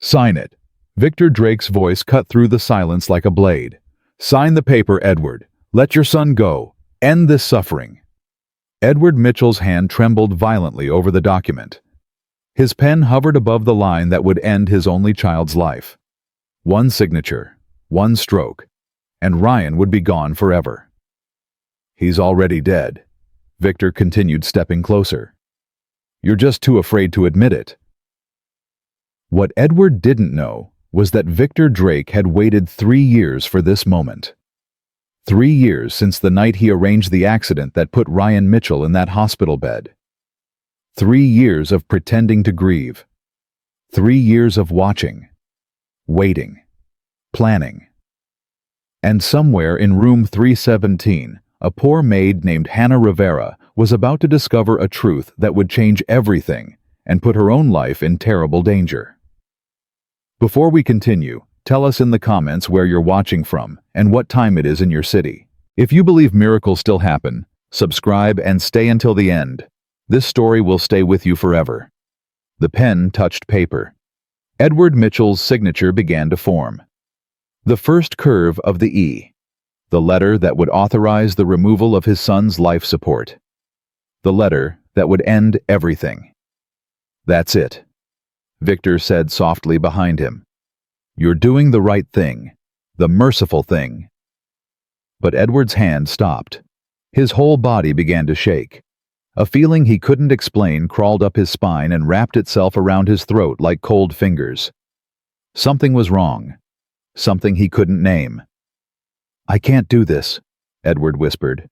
Sign it. Victor Drake's voice cut through the silence like a blade. Sign the paper, Edward. Let your son go. End this suffering. Edward Mitchell's hand trembled violently over the document. His pen hovered above the line that would end his only child's life. One signature, one stroke, and Ryan would be gone forever. He's already dead. Victor continued, stepping closer. You're just too afraid to admit it. What Edward didn't know was that Victor Drake had waited 3 years for this moment. 3 years since the night he arranged the accident that put Ryan Mitchell in that hospital bed. 3 years of pretending to grieve. 3 years of watching, waiting, planning. And somewhere in room 317, a poor maid named Hannah Rivera was about to discover a truth that would change everything and put her own life in terrible danger. Before we continue, tell us in the comments where you're watching from and what time it is in your city. If you believe miracles still happen, subscribe and stay until the end. This story will stay with you forever. The pen touched paper. Edward Mitchell's signature began to form. The first curve of the E. The letter that would authorize the removal of his son's life support. The letter that would end everything. That's it, Victor said softly behind him. You're doing the right thing, the merciful thing. But Edward's hand stopped. His whole body began to shake. A feeling he couldn't explain crawled up his spine and wrapped itself around his throat like cold fingers. Something was wrong. Something he couldn't name. I can't do this, Edward whispered.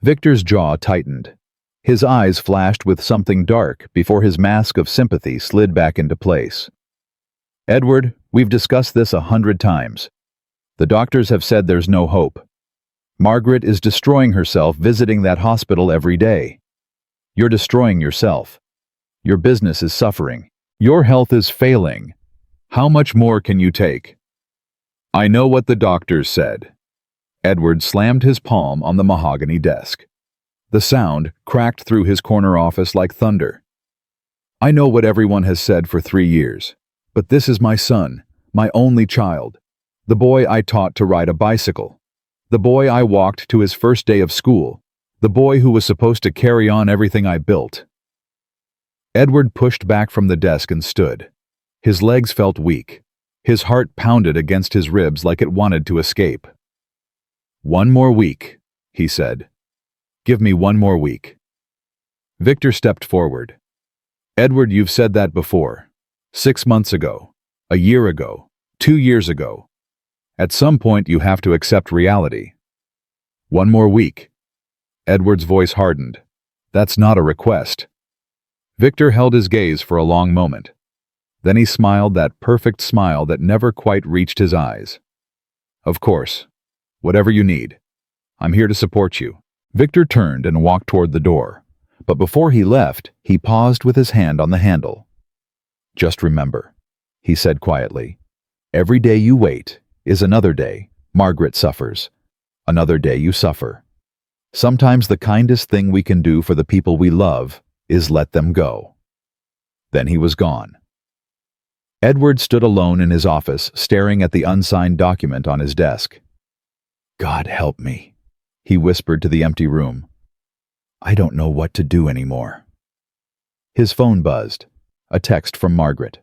Victor's jaw tightened. His eyes flashed with something dark before his mask of sympathy slid back into place. Edward, we've discussed this 100 times. The doctors have said there's no hope. Margaret is destroying herself visiting that hospital every day. You're destroying yourself. Your business is suffering. Your health is failing. How much more can you take? I know what the doctors said. Edward slammed his palm on the mahogany desk. The sound cracked through his corner office like thunder. I know what everyone has said for 3 years, but this is my son, my only child, the boy I taught to ride a bicycle, the boy I walked to his first day of school, the boy who was supposed to carry on everything I built. Edward pushed back from the desk and stood. His legs felt weak. His heart pounded against his ribs like it wanted to escape. 1 more week, he said. Give me 1 more week. Victor stepped forward. Edward, you've said that before. 6 months ago, a year ago, 2 years ago. At some point you have to accept reality. 1 more week. Edward's voice hardened. That's not a request. Victor held his gaze for a long moment. Then he smiled, that perfect smile that never quite reached his eyes. Of course. Whatever you need. I'm here to support you. Victor turned and walked toward the door. But before he left, he paused with his hand on the handle. Just remember, he said quietly, every day you wait is another day Margaret suffers. Another day you suffer. Sometimes the kindest thing we can do for the people we love is let them go. Then he was gone. Edward stood alone in his office, staring at the unsigned document on his desk. God help me, he whispered to the empty room. I don't know what to do anymore. His phone buzzed. A text from Margaret.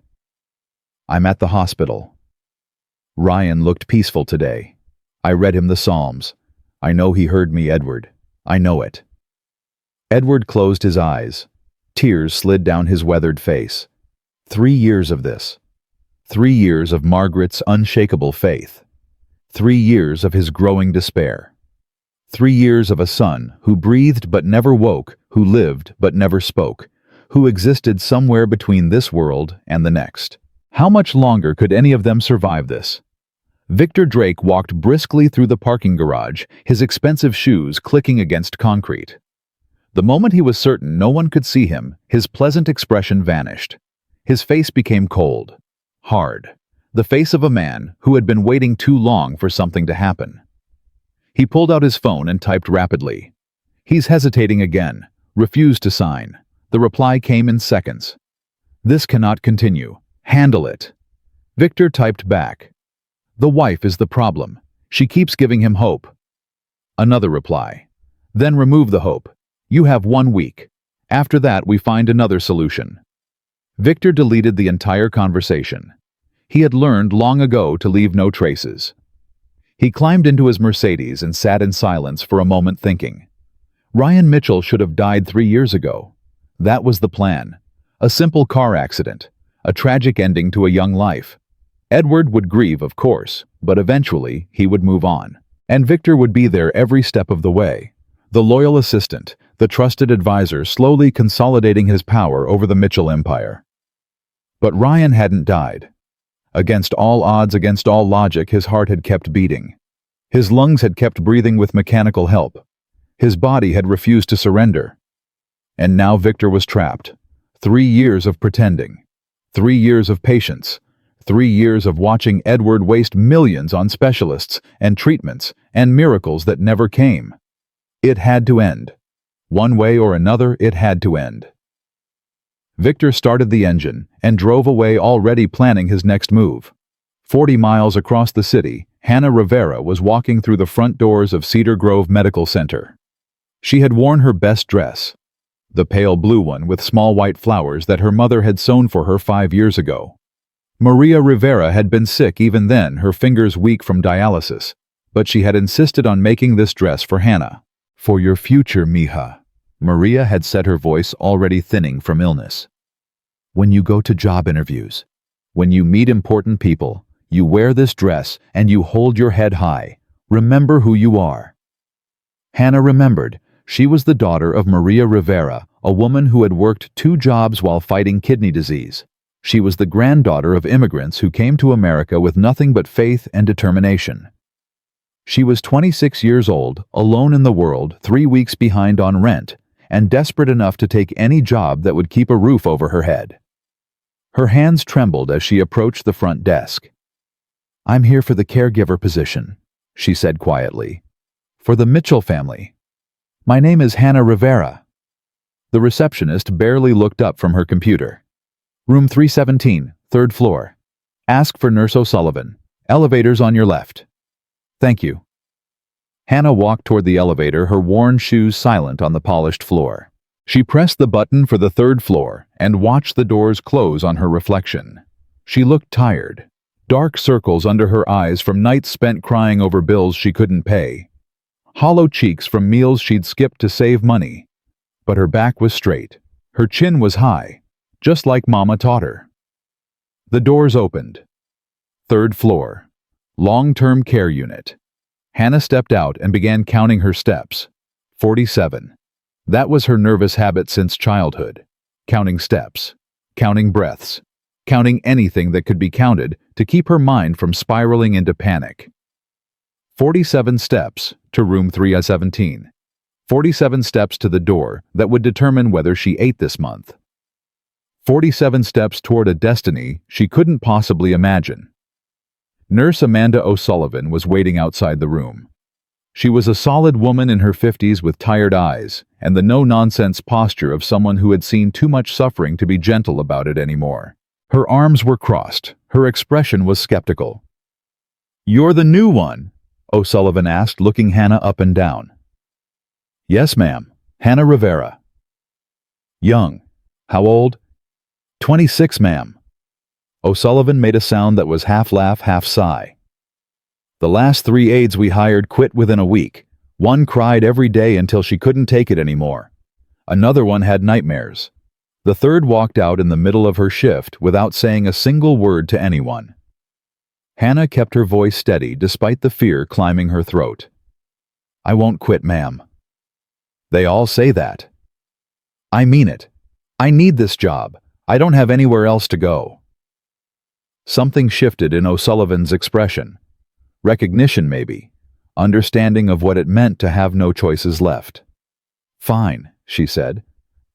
I'm at the hospital. Ryan looked peaceful today. I read him the Psalms. I know he heard me, Edward. I know it. Edward closed his eyes. Tears slid down his weathered face. 3 years of this. 3 years of Margaret's unshakable faith. 3 years of his growing despair. 3 years of a son who breathed but never woke, who lived but never spoke, who existed somewhere between this world and the next. How much longer could any of them survive this? Victor Drake walked briskly through the parking garage, his expensive shoes clicking against concrete. The moment he was certain no one could see him, his pleasant expression vanished. His face became cold, hard, the face of a man who had been waiting too long for something to happen. He pulled out his phone and typed rapidly. He's hesitating again, refused to sign. The reply came in seconds. This cannot continue. Handle it. Victor typed back. The wife is the problem. She keeps giving him hope. Another reply. Then remove the hope. You have 1 week. After that, we find another solution. Victor deleted the entire conversation. He had learned long ago to leave no traces. He climbed into his Mercedes and sat in silence for a moment thinking. Ryan Mitchell should have died 3 years ago. That was the plan. A simple car accident. A tragic ending to a young life. Edward would grieve, of course, but eventually he would move on. And Victor would be there every step of the way. The loyal assistant, the trusted advisor, slowly consolidating his power over the Mitchell empire. But Ryan hadn't died. Against all odds, against all logic, his heart had kept beating. His lungs had kept breathing with mechanical help. His body had refused to surrender. And now Victor was trapped. 3 years of pretending. 3 years of patience. 3 years of watching Edward waste millions on specialists and treatments and miracles that never came. It had to end. One way or another, it had to end. Victor started the engine and drove away, already planning his next move. 40 miles across the city, Hannah Rivera was walking through the front doors of Cedar Grove Medical Center. She had worn her best dress, the pale blue one with small white flowers that her mother had sewn for her 5 years ago. Maria Rivera had been sick even then, her fingers weak from dialysis, but she had insisted on making this dress for Hannah. For your future, mija, Maria had said, her voice already thinning from illness. When you go to job interviews, when you meet important people, you wear this dress and you hold your head high. Remember who you are. Hannah remembered. She was the daughter of Maria Rivera, a woman who had worked 2 jobs while fighting kidney disease. She was the granddaughter of immigrants who came to America with nothing but faith and determination. She was 26 years old, alone in the world, 3 weeks behind on rent, and desperate enough to take any job that would keep a roof over her head. Her hands trembled as she approached the front desk. I'm here for the caregiver position, she said quietly. For the Mitchell family. My name is Hannah Rivera. The receptionist barely looked up from her computer. Room 317, 3rd floor. Ask for Nurse O'Sullivan. Elevators on your left. Thank you. Hannah walked toward the elevator, her worn shoes silent on the polished floor. She pressed the button for the 3rd floor and watched the doors close on her reflection. She looked tired. Dark circles under her eyes from nights spent crying over bills she couldn't pay. Hollow cheeks from meals she'd skipped to save money. But her back was straight. Her chin was high, just like Mama taught her. The doors opened. 3rd floor. Long-term care unit. Hannah stepped out and began counting her steps. 47. That was her nervous habit since childhood. Counting steps. Counting breaths. Counting anything that could be counted to keep her mind from spiraling into panic. 47 steps to room 317. 47 steps to the door that would determine whether she ate this month. 47 steps toward a destiny she couldn't possibly imagine. Nurse Amanda O'Sullivan was waiting outside the room. She was a solid woman in her 50s with tired eyes and the no-nonsense posture of someone who had seen too much suffering to be gentle about it anymore. Her arms were crossed. Her expression was skeptical. "You're the new one?" O'Sullivan asked, looking Hannah up and down. "Yes, ma'am. Hannah Rivera." "Young. How old?" 26, ma'am." O'Sullivan made a sound that was half laugh, half sigh. "The last 3 aides we hired quit within a week. One cried every day until she couldn't take it anymore. Another one had nightmares. The third walked out in the middle of her shift without saying a single word to anyone." Hannah kept her voice steady despite the fear climbing her throat. "I won't quit, ma'am." "They all say that." "I mean it. I need this job. I don't have anywhere else to go." Something shifted in O'Sullivan's expression. Recognition, maybe. Understanding of what it meant to have no choices left. "Fine," she said.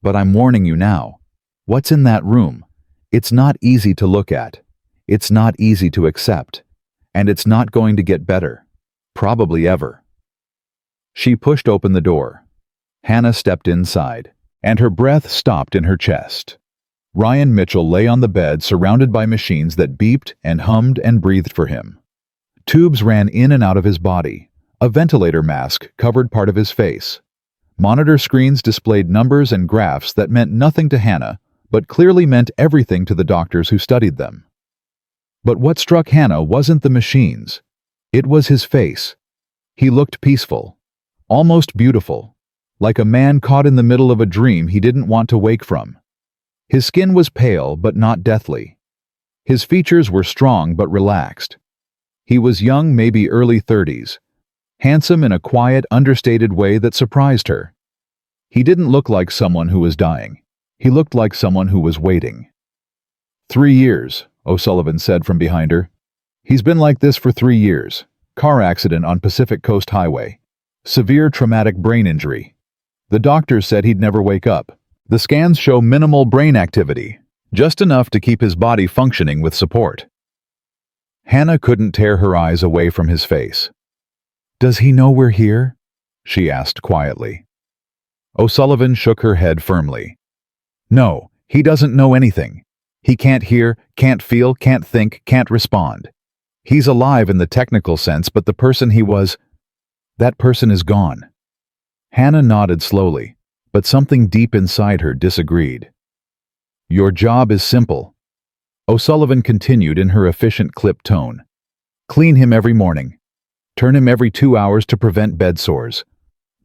"But I'm warning you now. What's in that room? It's not easy to look at. It's not easy to accept. And it's not going to get better. Probably ever." She pushed open the door. Hannah stepped inside, and her breath stopped in her chest. Ryan Mitchell lay on the bed surrounded by machines that beeped and hummed and breathed for him. Tubes ran in and out of his body. A ventilator mask covered part of his face. Monitor screens displayed numbers and graphs that meant nothing to Hannah, but clearly meant everything to the doctors who studied them. But what struck Hannah wasn't the machines. It was his face. He looked peaceful, almost beautiful, like a man caught in the middle of a dream he didn't want to wake from. His skin was pale but not deathly. His features were strong but relaxed. He was young, maybe early 30s, handsome in a quiet, understated way that surprised her. He didn't look like someone who was dying. He looked like someone who was waiting. 3 years, O'Sullivan said from behind her. He's been like this for 3 years. Car accident on Pacific Coast Highway. Severe traumatic brain injury. The doctors said he'd never wake up. The scans show minimal brain activity, just enough to keep his body functioning with support. Hannah couldn't tear her eyes away from his face. "Does he know we're here?" she asked quietly. O'Sullivan shook her head firmly. "No, he doesn't know anything. He can't hear, can't feel, can't think, can't respond. He's alive in the technical sense, but the person he was, that person is gone." Hannah nodded slowly, but something deep inside her disagreed. "Your job is simple," O'Sullivan continued in her efficient clipped tone. "Clean him every morning. Turn him every 2 hours to prevent bed sores.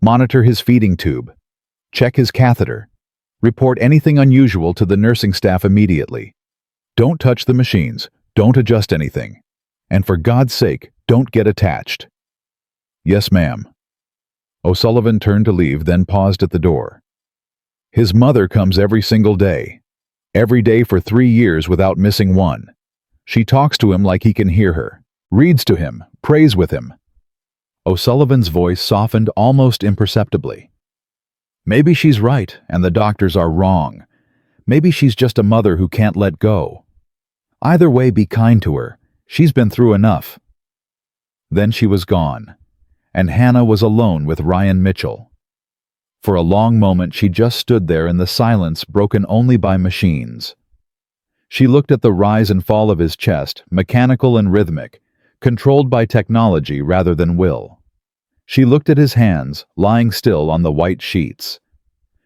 Monitor his feeding tube. Check his catheter. Report anything unusual to the nursing staff immediately. Don't touch the machines. Don't adjust anything. And for God's sake, don't get attached." "Yes, ma'am." O'Sullivan turned to leave, then paused at the door. "His mother comes every single day. Every day for 3 years without missing one. She talks to him like he can hear her, reads to him, prays with him." O'Sullivan's voice softened almost imperceptibly. "Maybe she's right, and the doctors are wrong. Maybe she's just a mother who can't let go. Either way, be kind to her. She's been through enough." Then she was gone, and Hannah was alone with Ryan Mitchell. For a long moment she just stood there in the silence broken only by machines. She looked at the rise and fall of his chest, mechanical and rhythmic, controlled by technology rather than will. She looked at his hands, lying still on the white sheets.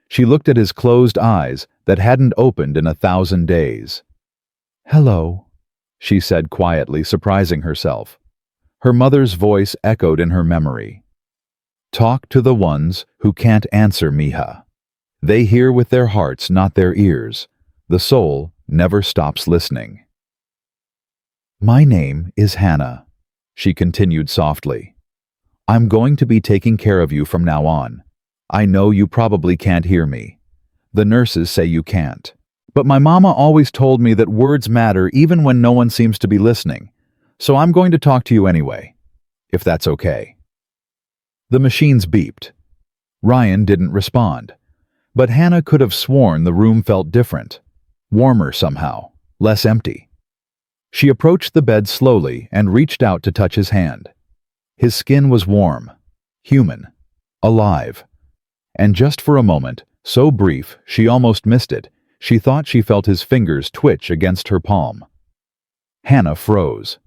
She looked at his closed eyes that hadn't opened in 1,000 days. "Hello," she said quietly, surprising herself. Her mother's voice echoed in her memory. "Talk to the ones who can't answer, Mija. They hear with their hearts, not their ears. The soul never stops listening." "My name is Hannah," she continued softly. "I'm going to be taking care of you from now on. I know you probably can't hear me. The nurses say you can't. But my mama always told me that words matter even when no one seems to be listening. So I'm going to talk to you anyway, if that's okay." The machines beeped. Ryan didn't respond. But Hannah could have sworn the room felt different. Warmer somehow, less empty. She approached the bed slowly and reached out to touch his hand. His skin was warm, human, alive. And just for a moment, so brief she almost missed it, she thought she felt his fingers twitch against her palm. Hannah froze.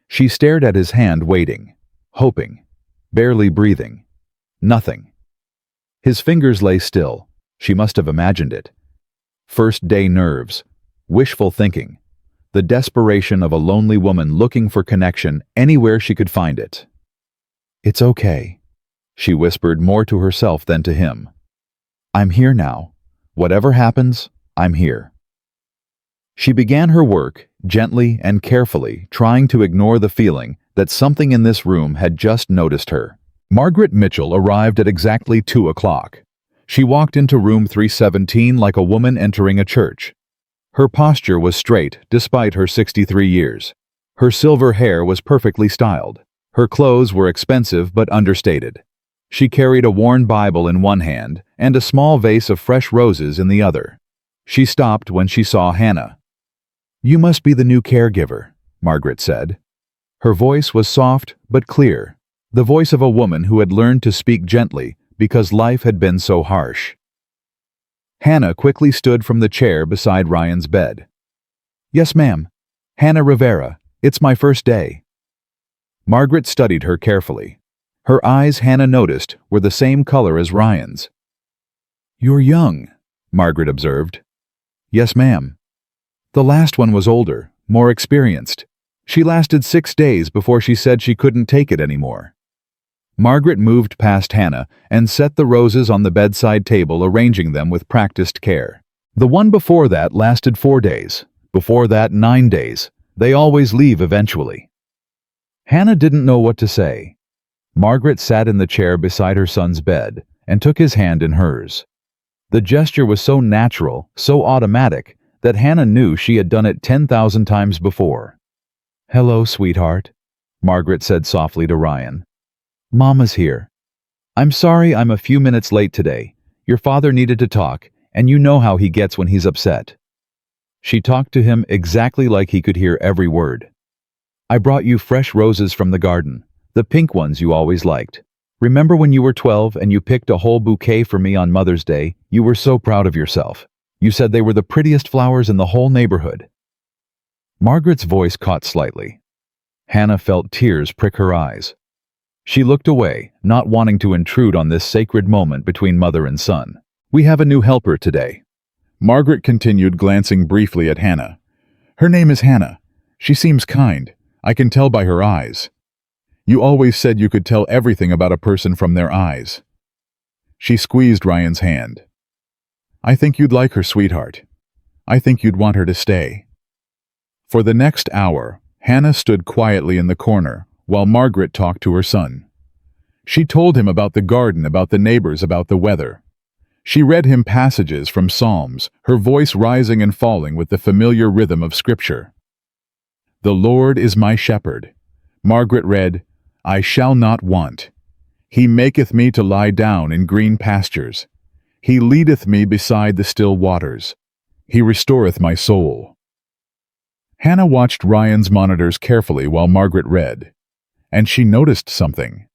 She stared at his hand, waiting, hoping, barely breathing. Nothing. His fingers lay still. She must have imagined it. First-day nerves, wishful thinking, the desperation of a lonely woman looking for connection anywhere she could find it. "It's okay," she whispered more to herself than to him. "I'm here now. Whatever happens, I'm here." She began her work, gently and carefully, trying to ignore the feeling that something in this room had just noticed her. Margaret Mitchell arrived at exactly 2 o'clock. She walked into room 317 like a woman entering a church. Her posture was straight despite her 63 years. Her silver hair was perfectly styled. Her clothes were expensive but understated. She carried a worn Bible in one hand and a small vase of fresh roses in the other. She stopped when she saw Hannah. "You must be the new caregiver," Margaret said. Her voice was soft but clear, the voice of a woman who had learned to speak gently because life had been so harsh. Hannah quickly stood from the chair beside Ryan's bed. "Yes, ma'am. Hannah Rivera. It's my first day." Margaret studied her carefully. Her eyes, Hannah noticed, were the same color as Ryan's. "You're young," Margaret observed. "Yes, ma'am. The last one was older, more experienced. She lasted 6 days before she said she couldn't take it anymore." Margaret moved past Hannah and set the roses on the bedside table, arranging them with practiced care. The one before that lasted 4 days. Before that, 9 days. They always leave eventually. Hannah didn't know what to say. Margaret sat in the chair beside her son's bed and took his hand in hers. The gesture was so natural, so automatic, that Hannah knew she had done it 10,000 times before. "Hello, sweetheart," Margaret said softly to Ryan. "Mama's here. I'm sorry I'm a few minutes late today. Your father needed to talk, and you know how he gets when he's upset." She talked to him exactly like he could hear every word. "I brought you fresh roses from the garden, the pink ones you always liked. Remember when you were 12 and you picked a whole bouquet for me on Mother's Day? You were so proud of yourself. You said they were the prettiest flowers in the whole neighborhood." Margaret's voice caught slightly. Hannah felt tears prick her eyes. She looked away, not wanting to intrude on this sacred moment between mother and son. "We have a new helper today," Margaret continued, glancing briefly at Hannah. "Her name is Hannah. She seems kind. I can tell by her eyes. You always said you could tell everything about a person from their eyes." She squeezed Ryan's hand. "I think you'd like her, sweetheart. I think you'd want her to stay." For the next hour, Hannah stood quietly in the corner while Margaret talked to her son. She told him about the garden, about the neighbors, about the weather. She read him passages from Psalms, her voice rising and falling with the familiar rhythm of Scripture. "The Lord is my shepherd." Margaret read, "I shall not want. He maketh me to lie down in green pastures. He leadeth me beside the still waters. He restoreth my soul." Hannah watched Ryan's monitors carefully while Margaret read, and she noticed something.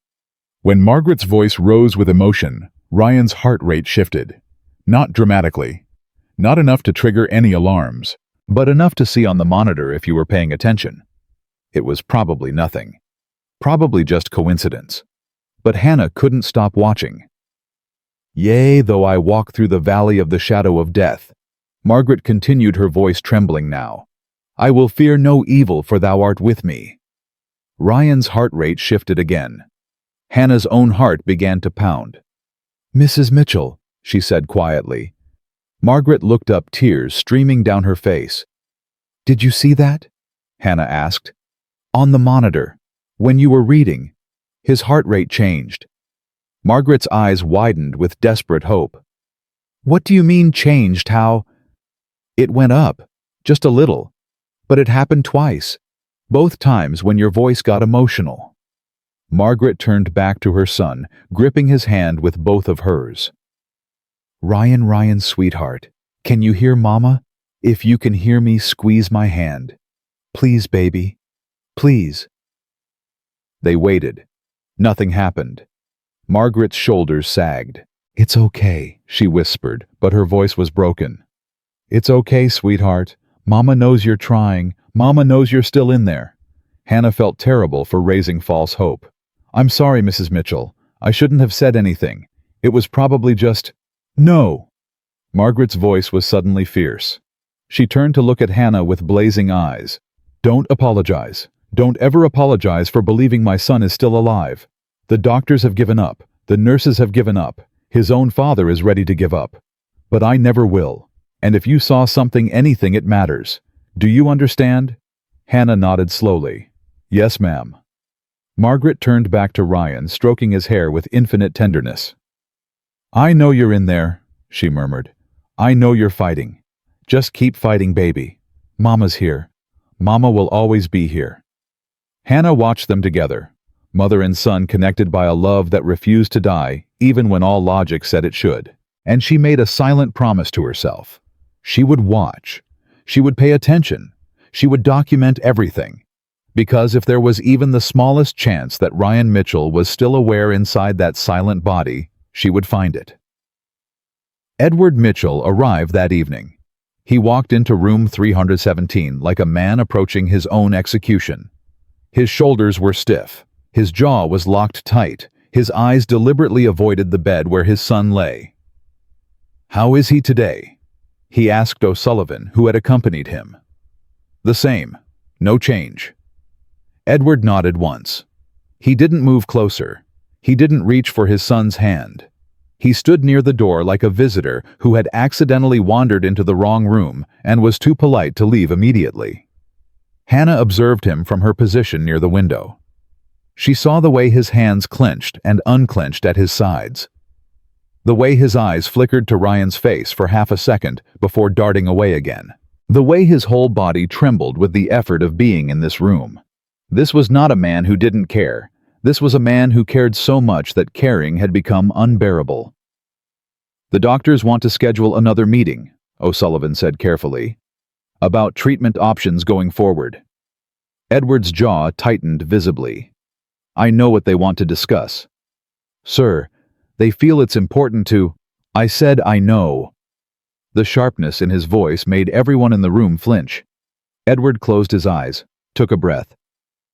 When Margaret's voice rose with emotion, Ryan's heart rate shifted. Not dramatically. Not enough to trigger any alarms, but enough to see on the monitor if you were paying attention. It was probably nothing. Probably just coincidence. But Hannah couldn't stop watching. "Yea, though I walk through the valley of the shadow of death," Margaret continued, her voice trembling now, "I will fear no evil, for thou art with me." Ryan's heart rate shifted again. Hannah's own heart began to pound. "Mrs. Mitchell," she said quietly. Margaret looked up, tears streaming down her face. "Did you see that?" Hannah asked. "On the monitor, when you were reading, his heart rate changed." Margaret's eyes widened with desperate hope. "What do you mean changed? How?" "It went up, just a little, but it happened twice. Both times when your voice got emotional." Margaret turned back to her son, gripping his hand with both of hers. Ryan, sweetheart, can you hear Mama? If you can hear me, squeeze my hand. Please, baby. Please." They waited. Nothing happened. Margaret's shoulders sagged. "It's okay," she whispered, but her voice was broken. "It's okay, sweetheart. Mama knows you're trying. Mama knows you're still in there." Hannah felt terrible for raising false hope. "I'm sorry, Mrs. Mitchell. I shouldn't have said anything. It was probably just—" "No!" Margaret's voice was suddenly fierce. She turned to look at Hannah with blazing eyes. "Don't apologize. Don't ever apologize for believing my son is still alive. The doctors have given up. The nurses have given up. His own father is ready to give up. But I never will. And if you saw something, anything, it matters. Do you understand?" Hannah nodded slowly. "Yes, ma'am." Margaret turned back to Ryan, stroking his hair with infinite tenderness. "I know you're in there," she murmured. "I know you're fighting. Just keep fighting, baby. Mama's here. Mama will always be here." Hannah watched them together, mother and son connected by a love that refused to die, even when all logic said it should. And she made a silent promise to herself. She would watch. She would pay attention. She would document everything. Because if there was even the smallest chance that Ryan Mitchell was still aware inside that silent body, she would find it. Edward Mitchell arrived that evening. He walked into room 317 like a man approaching his own execution. His shoulders were stiff. His jaw was locked tight. His eyes deliberately avoided the bed where his son lay. "How is he today?" he asked O'Sullivan, who had accompanied him. "The same. No change." Edward nodded once. He didn't move closer. He didn't reach for his son's hand. He stood near the door like a visitor who had accidentally wandered into the wrong room and was too polite to leave immediately. Hannah observed him from her position near the window. She saw the way his hands clenched and unclenched at his sides. The way his eyes flickered to Ryan's face for half a second before darting away again. The way his whole body trembled with the effort of being in this room. This was not a man who didn't care. This was a man who cared so much that caring had become unbearable. "The doctors want to schedule another meeting," O'Sullivan said carefully, "about treatment options going forward." Edward's jaw tightened visibly. "I know what they want to discuss." "Sir, they feel it's important to—" "I said I know." The sharpness in his voice made everyone in the room flinch. Edward closed his eyes, took a breath.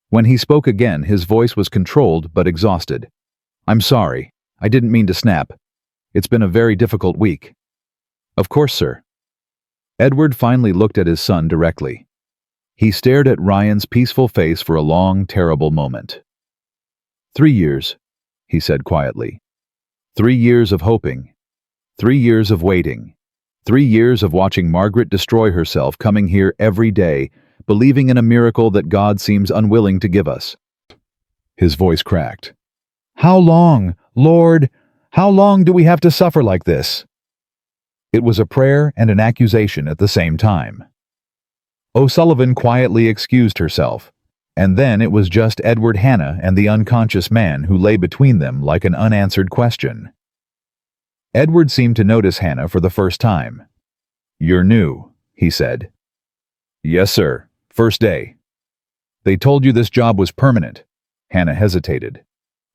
When he spoke again, his voice was controlled but exhausted. "I'm sorry. I didn't mean to snap. It's been a very difficult week." "Of course, sir." Edward finally looked at his son directly. He stared at Ryan's peaceful face for a long, terrible moment. 3 years, he said quietly. 3 years of hoping. 3 years of waiting. 3 years of watching Margaret destroy herself, coming here every day, believing in a miracle that God seems unwilling to give us. His voice cracked. "How long, Lord? How long do we have to suffer like this?" It was a prayer and an accusation at the same time. O'Sullivan quietly excused herself, and then it was just Edward, Hannah, and the unconscious man who lay between them like an unanswered question. Edward seemed to notice Hannah for the first time. "You're new," he said. "Yes, sir. First day." "They told you this job was permanent." Hannah hesitated.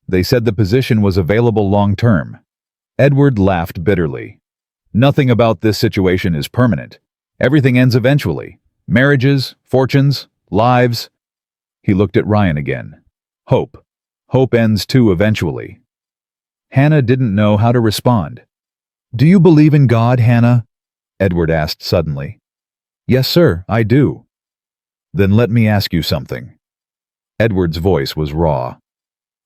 "They said the position was available long-term." Edward laughed bitterly. "Nothing about this situation is permanent. Everything ends eventually. Marriages, fortunes, lives." He looked at Ryan again. "Hope. Hope ends too eventually." Hannah didn't know how to respond. "Do you believe in God, Hannah?" Edward asked suddenly. "Yes, sir, I do." "Then let me ask you something." Edward's voice was raw.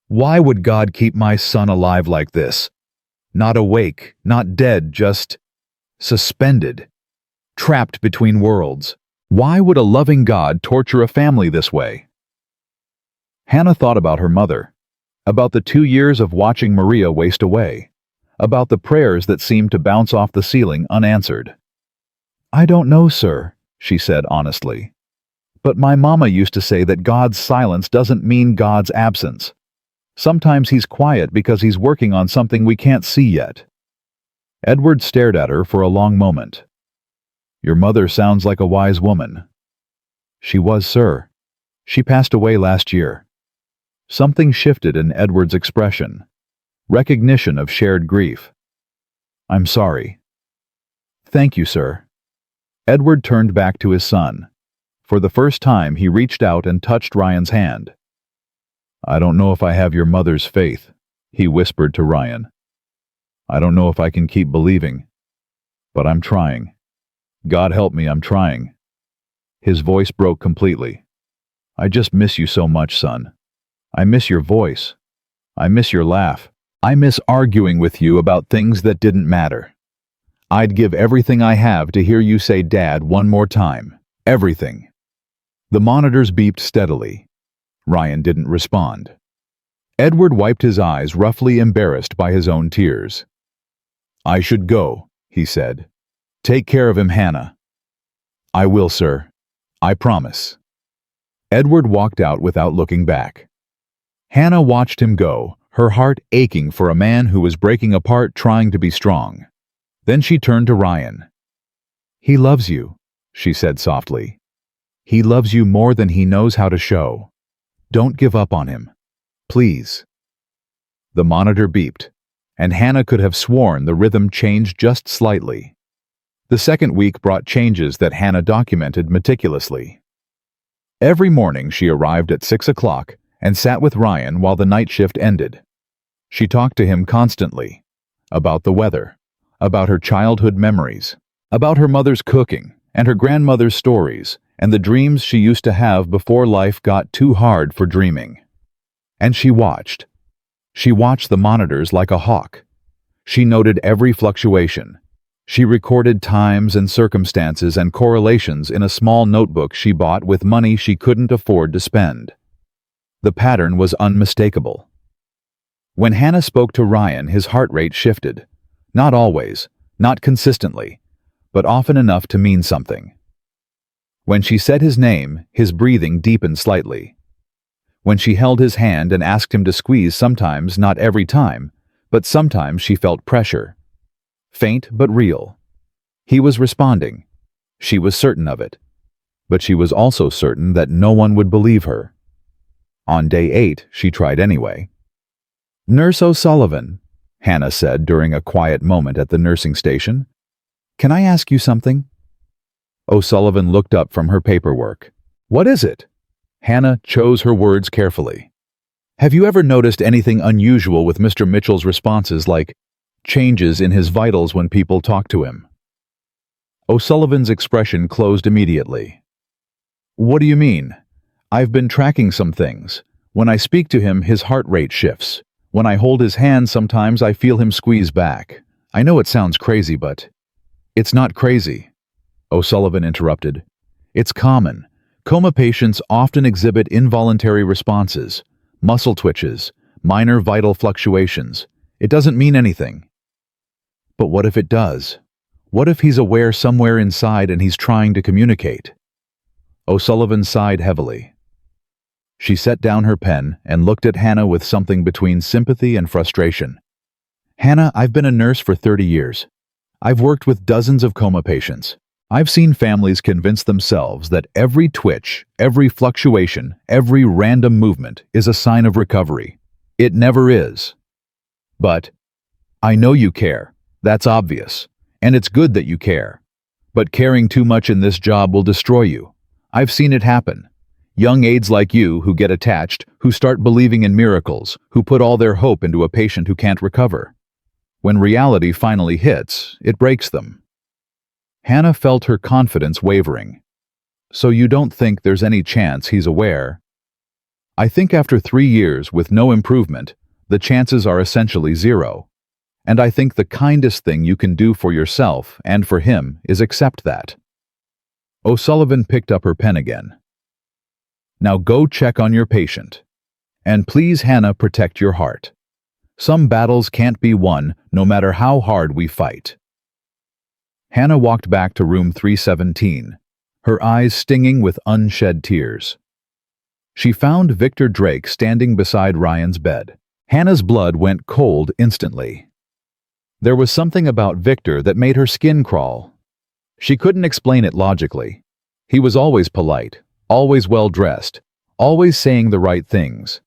"Why would God keep my son alive like this? Not awake, not dead, just suspended, trapped between worlds. Why would a loving God torture a family this way?" Hannah thought about her mother, about the 2 years of watching Maria waste away, about the prayers that seemed to bounce off the ceiling unanswered. "I don't know, sir," she said honestly. "But my mama used to say that God's silence doesn't mean God's absence. Sometimes he's quiet because he's working on something we can't see yet." Edward stared at her for a long moment. "Your mother sounds like a wise woman." "She was, sir. She passed away last year." Something shifted in Edward's expression. Recognition of shared grief. "I'm sorry." "Thank you, sir." Edward turned back to his son. For the first time, he reached out and touched Ryan's hand. "I don't know if I have your mother's faith," he whispered to Ryan. "I don't know if I can keep believing, but I'm trying. God help me, I'm trying." His voice broke completely. "I just miss you so much, son. I miss your voice. I miss your laugh. I miss arguing with you about things that didn't matter. I'd give everything I have to hear you say Dad one more time. Everything." The monitors beeped steadily. Ryan didn't respond. Edward wiped his eyes, roughly embarrassed by his own tears. "I should go," he said. "Take care of him, Hannah." "I will, sir. I promise." Edward walked out without looking back. Hannah watched him go, her heart aching for a man who was breaking apart trying to be strong. Then she turned to Ryan. "He loves you," she said softly. "He loves you more than he knows how to show. Don't give up on him. Please." The monitor beeped. and Hannah could have sworn the rhythm changed just slightly. The second week brought changes that Hannah documented meticulously. Every morning she arrived at 6 o'clock and sat with Ryan while the night shift ended. She talked to him constantly, about the weather, about her childhood memories, about her mother's cooking and her grandmother's stories and the dreams she used to have before life got too hard for dreaming. And she watched. She watched the monitors like a hawk. She noted every fluctuation. She recorded times and circumstances and correlations in a small notebook she bought with money she couldn't afford to spend. The pattern was unmistakable. When Hannah spoke to Ryan, his heart rate shifted. Not always, not consistently, but often enough to mean something. When she said his name, his breathing deepened slightly. When she held his hand and asked him to squeeze, sometimes, not every time, but sometimes she felt pressure. Faint but real. He was responding. She was certain of it. But she was also certain that no one would believe her. On day 8, she tried anyway. "Nurse O'Sullivan," Hannah said during a quiet moment at the nursing station, "can I ask you something?" O'Sullivan looked up from her paperwork. "What is it?" Hannah chose her words carefully. "Have you ever noticed anything unusual with Mr. Mitchell's responses, like changes in his vitals when people talk to him?" O'Sullivan's expression closed immediately. "What do you mean?" "I've been tracking some things. When I speak to him, his heart rate shifts. When I hold his hand, sometimes I feel him squeeze back. I know it sounds crazy, but—" "It's not crazy," O'Sullivan interrupted. "It's common. Coma patients often exhibit involuntary responses, muscle twitches, minor vital fluctuations. It doesn't mean anything." "But what if it does? What if he's aware somewhere inside and he's trying to communicate?" O'Sullivan sighed heavily. She set down her pen and looked at Hannah with something between sympathy and frustration. "Hannah, I've been a nurse for 30 years. I've worked with dozens of coma patients. I've seen families convince themselves that every twitch, every fluctuation, every random movement is a sign of recovery. It never is. But I know you care. That's obvious. And it's good that you care. But caring too much in this job will destroy you. I've seen it happen. Young aides like you who get attached, who start believing in miracles, who put all their hope into a patient who can't recover. When reality finally hits, it breaks them." Hannah felt her confidence wavering. "So you don't think there's any chance he's aware?" "I think after 3 years with no improvement, the chances are essentially zero. And I think the kindest thing you can do for yourself and for him is accept that." O'Sullivan picked up her pen again. "Now go check on your patient. And please, Hannah, protect your heart. Some battles can't be won no matter how hard we fight." Hannah walked back to room 317, her eyes stinging with unshed tears. She found Victor Drake standing beside Ryan's bed. Hannah's blood went cold instantly. There was something about Victor that made her skin crawl. She couldn't explain it logically. He was always polite, always well-dressed, always saying the right things.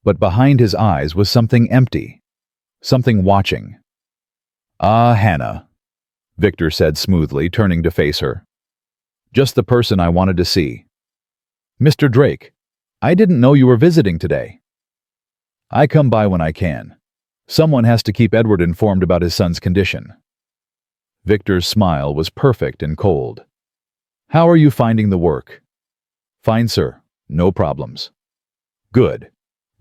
But behind his eyes was something empty, something watching. "Ah, Hannah," Victor said smoothly, turning to face her. "Just the person I wanted to see. Mr. Drake, I didn't know you were visiting today." "I come by when I can. Someone has to keep Edward informed about his son's condition." Victor's smile was perfect and cold. "How are you finding the work?" "Fine, sir. No problems." "Good.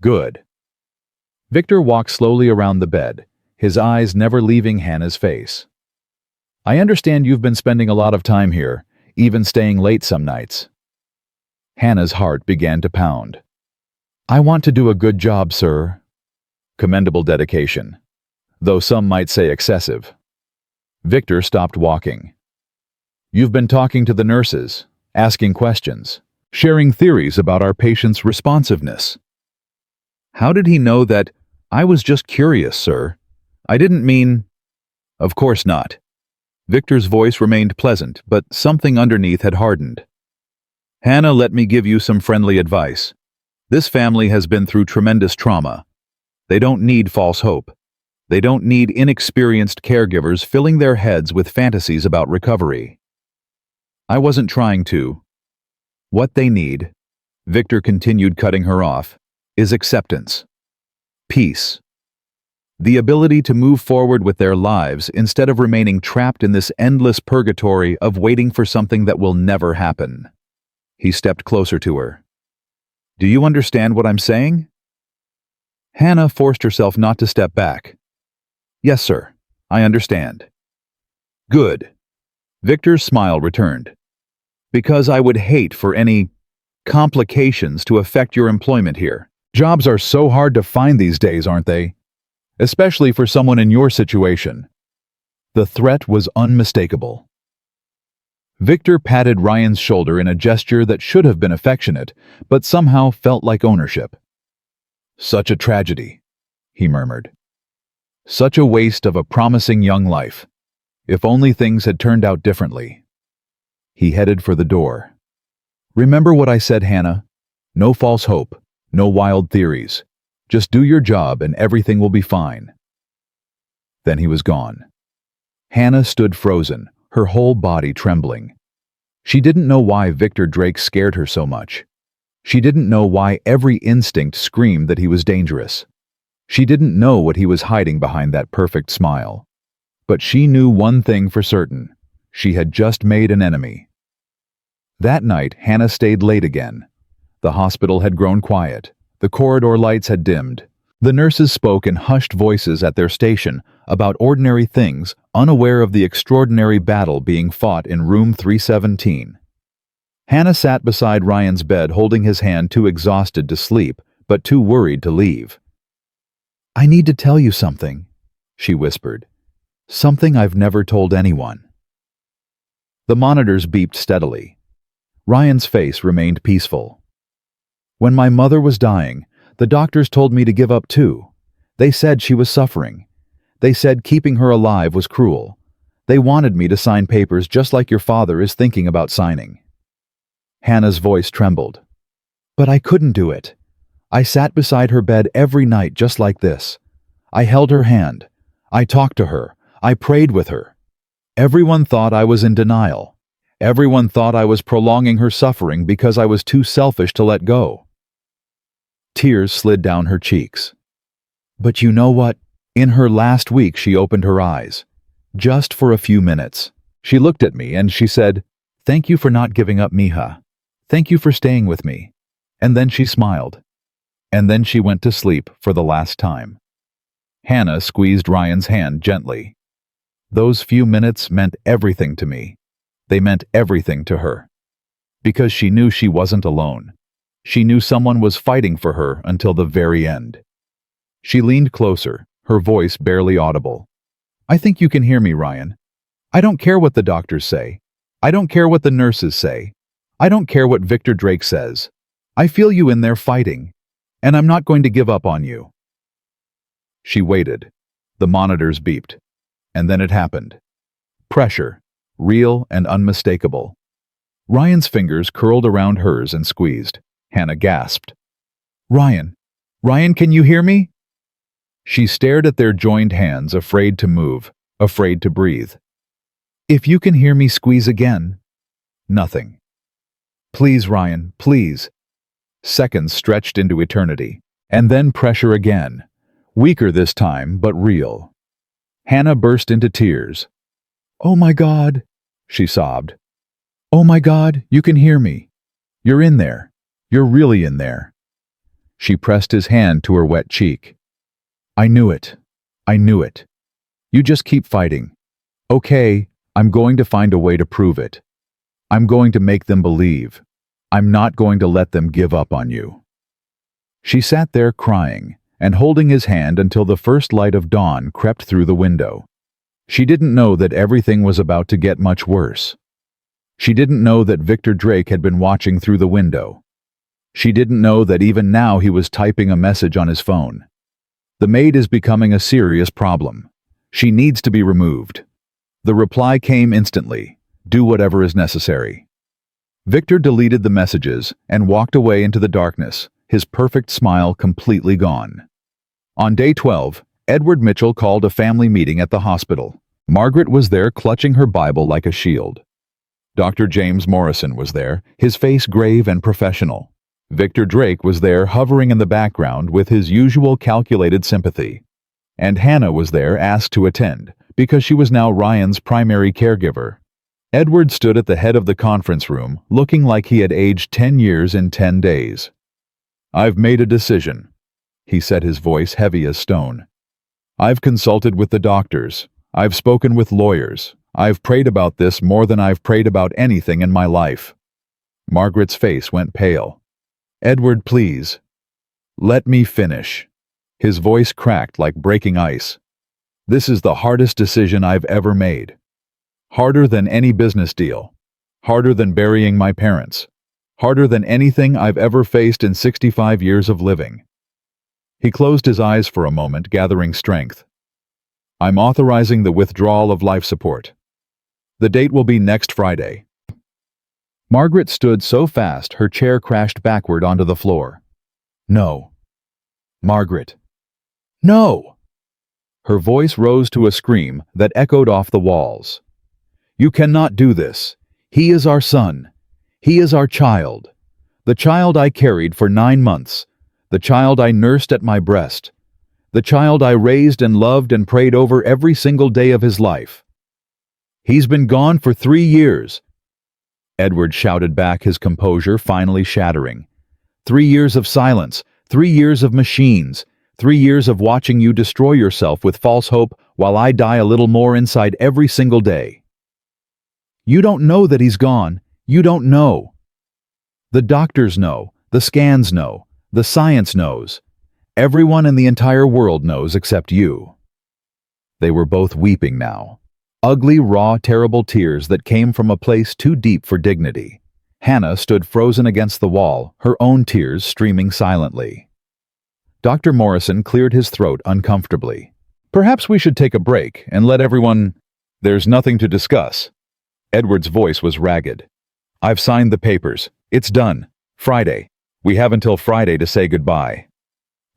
Good." Victor walked slowly around the bed, his eyes never leaving Hannah's face. "I understand you've been spending a lot of time here, even staying late some nights." Hannah's heart began to pound. "I want to do a good job, sir." Commendable dedication, though some might say excessive. Victor stopped walking. "You've been talking to the nurses, asking questions, sharing theories about our patients' responsiveness." How did he know that? "I was just curious, sir. I didn't mean—" "Of course not." Victor's voice remained pleasant, but something underneath had hardened. "Hannah, let me give you some friendly advice. This family has been through tremendous trauma. They don't need false hope. They don't need inexperienced caregivers filling their heads with fantasies about recovery. I wasn't trying to. What they need, Victor continued, cutting her off, is acceptance. Peace. The ability to move forward with their lives instead of remaining trapped in this endless purgatory of waiting for something that will never happen. He stepped closer to her. Do you understand what I'm saying? Hannah forced herself not to step back. Yes, sir. I understand. Good. Victor's smile returned. Because I would hate for any complications to affect your employment here. Jobs are so hard to find these days, aren't they? Especially for someone in your situation. The threat was unmistakable. Victor patted Ryan's shoulder in a gesture that should have been affectionate, but somehow felt like ownership. Such a tragedy, he murmured. Such a waste of a promising young life. If only things had turned out differently. He headed for the door. Remember what I said, Hannah? No false hope, no wild theories. Just do your job and everything will be fine. Then he was gone. Hannah stood frozen, her whole body trembling. She didn't know why Victor Drake scared her so much. She didn't know why every instinct screamed that he was dangerous. She didn't know what he was hiding behind that perfect smile. But she knew one thing for certain. She had just made an enemy. That night, Hannah stayed late again. The hospital had grown quiet. The corridor lights had dimmed. The nurses spoke in hushed voices at their station about ordinary things, unaware of the extraordinary battle being fought in room 317. Hannah sat beside Ryan's bed, holding his hand, too exhausted to sleep, but too worried to leave. I need to tell you something, she whispered. Something I've never told anyone. The monitors beeped steadily. Ryan's face remained peaceful. When my mother was dying, the doctors told me to give up too. They said she was suffering. They said keeping her alive was cruel. They wanted me to sign papers just like your father is thinking about signing. Hannah's voice trembled. But I couldn't do it. I sat beside her bed every night just like this. I held her hand. I talked to her. I prayed with her. Everyone thought I was in denial. Everyone thought I was prolonging her suffering because I was too selfish to let go. Tears slid down her cheeks. But you know what? In her last week, she opened her eyes. Just for a few minutes. She looked at me and she said, "Thank you for not giving up, mija. Thank you for staying with me." And then she smiled. And then she went to sleep for the last time. Hannah squeezed Ryan's hand gently. Those few minutes meant everything to me. They meant everything to her. Because she knew she wasn't alone. She knew someone was fighting for her until the very end. She leaned closer, her voice barely audible. I think you can hear me, Ryan. I don't care what the doctors say. I don't care what the nurses say. I don't care what Victor Drake says. I feel you in there fighting, and I'm not going to give up on you. She waited. The monitors beeped. And then it happened. Pressure, real and unmistakable. Ryan's fingers curled around hers and squeezed. Hannah gasped. Ryan, can you hear me? She stared at their joined hands, afraid to move, afraid to breathe. If you can hear me, squeeze again. Nothing. Please, Ryan, please. Seconds stretched into eternity, and then pressure again. Weaker this time, but real. Hannah burst into tears. Oh my God, she sobbed. Oh my God, you can hear me. You're in there. You're really in there. She pressed his hand to her wet cheek. I knew it. I knew it. You just keep fighting. Okay, I'm going to find a way to prove it. I'm going to make them believe. I'm not going to let them give up on you. She sat there crying and holding his hand until the first light of dawn crept through the window. She didn't know that everything was about to get much worse. She didn't know that Victor Drake had been watching through the window. She didn't know that even now he was typing a message on his phone. The maid is becoming a serious problem. She needs to be removed. The reply came instantly. Do whatever is necessary. Victor deleted the messages and walked away into the darkness, his perfect smile completely gone. On day 12, Edward Mitchell called a family meeting at the hospital. Margaret was there clutching her Bible like a shield. Dr. James Morrison was there, his face grave and professional. Victor Drake was there hovering in the background with his usual calculated sympathy. And Hannah was there asked to attend, because she was now Ryan's primary caregiver. Edward stood at the head of the conference room, looking like he had aged 10 years in 10 days. "I've made a decision," he said, his voice heavy as stone. "I've consulted with the doctors. I've spoken with lawyers. I've prayed about this more than I've prayed about anything in my life." Margaret's face went pale. "Edward, please. Let me finish." His voice cracked like breaking ice. "This is the hardest decision I've ever made. Harder than any business deal. Harder than burying my parents. Harder than anything I've ever faced in 65 years of living." He closed his eyes for a moment, gathering strength. "I'm authorizing the withdrawal of life support. The date will be next Friday." Margaret stood so fast her chair crashed backward onto the floor. "No. Margaret. No!" Her voice rose to a scream that echoed off the walls. "You cannot do this. He is our son. He is our child. The child I carried for 9 months. The child I nursed at my breast. The child I raised and loved and prayed over every single day of his life. He's been gone for 3 years." Edward shouted back, his composure finally shattering. 3 years of silence, 3 years of machines, 3 years of watching you destroy yourself with false hope while I die a little more inside every single day. You don't know that he's gone. You don't know. The doctors know, the scans know, the science knows. Everyone in the entire world knows except you. They were both weeping now. Ugly, raw, terrible tears that came from a place too deep for dignity. Hannah stood frozen against the wall, her own tears streaming silently. Dr. Morrison cleared his throat uncomfortably. "Perhaps we should take a break and let everyone—" "There's nothing to discuss." Edward's voice was ragged. "I've signed the papers. It's done. Friday. We have until Friday to say goodbye."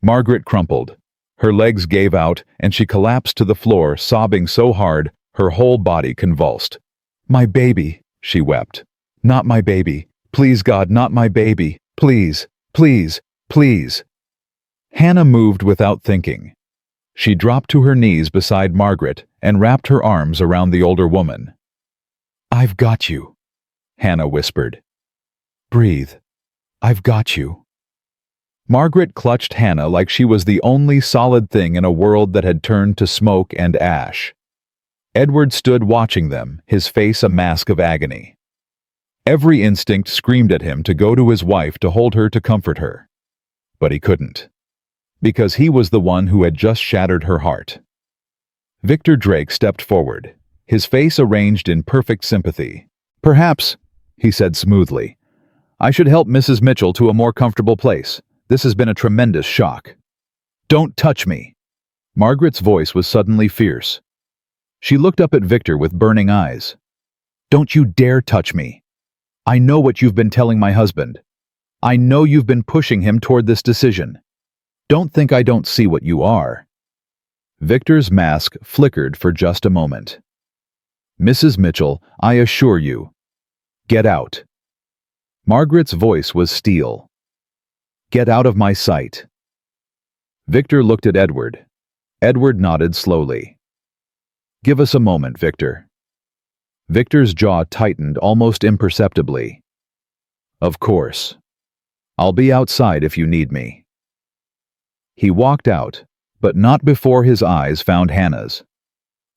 Margaret crumpled. Her legs gave out, and she collapsed to the floor, sobbing so hard her whole body convulsed. "My baby," she wept. "Not my baby. Please, God, not my baby. Please, please, please." Hannah moved without thinking. She dropped to her knees beside Margaret and wrapped her arms around the older woman. "I've got you," Hannah whispered. "Breathe. I've got you." Margaret clutched Hannah like she was the only solid thing in a world that had turned to smoke and ash. Edward stood watching them, his face a mask of agony. Every instinct screamed at him to go to his wife to hold her, to comfort her. But he couldn't. Because he was the one who had just shattered her heart. Victor Drake stepped forward, his face arranged in perfect sympathy. "Perhaps," he said smoothly, "I should help Mrs. Mitchell to a more comfortable place. This has been a tremendous shock." "Don't touch me!" Margaret's voice was suddenly fierce. She looked up at Victor with burning eyes. "Don't you dare touch me. I know what you've been telling my husband. I know you've been pushing him toward this decision. Don't think I don't see what you are." Victor's mask flickered for just a moment. "Mrs. Mitchell, I assure you. Get out." Margaret's voice was steel. "Get out of my sight." Victor looked at Edward. Edward nodded slowly. "Give us a moment, Victor." Victor's jaw tightened almost imperceptibly. "Of course. I'll be outside if you need me." He walked out, but not before his eyes found Hannah's.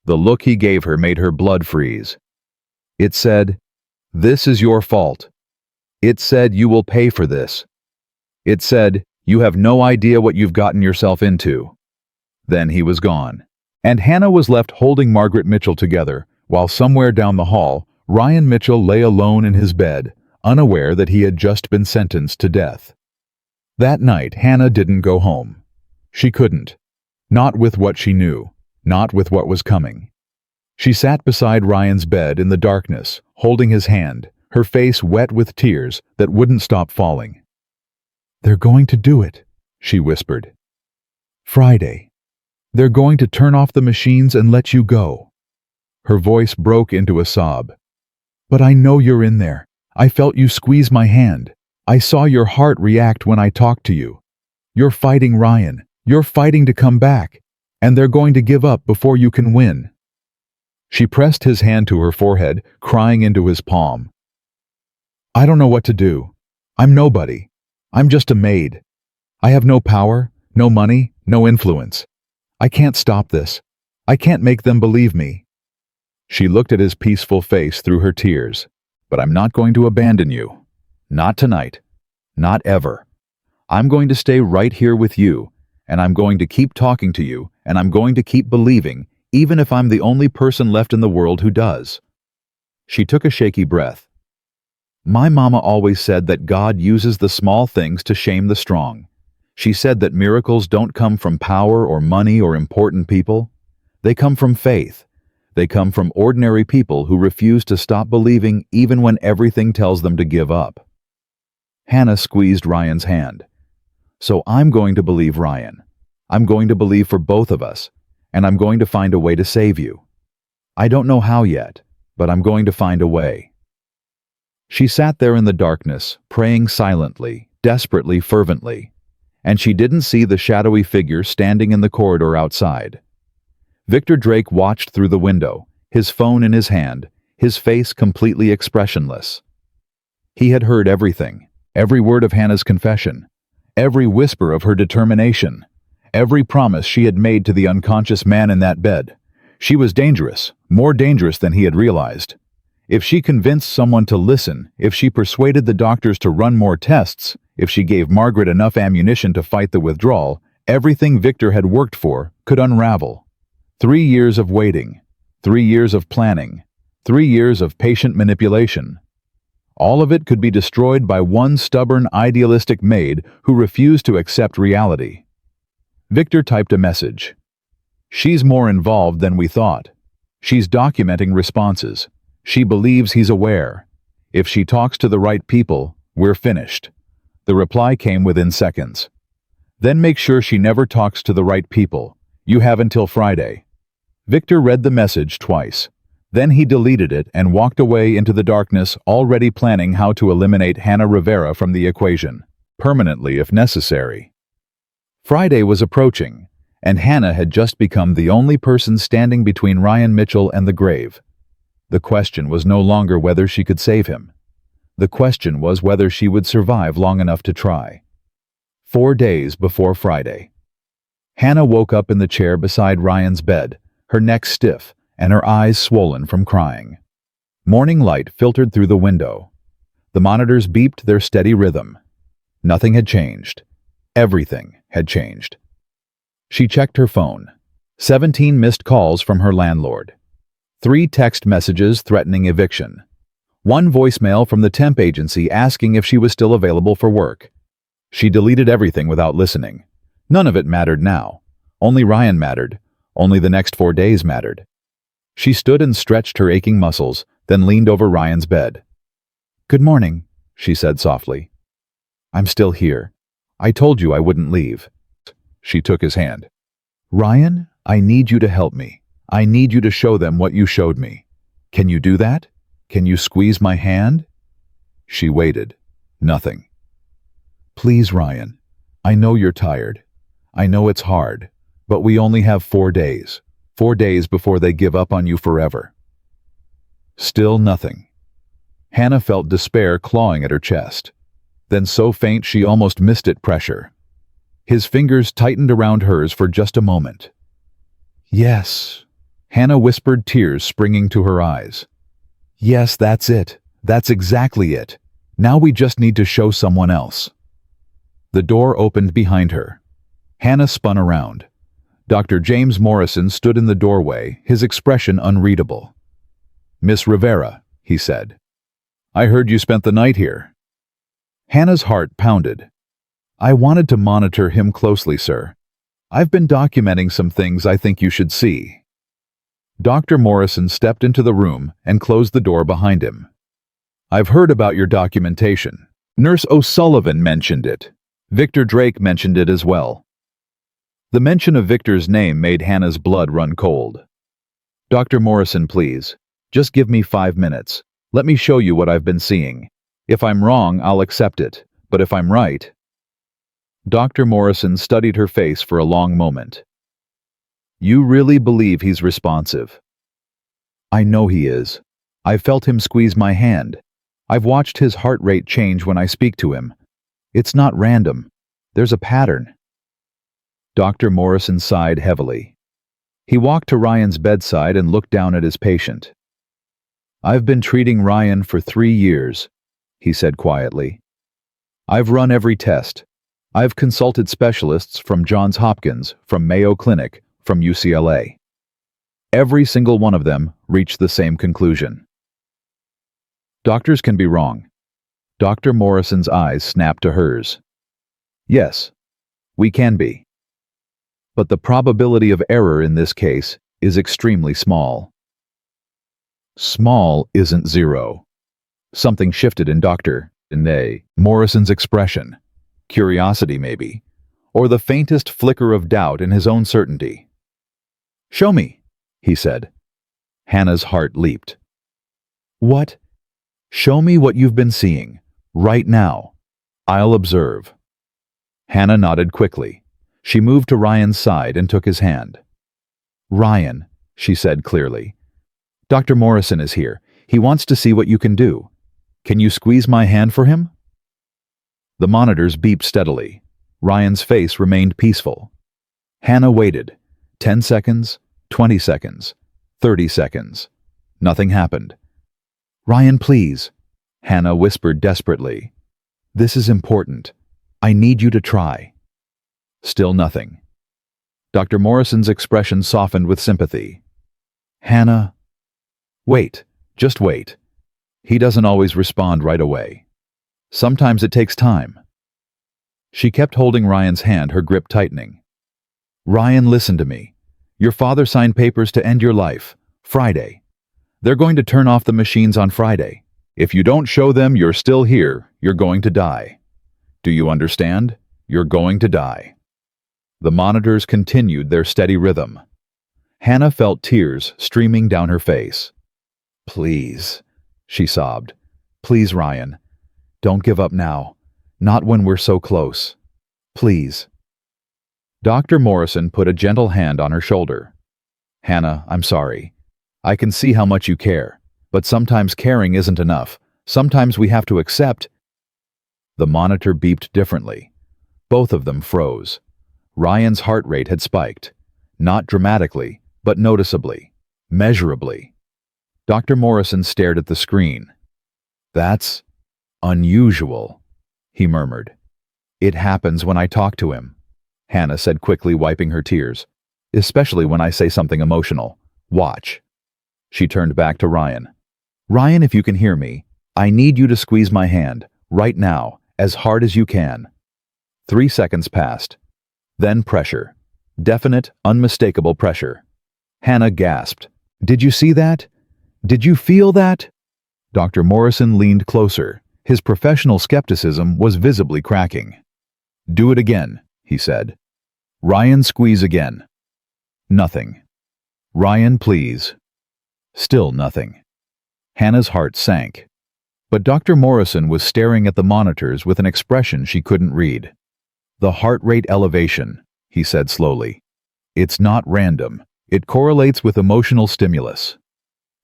The look he gave her made her blood freeze. It said, "This is your fault." It said, "You will pay for this." It said, "You have no idea what you've gotten yourself into." Then he was gone. And Hannah was left holding Margaret Mitchell together, while somewhere down the hall, Ryan Mitchell lay alone in his bed, unaware that he had just been sentenced to death. That night, Hannah didn't go home. She couldn't. Not with what she knew. Not with what was coming. She sat beside Ryan's bed in the darkness, holding his hand, her face wet with tears that wouldn't stop falling. "They're going to do it," she whispered. "Friday. They're going to turn off the machines and let you go." Her voice broke into a sob. "But I know you're in there. I felt you squeeze my hand. I saw your heart react when I talked to you. You're fighting Ryan. You're fighting to come back. And they're going to give up before you can win." She pressed his hand to her forehead, crying into his palm. "I don't know what to do. I'm nobody. I'm just a maid. I have no power, no money, no influence. I can't stop this. I can't make them believe me." She looked at his peaceful face through her tears. "But I'm not going to abandon you. Not tonight. Not ever. I'm going to stay right here with you, and I'm going to keep talking to you, and I'm going to keep believing, even if I'm the only person left in the world who does." She took a shaky breath. "My mama always said that God uses the small things to shame the strong. She said that miracles don't come from power or money or important people. They come from faith. They come from ordinary people who refuse to stop believing even when everything tells them to give up." Hannah squeezed Ryan's hand. "So I'm going to believe Ryan. I'm going to believe for both of us, and I'm going to find a way to save you. I don't know how yet, but I'm going to find a way." She sat there in the darkness, praying silently, desperately, fervently, and she didn't see the shadowy figure standing in the corridor outside. Victor Drake watched through the window, his phone in his hand, his face completely expressionless. He had heard everything, every word of Hannah's confession, every whisper of her determination, every promise she had made to the unconscious man in that bed. She was dangerous, more dangerous than he had realized. If she convinced someone to listen, if she persuaded the doctors to run more tests, if she gave Margaret enough ammunition to fight the withdrawal, everything Victor had worked for could unravel. 3 years of waiting, 3 years of planning, 3 years of patient manipulation. All of it could be destroyed by one stubborn, idealistic maid who refused to accept reality. Victor typed a message. "She's more involved than we thought. She's documenting responses. She believes he's aware. If she talks to the right people, we're finished." The reply came within seconds. "Then make sure she never talks to the right people. You have until Friday." Victor read the message twice. Then he deleted it and walked away into the darkness, already planning how to eliminate Hannah Rivera from the equation, permanently if necessary. Friday was approaching, and Hannah had just become the only person standing between Ryan Mitchell and the grave. The question was no longer whether she could save him. The question was whether she would survive long enough to try. 4 days before Friday. Hannah woke up in the chair beside Ryan's bed, her neck stiff and her eyes swollen from crying. Morning light filtered through the window. The monitors beeped their steady rhythm. Nothing had changed. Everything had changed. She checked her phone. 17 missed calls from her landlord. 3 text messages threatening eviction. 1 voicemail from the temp agency asking if she was still available for work. She deleted everything without listening. None of it mattered now. Only Ryan mattered. Only the next 4 days mattered. She stood and stretched her aching muscles, then leaned over Ryan's bed. "Good morning," she said softly. "I'm still here. I told you I wouldn't leave." She took his hand. "Ryan, I need you to help me. I need you to show them what you showed me. Can you do that? Can you squeeze my hand?" She waited. Nothing. "Please, Ryan. I know you're tired. I know it's hard. But we only have 4 days. 4 days before they give up on you forever." Still nothing. Hannah felt despair clawing at her chest. Then so faint she almost missed it pressure. His fingers tightened around hers for just a moment. "Yes," Hannah whispered, tears springing to her eyes. "Yes, that's it. That's exactly it. Now we just need to show someone else." The door opened behind her. Hannah spun around. Dr. James Morrison stood in the doorway, his expression unreadable. "Miss Rivera," he said. "I heard you spent the night here." Hannah's heart pounded. "I wanted to monitor him closely, sir. I've been documenting some things I think you should see." Dr. Morrison stepped into the room and closed the door behind him. "I've heard about your documentation. Nurse O'Sullivan mentioned it. Victor Drake mentioned it as well." The mention of Victor's name made Hannah's blood run cold. "Dr. Morrison, please. Just give me 5 minutes. Let me show you what I've been seeing. If I'm wrong, I'll accept it. But if I'm right..." Dr. Morrison studied her face for a long moment. "You really believe he's responsive?" "I know he is. I've felt him squeeze my hand. I've watched his heart rate change when I speak to him. It's not random. There's a pattern." Dr. Morrison sighed heavily. He walked to Ryan's bedside and looked down at his patient. "I've been treating Ryan for 3 years," he said quietly. "I've run every test. I've consulted specialists from Johns Hopkins, from Mayo Clinic, from UCLA. Every single one of them reached the same conclusion." "Doctors can be wrong." Dr. Morrison's eyes snapped to hers. "Yes, we can be. But the probability of error in this case is extremely small." "Small isn't 0. Something shifted in Dr. Morrison's expression. Curiosity, maybe, or the faintest flicker of doubt in his own certainty. "Show me," he said. Hannah's heart leaped. "What?" "Show me what you've been seeing, right now. I'll observe." Hannah nodded quickly. She moved to Ryan's side and took his hand. "Ryan," she said clearly, "Dr. Morrison is here. He wants to see what you can do. Can you squeeze my hand for him?" The monitors beeped steadily. Ryan's face remained peaceful. Hannah waited. 10 seconds, 20 seconds, 30 seconds. Nothing happened. "Ryan, please," Hannah whispered desperately. "This is important. I need you to try." Still nothing. Dr. Morrison's expression softened with sympathy. "Hannah, wait, just wait. He doesn't always respond right away. Sometimes it takes time." She kept holding Ryan's hand, her grip tightening. "Ryan, listen to me. Your father signed papers to end your life. Friday. They're going to turn off the machines on Friday. If you don't show them you're still here, you're going to die. Do you understand? You're going to die." The monitors continued their steady rhythm. Hannah felt tears streaming down her face. "Please," she sobbed. "Please, Ryan. Don't give up now. Not when we're so close. Please." Dr. Morrison put a gentle hand on her shoulder. "Hannah, I'm sorry. I can see how much you care, but sometimes caring isn't enough. Sometimes we have to accept..." The monitor beeped differently. Both of them froze. Ryan's heart rate had spiked. Not dramatically, but noticeably, measurably. Dr. Morrison stared at the screen. "That's unusual," he murmured. "It happens when I talk to him," Hannah said quickly, wiping her tears. "Especially when I say something emotional. Watch." She turned back to Ryan. "Ryan, if you can hear me, I need you to squeeze my hand, right now, as hard as you can." 3 seconds passed. Then pressure. Definite, unmistakable pressure. Hannah gasped. "Did you see that? Did you feel that?" Dr. Morrison leaned closer. His professional skepticism was visibly cracking. "Do it again," he said. "Ryan, squeeze again." Nothing. "Ryan, please." Still nothing. Hannah's heart sank. But Dr. Morrison was staring at the monitors with an expression she couldn't read. "The heart rate elevation," he said slowly. "It's not random. It correlates with emotional stimulus."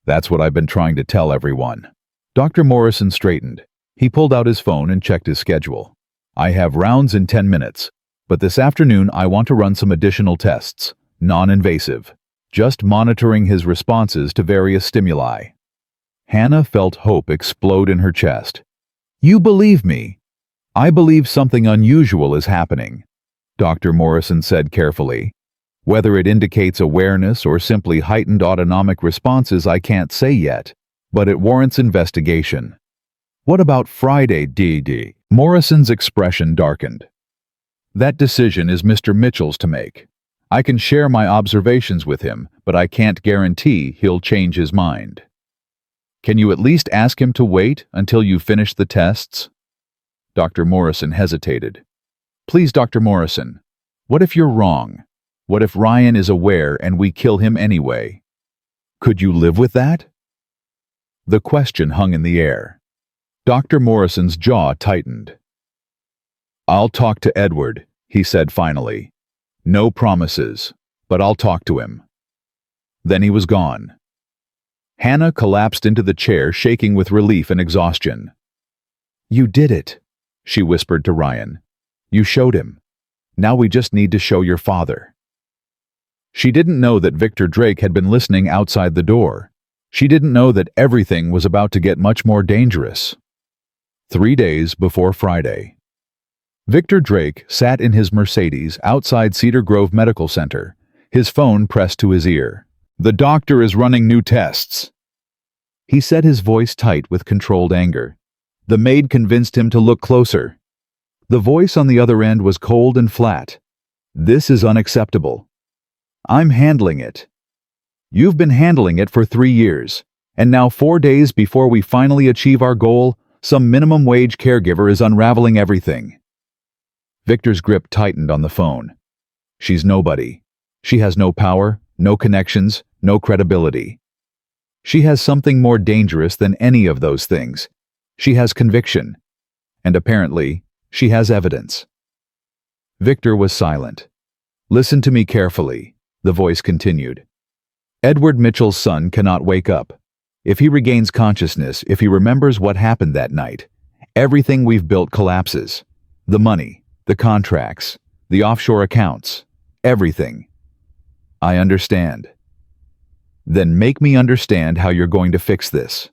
"That's what I've been trying to tell everyone." Dr. Morrison straightened. He pulled out his phone and checked his schedule. "I have rounds in 10 minutes, but this afternoon I want to run some additional tests, non-invasive, just monitoring his responses to various stimuli." Hannah felt hope explode in her chest. "You believe me?" "I believe something unusual is happening," Dr. Morrison said carefully. "Whether it indicates awareness or simply heightened autonomic responses, I can't say yet, but it warrants investigation." "What about Friday, D.D.?" Morrison's expression darkened. "That decision is Mr. Mitchell's to make. I can share my observations with him, but I can't guarantee he'll change his mind." "Can you at least ask him to wait until you finish the tests?" Dr. Morrison hesitated. "Please, Dr. Morrison, what if you're wrong? What if Ryan is aware and we kill him anyway? Could you live with that? The question hung in the air. Dr. Morrison's jaw tightened. "I'll talk to Edward," he said finally. "No promises, but I'll talk to him." Then he was gone. Hannah collapsed into the chair, shaking with relief and exhaustion. "You did it," she whispered to Ryan. "You showed him. Now we just need to show your father." She didn't know that Victor Drake had been listening outside the door. She didn't know that everything was about to get much more dangerous. 3 days before Friday. Victor Drake sat in his Mercedes outside Cedar Grove Medical Center, his phone pressed to his ear. "The doctor is running new tests." He said, his voice tight with controlled anger. The maid convinced him to look closer. The voice on the other end was cold and flat. "This is unacceptable. I'm handling it. You've been handling it for 3 years, and now 4 days before we finally achieve our goal, some minimum wage caregiver is unraveling everything." Victor's grip tightened on the phone. She's nobody. She has no power, no connections, no credibility. She has something more dangerous than any of those things. She has conviction. And apparently, she has evidence. Victor was silent. "Listen to me carefully," the voice continued. "Edward Mitchell's son cannot wake up. If he regains consciousness, if he remembers what happened that night, everything we've built collapses. The money, the contracts, the offshore accounts, everything." "I understand." "Then make me understand how you're going to fix this."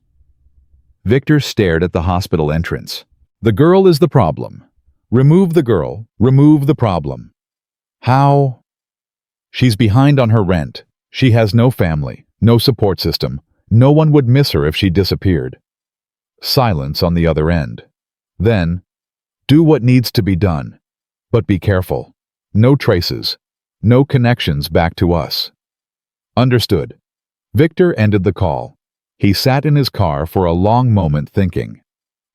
Victor stared at the hospital entrance. "The girl is the problem. Remove the girl, remove the problem." "How?" "She's behind on her rent. She has no family, no support system. No one would miss her if she disappeared." Silence on the other end. Then, "Do what needs to be done. But be careful. No traces. No connections back to us." "Understood." Victor ended the call. He sat in his car for a long moment thinking.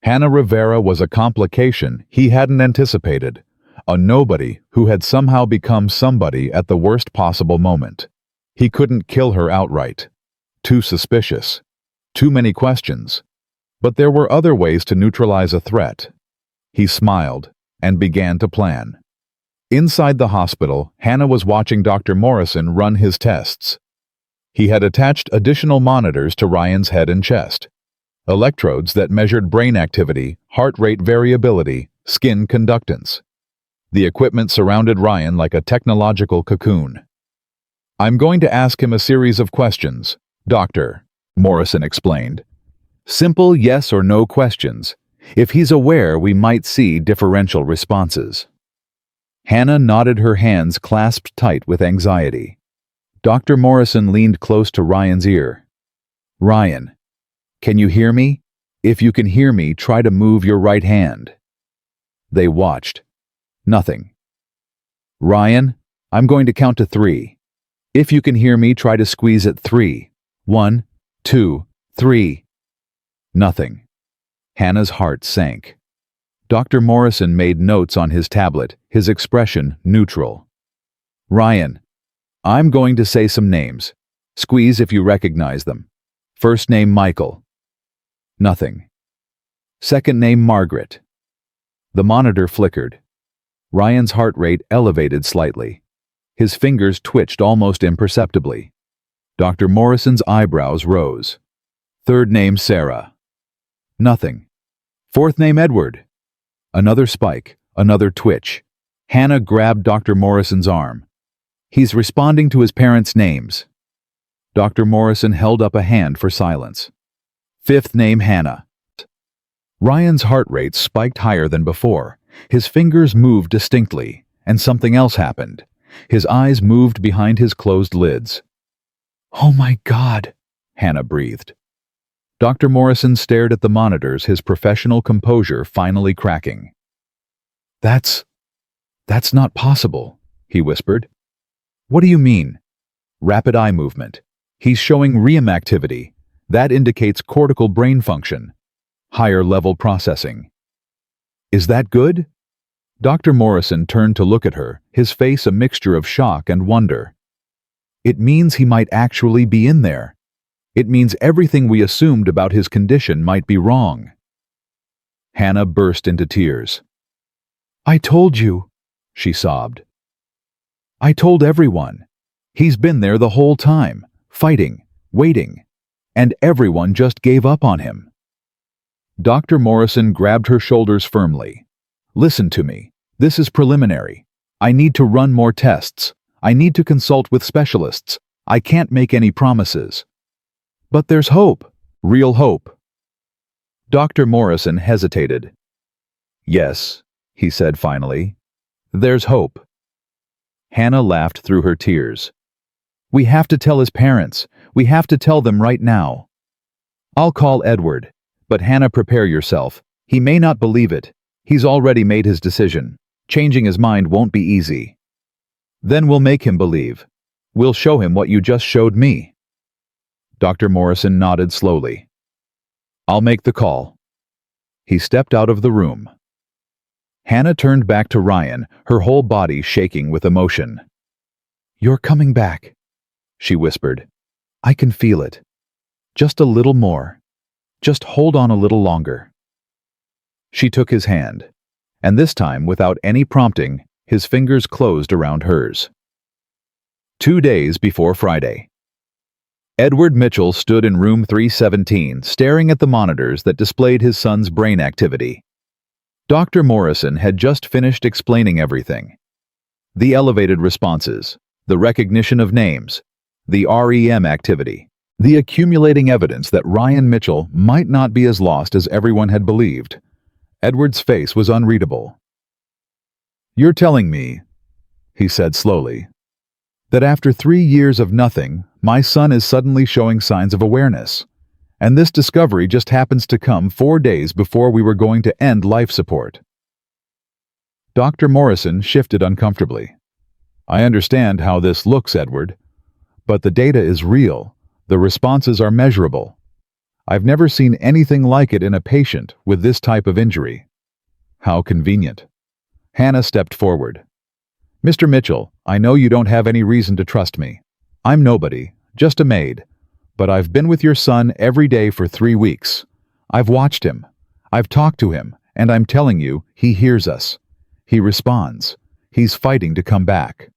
Hannah Rivera was a complication he hadn't anticipated, a nobody who had somehow become somebody at the worst possible moment. He couldn't kill her outright. Too suspicious. Too many questions. But there were other ways to neutralize a threat. He smiled and began to plan. Inside the hospital, Hannah was watching Dr. Morrison run his tests. He had attached additional monitors to Ryan's head and chest. Electrodes that measured brain activity, heart rate variability, skin conductance. The equipment surrounded Ryan like a technological cocoon. "I'm going to ask him a series of questions, Doctor," Morrison explained. "Simple yes or no questions. If he's aware, we might see differential responses." Hannah nodded, her hands clasped tight with anxiety. Dr. Morrison leaned close to Ryan's ear. "Ryan, can you hear me? If you can hear me, try to move your right hand." They watched. Nothing. "Ryan, I'm going to count to 3. If you can hear me, try to squeeze at 3. 1, 2, 3. Nothing. Hannah's heart sank. Dr. Morrison made notes on his tablet, his expression neutral. "Ryan, I'm going to say some names. Squeeze if you recognize them. First name Michael." Nothing. Second name Margaret. The monitor flickered. Ryan's heart rate elevated slightly. His fingers twitched almost imperceptibly. Dr. Morrison's eyebrows rose. Third name Sarah. Nothing. Fourth name Edward. Another spike, another twitch. Hannah grabbed Dr. Morrison's arm. "He's responding to his parents' names." Dr. Morrison held up a hand for silence. Fifth name Hannah. Ryan's heart rate spiked higher than before. His fingers moved distinctly, and something else happened. His eyes moved behind his closed lids. "Oh my God," Hannah breathed. Dr. Morrison stared at the monitors, his professional composure finally cracking. That's not possible," he whispered. "What do you mean?" "Rapid eye movement. He's showing REM activity. That indicates cortical brain function. Higher level processing." "Is that good?" Dr. Morrison turned to look at her, his face a mixture of shock and wonder. It means he might actually be in there. It means everything we assumed about his condition might be wrong. Hannah burst into tears. "I told you," she sobbed. "I told everyone. He's been there the whole time, fighting, waiting, and everyone just gave up on him." Dr. Morrison grabbed her shoulders firmly. "Listen to me. This is preliminary. I need to run more tests. I need to consult with specialists. I can't make any promises." "But there's hope. Real hope." Dr. Morrison hesitated. "Yes," he said finally. "There's hope." Hannah laughed through her tears. "We have to tell his parents. We have to tell them right now." "I'll call Edward. But Hannah, prepare yourself. He may not believe it. He's already made his decision. Changing his mind won't be easy." "Then we'll make him believe. We'll show him what you just showed me." Dr. Morrison nodded slowly. "I'll make the call." He stepped out of the room. Hannah turned back to Ryan, her whole body shaking with emotion. "You're coming back," she whispered. "I can feel it. Just a little more. Just hold on a little longer." She took his hand, and this time, without any prompting, his fingers closed around hers. 2 days before Friday. Edward Mitchell stood in room 317, staring at the monitors that displayed his son's brain activity. Dr. Morrison had just finished explaining everything. The elevated responses, the recognition of names, the REM activity, the accumulating evidence that Ryan Mitchell might not be as lost as everyone had believed. Edward's face was unreadable. "You're telling me," he said slowly, "that after 3 years of nothing, my son is suddenly showing signs of awareness. And this discovery just happens to come 4 days before we were going to end life support." Dr. Morrison shifted uncomfortably. "I understand how this looks, Edward. But the data is real. The responses are measurable. I've never seen anything like it in a patient with this type of injury." "How convenient." Hannah stepped forward. "Mr. Mitchell, I know you don't have any reason to trust me. I'm nobody, just a maid. But I've been with your son every day for 3 weeks. I've watched him. I've talked to him, and I'm telling you, he hears us. He responds. He's fighting to come back."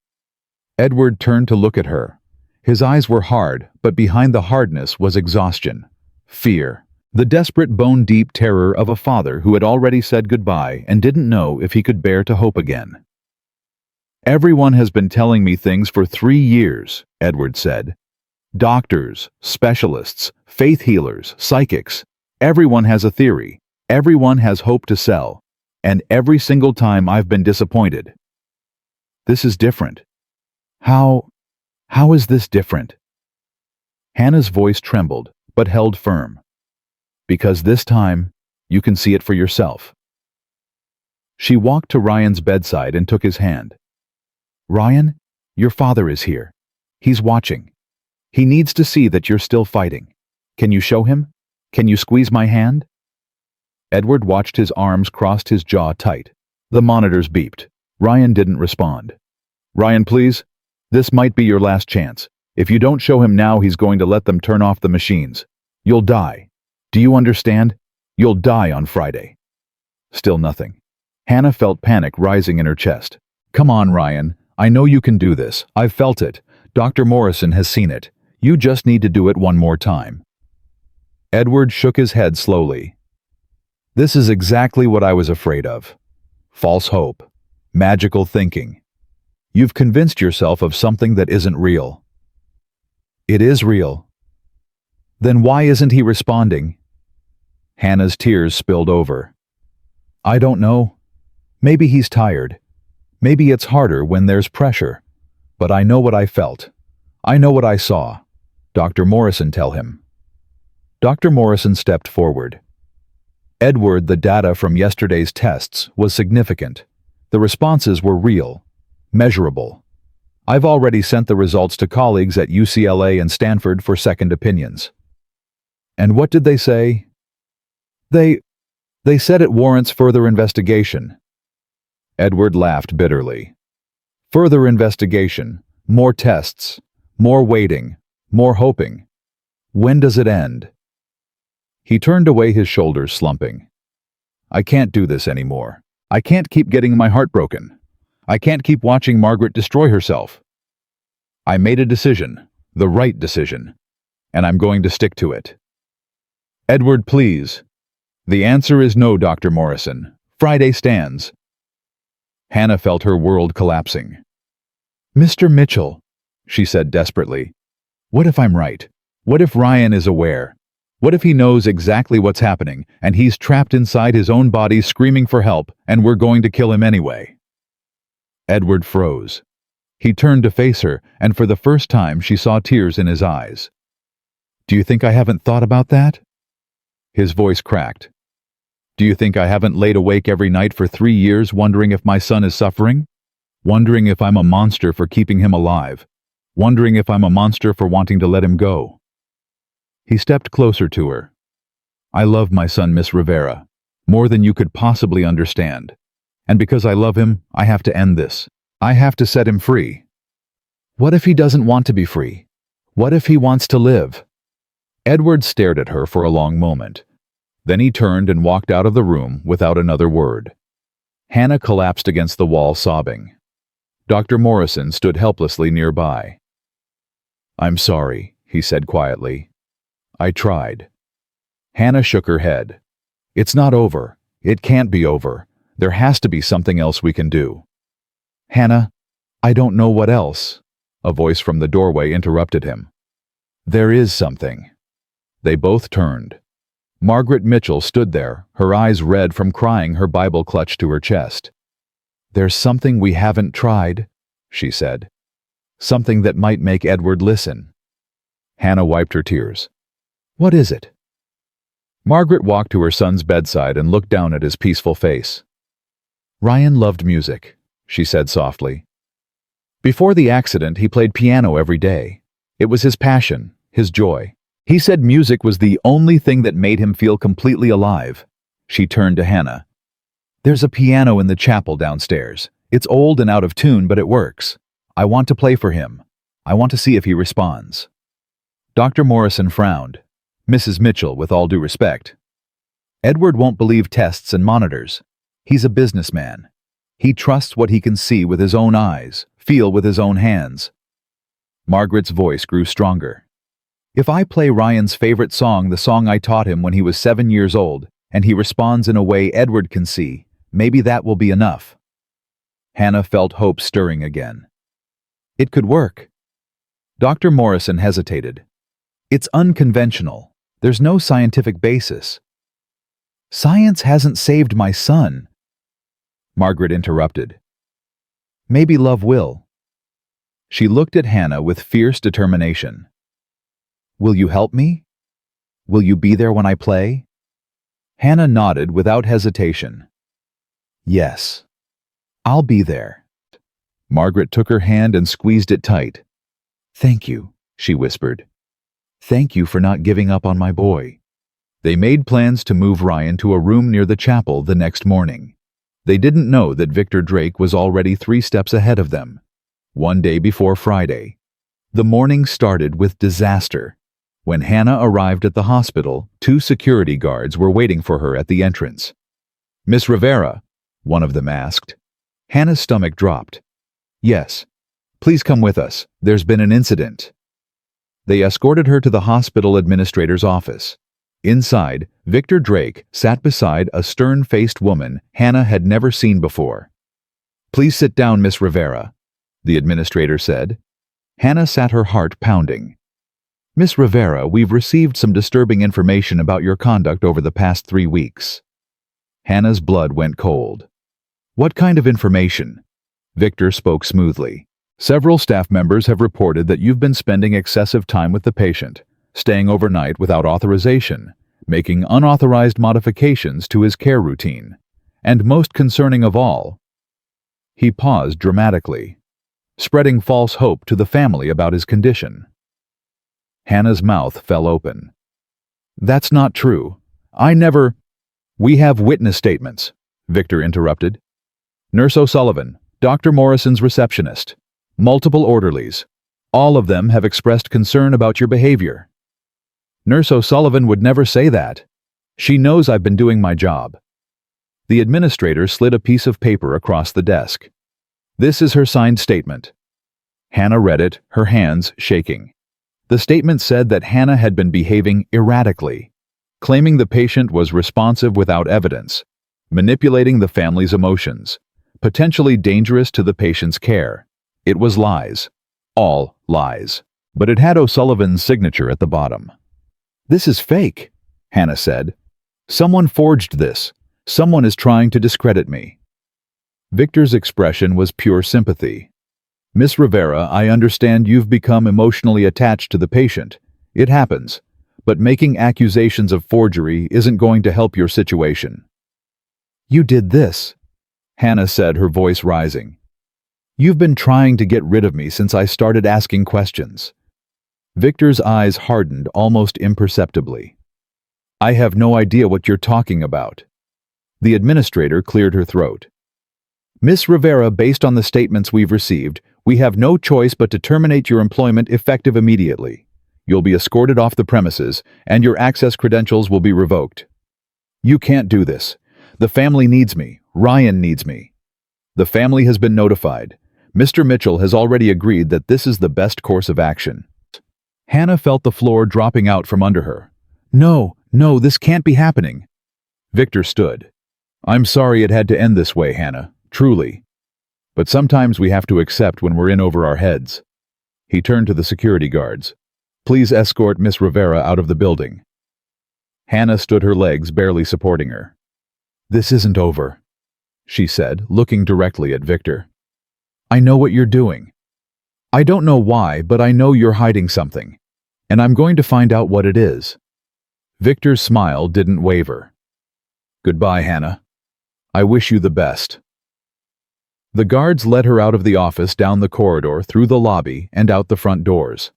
Edward turned to look at her. His eyes were hard, but behind the hardness was exhaustion, fear, the desperate bone-deep terror of a father who had already said goodbye and didn't know if he could bear to hope again. "Everyone has been telling me things for 3 years," Edward said. "Doctors, specialists, faith healers, psychics. Everyone has a theory. Everyone has hope to sell. And every single time I've been disappointed. This is different." How is this different?" Hannah's voice trembled, but held firm. "Because this time, you can see it for yourself." She walked to Ryan's bedside and took his hand. "Ryan, your father is here. He's watching. He needs to see that you're still fighting. Can you show him? Can you squeeze my hand?" Edward watched his arms crossed, his jaw tight. The monitors beeped. Ryan didn't respond. "Ryan, please. This might be your last chance. If you don't show him now, he's going to let them turn off the machines. You'll die. Do you understand? You'll die on Friday." Still nothing. Hannah felt panic rising in her chest. "Come on, Ryan. I know you can do this. I've felt it. Dr. Morrison has seen it. You just need to do it one more time." Edward shook his head slowly. "This is exactly what I was afraid of. False hope. Magical thinking. You've convinced yourself of something that isn't real." "It is real." "Then why isn't he responding?" Hannah's tears spilled over. "I don't know. Maybe he's tired. Maybe it's harder when there's pressure. But I know what I felt. I know what I saw. Dr. Morrison, tell him." Dr. Morrison stepped forward. "Edward, the data from yesterday's tests was significant. The responses were real, measurable. I've already sent the results to colleagues at UCLA and Stanford for second opinions." "And what did they say?" They said it warrants further investigation." Edward laughed bitterly. Further investigation, more tests, more waiting, more hoping. When does it end? He turned away, his shoulders slumping. I can't do this anymore. I can't keep getting my heart broken. I can't keep watching Margaret destroy herself. I made a decision, the right decision, and I'm going to stick to it. Edward, please. The answer is no, Dr. Morrison. Friday stands. Hannah felt her world collapsing. Mr. Mitchell, she said desperately, what if I'm right? What if Ryan is aware? What if he knows exactly what's happening, and he's trapped inside his own body screaming for help, and we're going to kill him anyway? Edward froze. He turned to face her, and for the first time she saw tears in his eyes. Do you think I haven't thought about that? His voice cracked. Do you think I haven't laid awake every night for 3 years wondering if my son is suffering? Wondering if I'm a monster for keeping him alive? Wondering if I'm a monster for wanting to let him go? He stepped closer to her. I love my son, Miss Rivera, more than you could possibly understand. And because I love him, I have to end this. I have to set him free. What if he doesn't want to be free? What if he wants to live? Edward stared at her for a long moment. Then he turned and walked out of the room without another word. Hannah collapsed against the wall, sobbing. Dr. Morrison stood helplessly nearby. I'm sorry, he said quietly. I tried. Hannah shook her head. It's not over. It can't be over. There has to be something else we can do. Hannah, I don't know what else. A voice from the doorway interrupted him. There is something. They both turned. Margaret Mitchell stood there, her eyes red from crying, her Bible clutched to her chest. There's something we haven't tried, she said. Something that might make Edward listen. Hannah wiped her tears. What is it? Margaret walked to her son's bedside and looked down at his peaceful face. Ryan loved music, she said softly. Before the accident, he played piano every day. It was his passion, his joy. He said music was the only thing that made him feel completely alive. She turned to Hannah. There's a piano in the chapel downstairs. It's old and out of tune, but it works. I want to play for him. I want to see if he responds. Dr. Morrison frowned. Mrs. Mitchell, with all due respect. Edward won't believe tests and monitors. He's a businessman. He trusts what he can see with his own eyes, feel with his own hands. Margaret's voice grew stronger. If I play Ryan's favorite song, the song I taught him when he was 7 years old, and he responds in a way Edward can see, maybe that will be enough. Hannah felt hope stirring again. It could work. Dr. Morrison hesitated. It's unconventional. There's no scientific basis. Science hasn't saved my son. Margaret interrupted. Maybe love will. She looked at Hannah with fierce determination. Will you help me? Will you be there when I play? Hannah nodded without hesitation. Yes. I'll be there. Margaret took her hand and squeezed it tight. Thank you, she whispered. Thank you for not giving up on my boy. They made plans to move Ryan to a room near the chapel the next morning. They didn't know that Victor Drake was already 3 steps ahead of them. One day before Friday. The morning started with disaster. When Hannah arrived at the hospital, 2 security guards were waiting for her at the entrance. Miss Rivera, one of them asked. Hannah's stomach dropped. Yes. Please come with us. There's been an incident. They escorted her to the hospital administrator's office. Inside, Victor Drake sat beside a stern-faced woman Hannah had never seen before. Please sit down, Miss Rivera, the administrator said. Hannah sat, her heart pounding. Miss Rivera, we've received some disturbing information about your conduct over the past 3 weeks. Hannah's blood went cold. What kind of information? Victor spoke smoothly. Several staff members have reported that you've been spending excessive time with the patient, staying overnight without authorization, making unauthorized modifications to his care routine, and most concerning of all, he paused dramatically, spreading false hope to the family about his condition. Hannah's mouth fell open. That's not true. I never... We have witness statements, Victor interrupted. Nurse O'Sullivan, Dr. Morrison's receptionist, multiple orderlies. All of them have expressed concern about your behavior. Nurse O'Sullivan would never say that. She knows I've been doing my job. The administrator slid a piece of paper across the desk. This is her signed statement. Hannah read it, her hands shaking. The statement said that Hannah had been behaving erratically, claiming the patient was responsive without evidence, manipulating the family's emotions, potentially dangerous to the patient's care. It was lies. All lies. But it had O'Sullivan's signature at the bottom. This is fake, Hannah said. Someone forged this. Someone is trying to discredit me. Victor's expression was pure sympathy. Miss Rivera, I understand you've become emotionally attached to the patient. It happens. But making accusations of forgery isn't going to help your situation. You did this, Hannah said, her voice rising. You've been trying to get rid of me since I started asking questions. Victor's eyes hardened almost imperceptibly. I have no idea what you're talking about. The administrator cleared her throat. Miss Rivera, based on the statements we've received, we have no choice but to terminate your employment effective immediately. You'll be escorted off the premises, and your access credentials will be revoked. You can't do this. The family needs me. Ryan needs me. The family has been notified. Mr. Mitchell has already agreed that this is the best course of action. Hannah felt the floor dropping out from under her. No, this can't be happening. Victor stood. I'm sorry it had to end this way, Hannah, truly. But sometimes we have to accept when we're in over our heads. He turned to the security guards. Please escort Miss Rivera out of the building. Hannah stood, her legs barely supporting her. This isn't over, she said, looking directly at Victor. I know what you're doing. I don't know why, but I know you're hiding something, and I'm going to find out what it is. Victor's smile didn't waver. Goodbye, Hannah. I wish you the best. The guards led her out of the office, down the corridor, through the lobby, and out the front doors.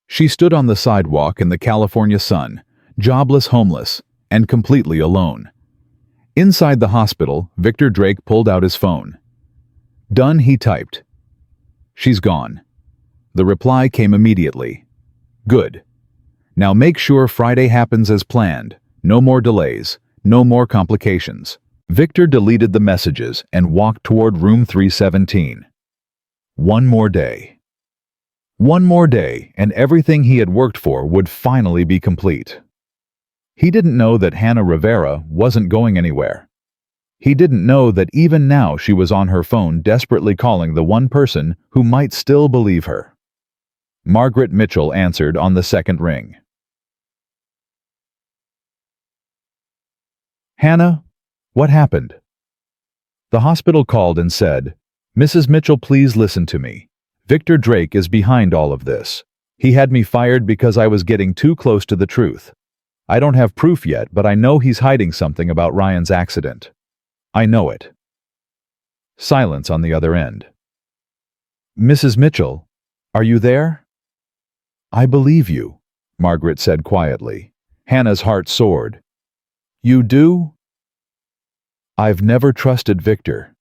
She stood on the sidewalk in the California sun, jobless, homeless, and completely alone. Inside the hospital, Victor Drake pulled out his phone. Done, he typed. She's gone. The reply came immediately. Good. Now make sure Friday happens as planned. No more delays. No more complications. Victor deleted the messages and walked toward room 317. One more day. One more day, and everything he had worked for would finally be complete. He didn't know that Hannah Rivera wasn't going anywhere. He didn't know that even now she was on her phone desperately calling the one person who might still believe her. Margaret Mitchell answered on the second ring. Hannah, what happened? The hospital called and said, Mrs. Mitchell, please listen to me. Victor Drake is behind all of this. He had me fired because I was getting too close to the truth. I don't have proof yet, but I know he's hiding something about Ryan's accident. I know it. Silence on the other end. Mrs. Mitchell, are you there? I believe you, Margaret said quietly. Hannah's heart soared. You do? I've never trusted Victor.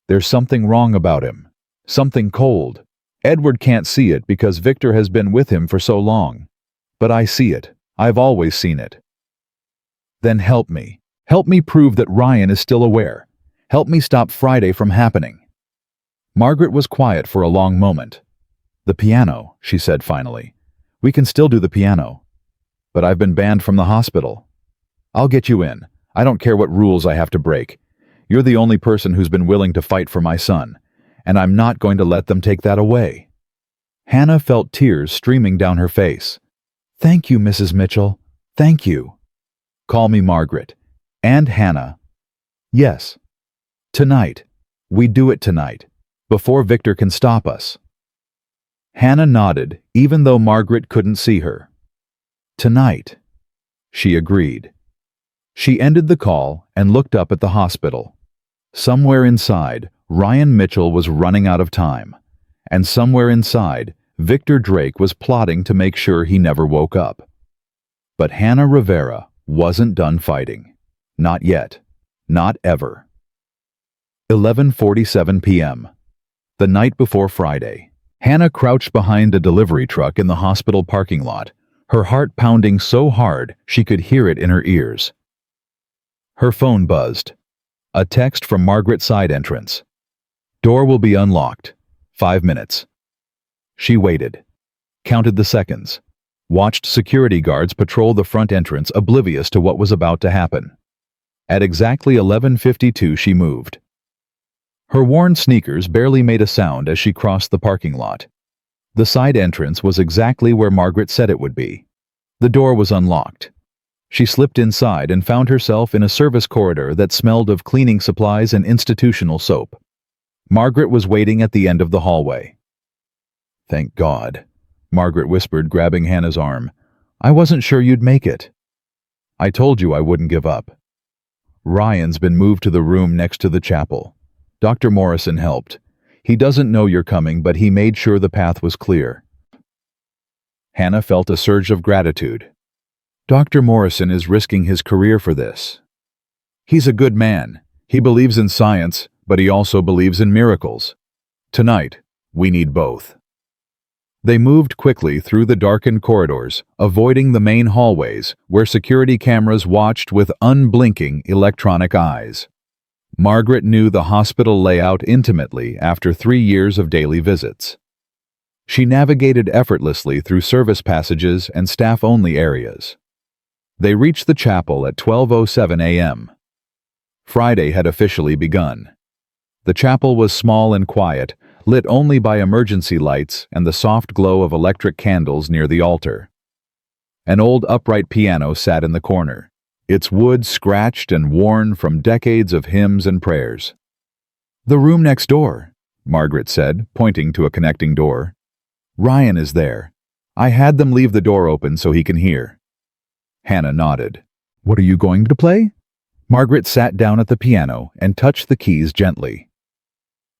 There's something wrong about him. Something cold. Edward can't see it because Victor has been with him for so long. But I see it. I've always seen it. Then help me. Help me prove that Ryan is still aware. Help me stop Friday from happening. Margaret was quiet for a long moment. The piano, she said finally. We can still do the piano. But I've been banned from the hospital. I'll get you in. I don't care what rules I have to break. You're the only person who's been willing to fight for my son, and I'm not going to let them take that away. Hannah felt tears streaming down her face. Thank you, Mrs. Mitchell. Thank you. Call me Margaret. And Hannah. Yes. Tonight. We do it tonight, before Victor can stop us. Hannah nodded, even though Margaret couldn't see her. Tonight. She agreed. She ended the call and looked up at the hospital. Somewhere inside, Ryan Mitchell was running out of time, and somewhere inside, Victor Drake was plotting to make sure he never woke up. But Hannah Rivera wasn't done fighting. Not yet. Not ever. 11:47 p.m. The night before Friday. Hannah crouched behind a delivery truck in the hospital parking lot, her heart pounding so hard she could hear it in her ears. Her phone buzzed. A text from Margaret's side entrance. Door will be unlocked. 5 minutes. She waited, counted the seconds, watched security guards patrol the front entrance oblivious to what was about to happen. At exactly 11:52 she moved. Her worn sneakers barely made a sound as she crossed the parking lot. The side entrance was exactly where Margaret said it would be. The door was unlocked. She slipped inside and found herself in a service corridor that smelled of cleaning supplies and institutional soap. Margaret was waiting at the end of the hallway. "Thank God," Margaret whispered, grabbing Hannah's arm. "I wasn't sure you'd make it. I told you I wouldn't give up." "Ryan's been moved to the room next to the chapel. Dr. Morrison helped. He doesn't know you're coming, but he made sure the path was clear." Hannah felt a surge of gratitude. Dr. Morrison is risking his career for this. He's a good man. He believes in science, but he also believes in miracles. Tonight, we need both. They moved quickly through the darkened corridors, avoiding the main hallways where security cameras watched with unblinking electronic eyes. Margaret knew the hospital layout intimately after 3 years of daily visits. She navigated effortlessly through service passages and staff-only areas. They reached the chapel at 12:07 a.m. Friday had officially begun. The chapel was small and quiet, lit only by emergency lights and the soft glow of electric candles near the altar. An old upright piano sat in the corner, its wood scratched and worn from decades of hymns and prayers. "The room next door," Margaret said, pointing to a connecting door. "Ryan is there. I had them leave the door open so he can hear." Hannah nodded. "What are you going to play?" Margaret sat down at the piano and touched the keys gently.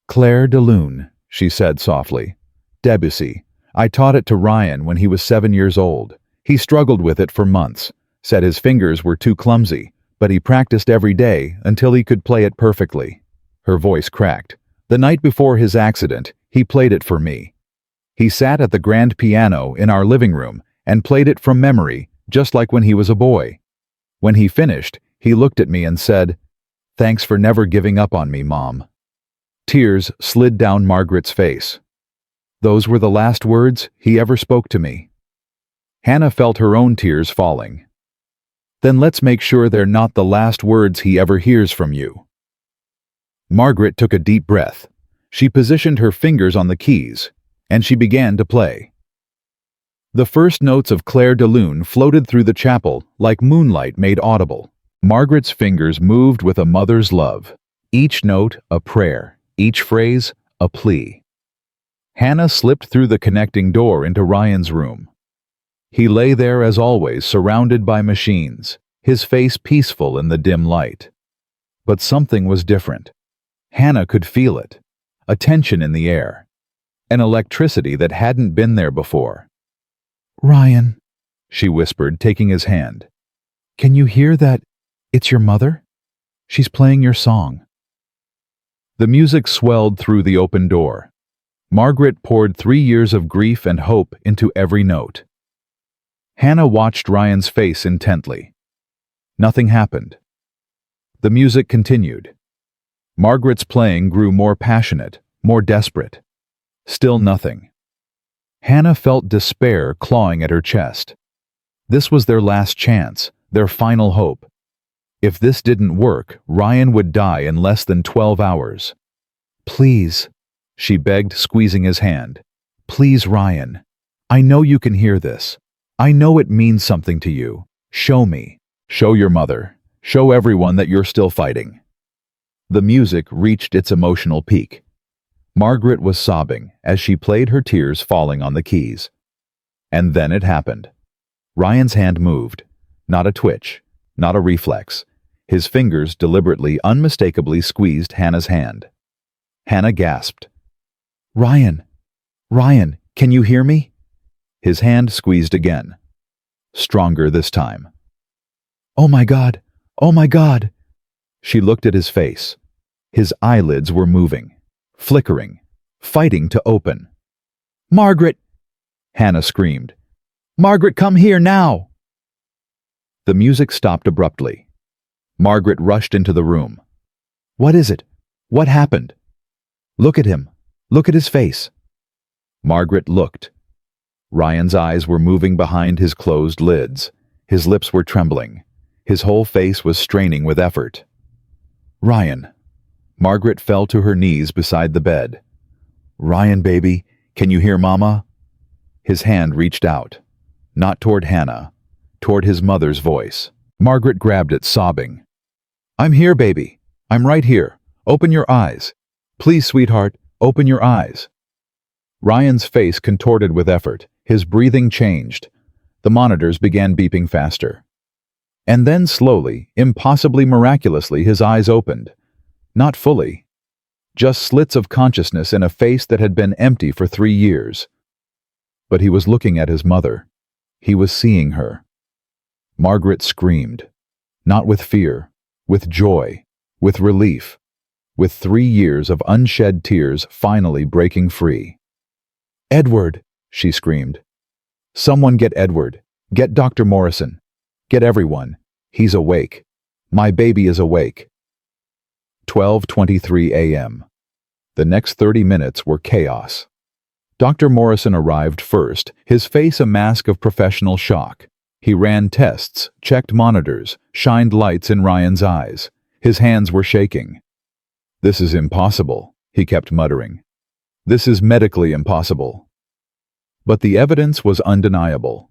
"Claire de Lune," she said softly. "Debussy. I taught it to Ryan when he was 7 years old. He struggled with it for months, said his fingers were too clumsy, but he practiced every day until he could play it perfectly." Her voice cracked. "The night before his accident, he played it for me. He sat at the grand piano in our living room and played it from memory, just like when he was a boy. When he finished, he looked at me and said, 'Thanks for never giving up on me, Mom.'" Tears slid down Margaret's face. Those were the last words he ever spoke to me. Hannah felt her own tears falling. "Then let's make sure they're not the last words he ever hears from you." Margaret took a deep breath. She positioned her fingers on the keys, and she began to play. The first notes of Claire de Lune floated through the chapel like moonlight made audible. Margaret's fingers moved with a mother's love, each note a prayer, each phrase a plea. Hannah slipped through the connecting door into Ryan's room. He lay there as always, surrounded by machines, his face peaceful in the dim light. But something was different. Hannah could feel it, a tension in the air, an electricity that hadn't been there before. "Ryan," she whispered, taking his hand. "Can you hear that? It's your mother? She's playing your song." The music swelled through the open door. Margaret poured 3 years of grief and hope into every note. Hannah watched Ryan's face intently. Nothing happened. The music continued. Margaret's playing grew more passionate, more desperate. Still nothing. Hannah felt despair clawing at her chest. This was their last chance, their final hope. If this didn't work, Ryan would die in less than 12 hours. "Please," she begged, squeezing his hand. "Please, Ryan. I know you can hear this. I know it means something to you. Show me. Show your mother. Show everyone that you're still fighting." The music reached its emotional peak. Margaret was sobbing as she played, her tears falling on the keys. And then it happened. Ryan's hand moved. Not a twitch, not a reflex. His fingers deliberately, unmistakably squeezed Hannah's hand. Hannah gasped. "Ryan! Ryan, can you hear me?" His hand squeezed again. Stronger this time. "Oh my God! Oh my God!" She looked at his face. His eyelids were moving, flickering, fighting to open. "Margaret!" Hannah screamed. "Margaret, come here now!" The music stopped abruptly. Margaret rushed into the room. "What is it? What happened?" "Look at him. Look at his face." Margaret looked. Ryan's eyes were moving behind his closed lids. His lips were trembling. His whole face was straining with effort. "Ryan." Margaret fell to her knees beside the bed. "Ryan, baby, can you hear Mama?" His hand reached out, not toward Hannah, toward his mother's voice. Margaret grabbed it, sobbing. "I'm here, baby. I'm right here. Open your eyes. Please, sweetheart, open your eyes." Ryan's face contorted with effort. His breathing changed. The monitors began beeping faster. And then slowly, impossibly miraculously, his eyes opened. Not fully. Just slits of consciousness in a face that had been empty for 3 years. But he was looking at his mother. He was seeing her. Margaret screamed. Not with fear, with joy, with relief, with 3 years of unshed tears finally breaking free. "Edward!" she screamed. "Someone get Edward. Get Dr. Morrison. Get everyone. He's awake. My baby is awake." 12:23 a.m. The next 30 minutes were chaos. Dr. Morrison arrived first, his face a mask of professional shock. He ran tests, checked monitors, shined lights in Ryan's eyes. His hands were shaking. "This is impossible," he kept muttering. "This is medically impossible." But the evidence was undeniable.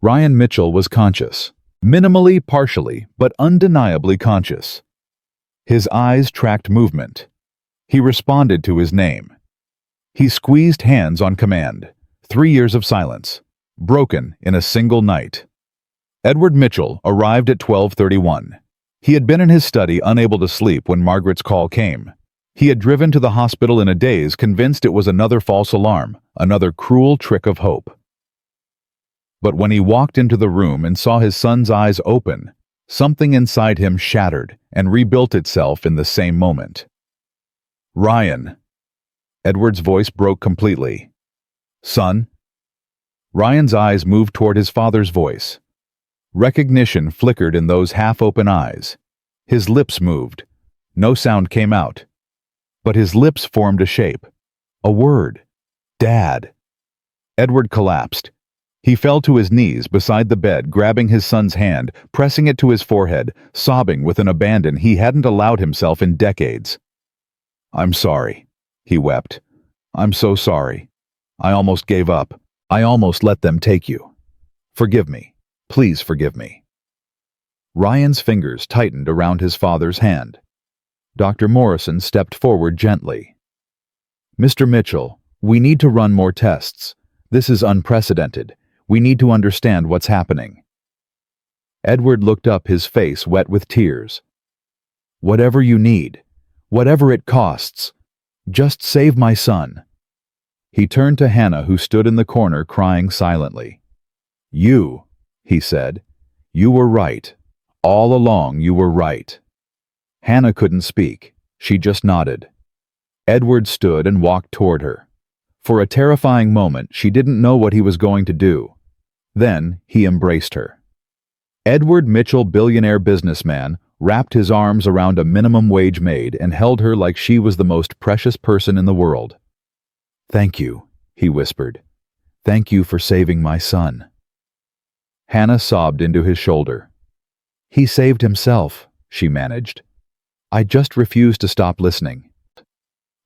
Ryan Mitchell was conscious. Minimally, partially, but undeniably conscious. His eyes tracked movement. He responded to his name. He squeezed hands on command. 3 years of silence. Broken in a single night. Edward Mitchell arrived at 12:31. He had been in his study unable to sleep when Margaret's call came. He had driven to the hospital in a daze, convinced it was another false alarm, another cruel trick of hope. But when he walked into the room and saw his son's eyes open, something inside him shattered and rebuilt itself in the same moment. "Ryan." Edward's voice broke completely. "Son?" Ryan's eyes moved toward his father's voice. Recognition flickered in those half-open eyes. His lips moved. No sound came out. But his lips formed a shape. A word. Dad. Edward collapsed. He fell to his knees beside the bed, grabbing his son's hand, pressing it to his forehead, sobbing with an abandon he hadn't allowed himself in decades. "I'm sorry," he wept. "I'm so sorry. I almost gave up. I almost let them take you. Forgive me. Please forgive me." Ryan's fingers tightened around his father's hand. Dr. Morrison stepped forward gently. "Mr. Mitchell, we need to run more tests. This is unprecedented. We need to understand what's happening." Edward looked up, his face wet with tears. "Whatever you need, whatever it costs, just save my son." He turned to Hannah, who stood in the corner crying silently. "You," he said, "you were right. All along you were right." Hannah couldn't speak. She just nodded. Edward stood and walked toward her. For a terrifying moment, she didn't know what he was going to do. Then he embraced her. Edward Mitchell, billionaire businessman, wrapped his arms around a minimum wage maid and held her like she was the most precious person in the world. "Thank you," he whispered. "Thank you for saving my son." Hannah sobbed into his shoulder. "He saved himself," she managed. "I just refused to stop listening."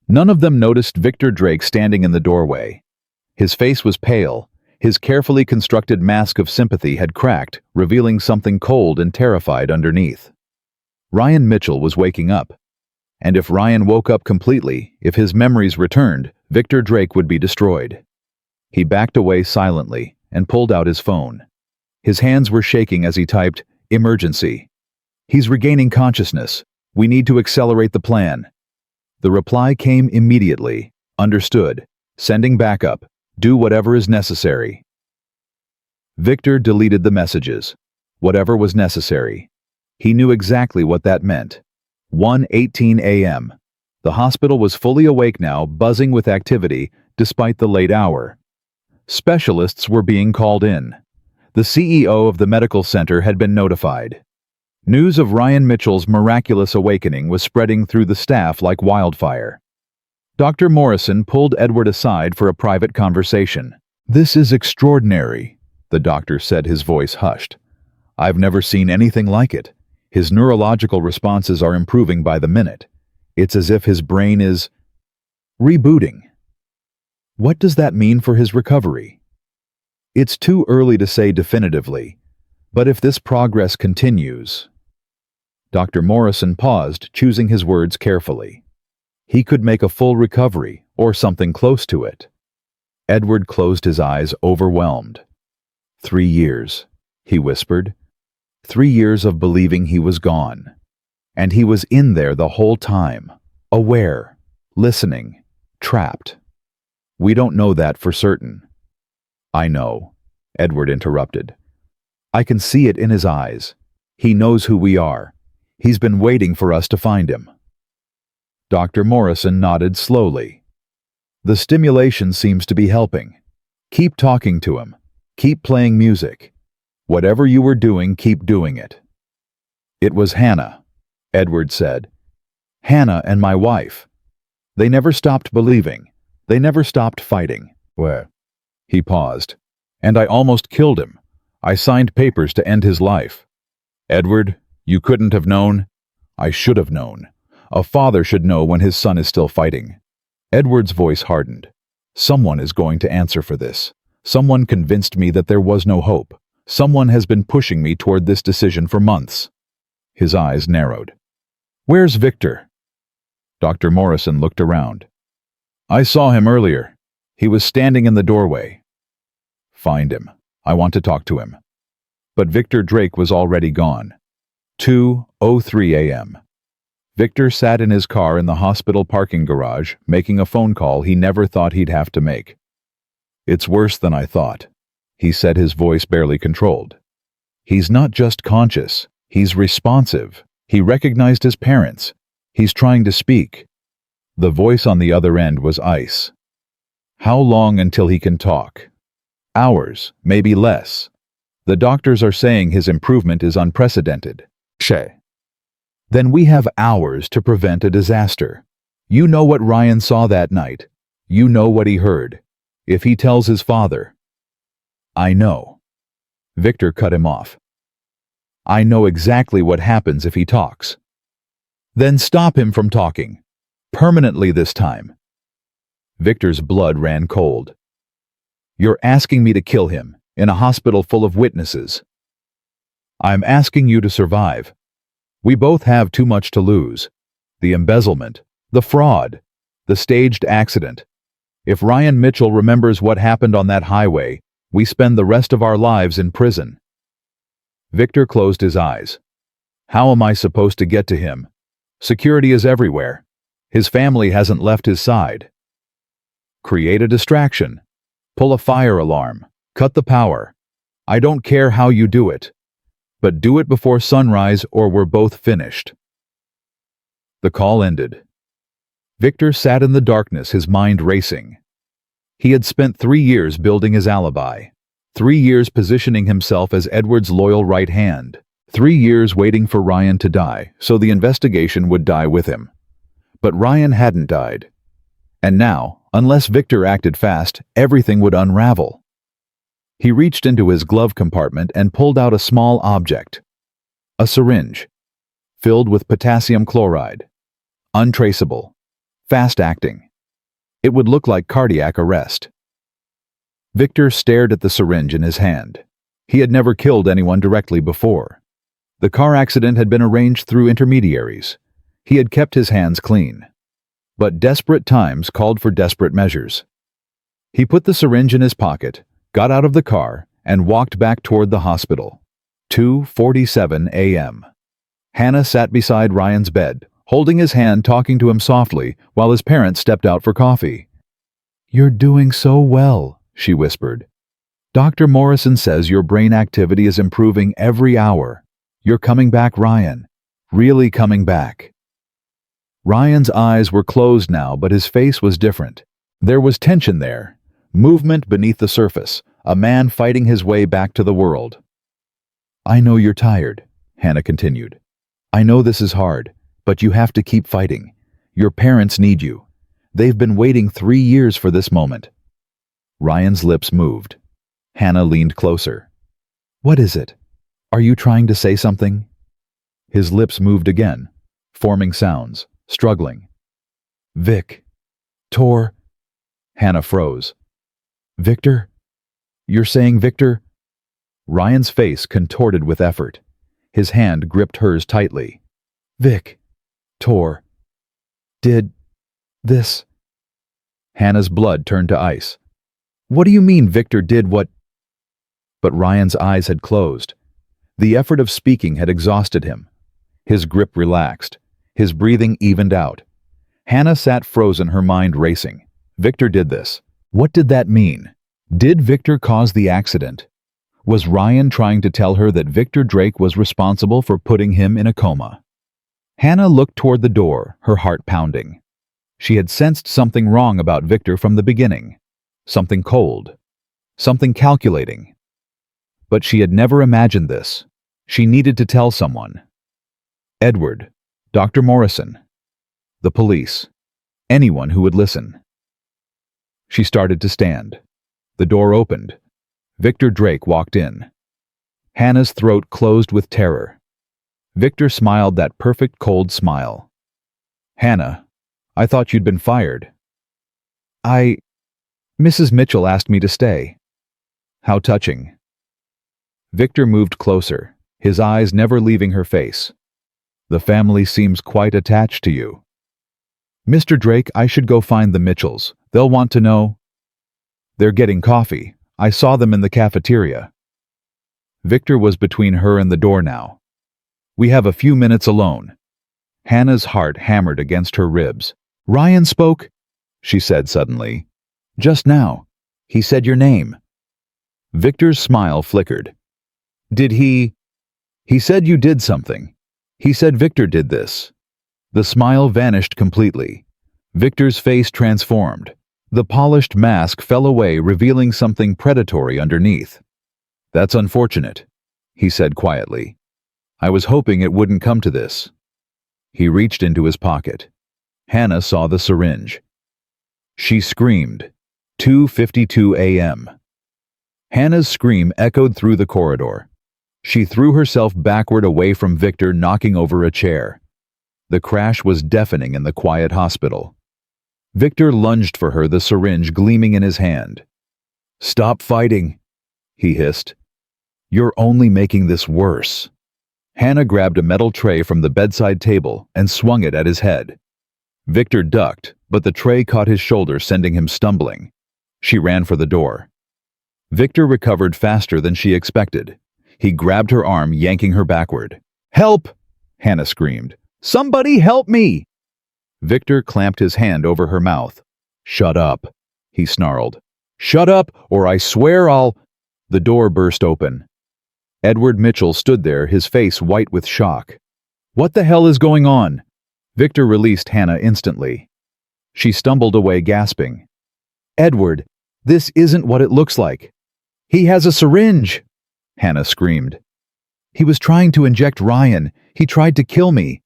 None of them noticed Victor Drake standing in the doorway. His face was pale. His carefully constructed mask of sympathy had cracked, revealing something cold and terrified underneath. Ryan Mitchell was waking up. And if Ryan woke up completely, if his memories returned, Victor Drake would be destroyed. He backed away silently and pulled out his phone. His hands were shaking as he typed, "Emergency. He's regaining consciousness. We need to accelerate the plan." The reply came immediately. "Understood. Sending backup. Do whatever is necessary." Victor deleted the messages. Whatever was necessary. He knew exactly what that meant. 1:18 a.m. The hospital was fully awake now, buzzing with activity, despite the late hour. Specialists were being called in. The CEO of the medical center had been notified. News of Ryan Mitchell's miraculous awakening was spreading through the staff like wildfire. Dr. Morrison pulled Edward aside for a private conversation. "This is extraordinary," the doctor said, his voice hushed. "I've never seen anything like it. His neurological responses are improving by the minute. It's as if his brain is rebooting." What does that mean for his recovery? It's too early to say definitively, but if this progress continues... Dr. Morrison paused, choosing his words carefully. He could make a full recovery, or something close to it. Edward closed his eyes, overwhelmed. 3 years, he whispered. 3 years of believing he was gone. And he was in there the whole time, aware, listening, trapped. We don't know that for certain. I know, Edward interrupted. I can see it in his eyes. He knows who we are. He's been waiting for us to find him. Dr. Morrison nodded slowly. The stimulation seems to be helping. Keep talking to him. Keep playing music. Whatever you were doing, keep doing it. It was Hannah, Edward said. Hannah and my wife. They never stopped believing. They never stopped fighting. Where? He paused. And I almost killed him. I signed papers to end his life. Edward, you couldn't have known? I should have known. A father should know when his son is still fighting. Edward's voice hardened. Someone is going to answer for this. Someone convinced me that there was no hope. Someone has been pushing me toward this decision for months. His eyes narrowed. Where's Victor? Dr. Morrison looked around. I saw him earlier. He was standing in the doorway. Find him. I want to talk to him. But Victor Drake was already gone. 2:03 a.m. Victor sat in his car in the hospital parking garage, making a phone call he never thought he'd have to make. It's worse than I thought, he said, his voice barely controlled. He's not just conscious, he's responsive. He recognized his parents. He's trying to speak. The voice on the other end was ice. How long until he can talk? Hours, maybe less. The doctors are saying his improvement is unprecedented. Then we have hours to prevent a disaster. You know what Ryan saw that night. You know what he heard. If he tells his father... I know. Victor cut him off. I know exactly what happens if he talks. Then stop him from talking. Permanently this time. Victor's blood ran cold. You're asking me to kill him, in a hospital full of witnesses. I'm asking you to survive. We both have too much to lose. The embezzlement, the fraud, the staged accident. If Ryan Mitchell remembers what happened on that highway, we spend the rest of our lives in prison. Victor closed his eyes. How am I supposed to get to him? Security is everywhere. His family hasn't left his side. Create a distraction. Pull a fire alarm. Cut the power. I don't care how you do it. But do it before sunrise or we're both finished. The call ended. Victor sat in the darkness, his mind racing. He had spent 3 years building his alibi. 3 years positioning himself as Edward's loyal right hand. 3 years waiting for Ryan to die, so the investigation would die with him. But Ryan hadn't died. And now, unless Victor acted fast, everything would unravel. He reached into his glove compartment and pulled out a small object. A syringe, filled with potassium chloride. Untraceable. Fast-acting. It would look like cardiac arrest. Victor stared at the syringe in his hand. He had never killed anyone directly before. The car accident had been arranged through intermediaries. He had kept his hands clean. But desperate times called for desperate measures. He put the syringe in his pocket, got out of the car, and walked back toward the hospital. 2:47 a.m. Hannah sat beside Ryan's bed, holding his hand, talking to him softly, while his parents stepped out for coffee. You're doing so well, she whispered. Dr. Morrison says your brain activity is improving every hour. You're coming back, Ryan. Really coming back. Ryan's eyes were closed now, but his face was different. There was tension there, movement beneath the surface, a man fighting his way back to the world. "I know you're tired," Hannah continued. "I know this is hard, but you have to keep fighting. Your parents need you. They've been waiting 3 years for this moment." Ryan's lips moved. Hannah leaned closer. "What is it? Are you trying to say something?" His lips moved again, forming sounds, struggling. "Vic. Tor." Hannah froze. "Victor? You're saying Victor?" Ryan's face contorted with effort. His hand gripped hers tightly. "Vic. Tor. Did this?" Hannah's blood turned to ice. "What do you mean Victor did what?" But Ryan's eyes had closed. The effort of speaking had exhausted him. His grip relaxed. His breathing evened out. Hannah sat frozen, her mind racing. Victor did this. What did that mean? Did Victor cause the accident? Was Ryan trying to tell her that Victor Drake was responsible for putting him in a coma? Hannah looked toward the door, her heart pounding. She had sensed something wrong about Victor from the beginning. Something cold. Something calculating. But she had never imagined this. She needed to tell someone. Edward, Dr. Morrison, the police, anyone who would listen. She started to stand. The door opened. Victor Drake walked in. Hannah's throat closed with terror. Victor smiled that perfect cold smile. "Hannah, I thought you'd been fired." Mrs. Mitchell asked me to stay." "How touching." Victor moved closer, his eyes never leaving her face. "The family seems quite attached to you." "Mr. Drake, I should go find the Mitchells. They'll want to know." "They're getting coffee. I saw them in the cafeteria." Victor was between her and the door now. "We have a few minutes alone." Hannah's heart hammered against her ribs. "Ryan spoke," she said suddenly. "Just now. He said your name." Victor's smile flickered. "Did he?" "He said you did something. He said Victor did this." The smile vanished completely. Victor's face transformed. The polished mask fell away, revealing something predatory underneath. "That's unfortunate," he said quietly. "I was hoping it wouldn't come to this." He reached into his pocket. Hannah saw the syringe. She screamed. 2:52 a.m. Hannah's scream echoed through the corridor. She threw herself backward away from Victor, knocking over a chair. The crash was deafening in the quiet hospital. Victor lunged for her, the syringe gleaming in his hand. "Stop fighting," he hissed. "You're only making this worse." Hannah grabbed a metal tray from the bedside table and swung it at his head. Victor ducked, but the tray caught his shoulder, sending him stumbling. She ran for the door. Victor recovered faster than she expected. He grabbed her arm, yanking her backward. "Help!" Hannah screamed. "Somebody help me!" Victor clamped his hand over her mouth. "Shut up," he snarled. "Shut up, or I swear I'll—" The door burst open. Edward Mitchell stood there, his face white with shock. "What the hell is going on?" Victor released Hannah instantly. She stumbled away, gasping. "Edward, this isn't what it looks like. He has a syringe!" Hannah screamed. "He was trying to inject Ryan. He tried to kill me."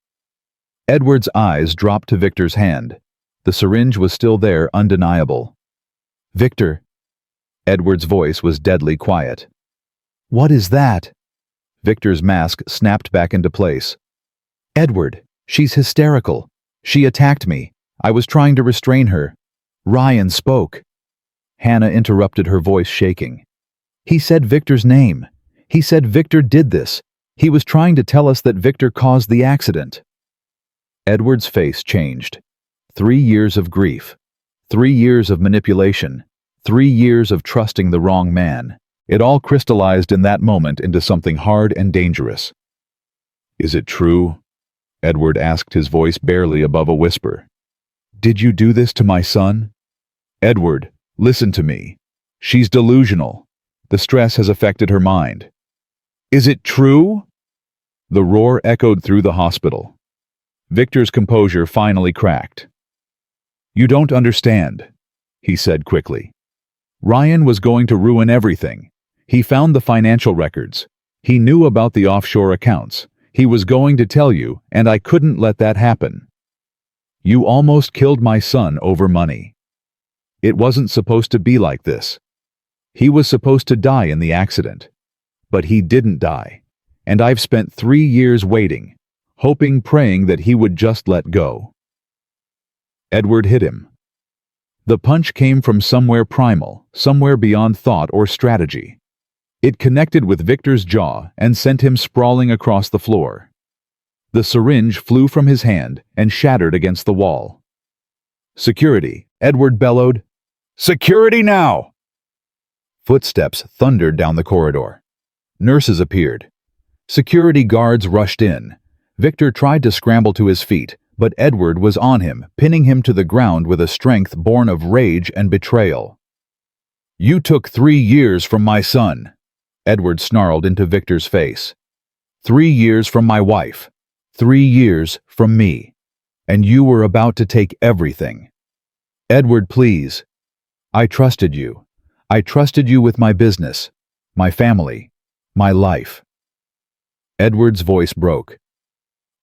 Edward's eyes dropped to Victor's hand. The syringe was still there, undeniable. "Victor." Edward's voice was deadly quiet. "What is that?" Victor's mask snapped back into place. "Edward, she's hysterical. She attacked me. I was trying to restrain her. Ryan spoke." Hannah interrupted, her voice shaking. "He said Victor's name. He said Victor did this. He was trying to tell us that Victor caused the accident." Edward's face changed. 3 years of grief. 3 years of manipulation. 3 years of trusting the wrong man. It all crystallized in that moment into something hard and dangerous. "Is it true?" Edward asked, his voice barely above a whisper. "Did you do this to my son?" "Edward, listen to me. She's delusional. The stress has affected her mind." "Is it true?" The roar echoed through the hospital. Victor's composure finally cracked. "You don't understand," he said quickly. "Ryan was going to ruin everything. He found the financial records. He knew about the offshore accounts. He was going to tell you, and I couldn't let that happen. You almost killed my son over money. It wasn't supposed to be like this. He was supposed to die in the accident. But he didn't die. And I've spent 3 years waiting, hoping, praying that he would just let go." Edward hit him. The punch came from somewhere primal, somewhere beyond thought or strategy. It connected with Victor's jaw and sent him sprawling across the floor. The syringe flew from his hand and shattered against the wall. "Security," Edward bellowed. "Security now!" Footsteps thundered down the corridor. Nurses appeared. Security guards rushed in. Victor tried to scramble to his feet, but Edward was on him, pinning him to the ground with a strength born of rage and betrayal. "You took 3 years from my son," Edward snarled into Victor's face. 3 years from my wife. 3 years from me. And you were about to take everything. Edward, please. I trusted you. I trusted you with my business, my family, my life." Edward's voice broke.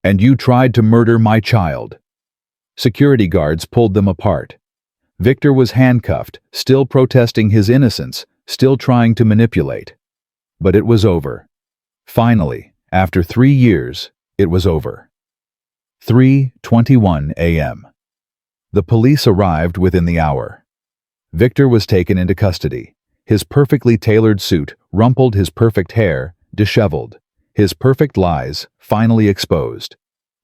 "And you tried to murder my child." Security guards pulled them apart. Victor was handcuffed, still protesting his innocence, still trying to manipulate. But it was over. Finally, after 3 years, it was over. 3:21 a.m. The police arrived within the hour. Victor was taken into custody. His perfectly tailored suit rumpled, his perfect hair disheveled, his perfect lies finally exposed.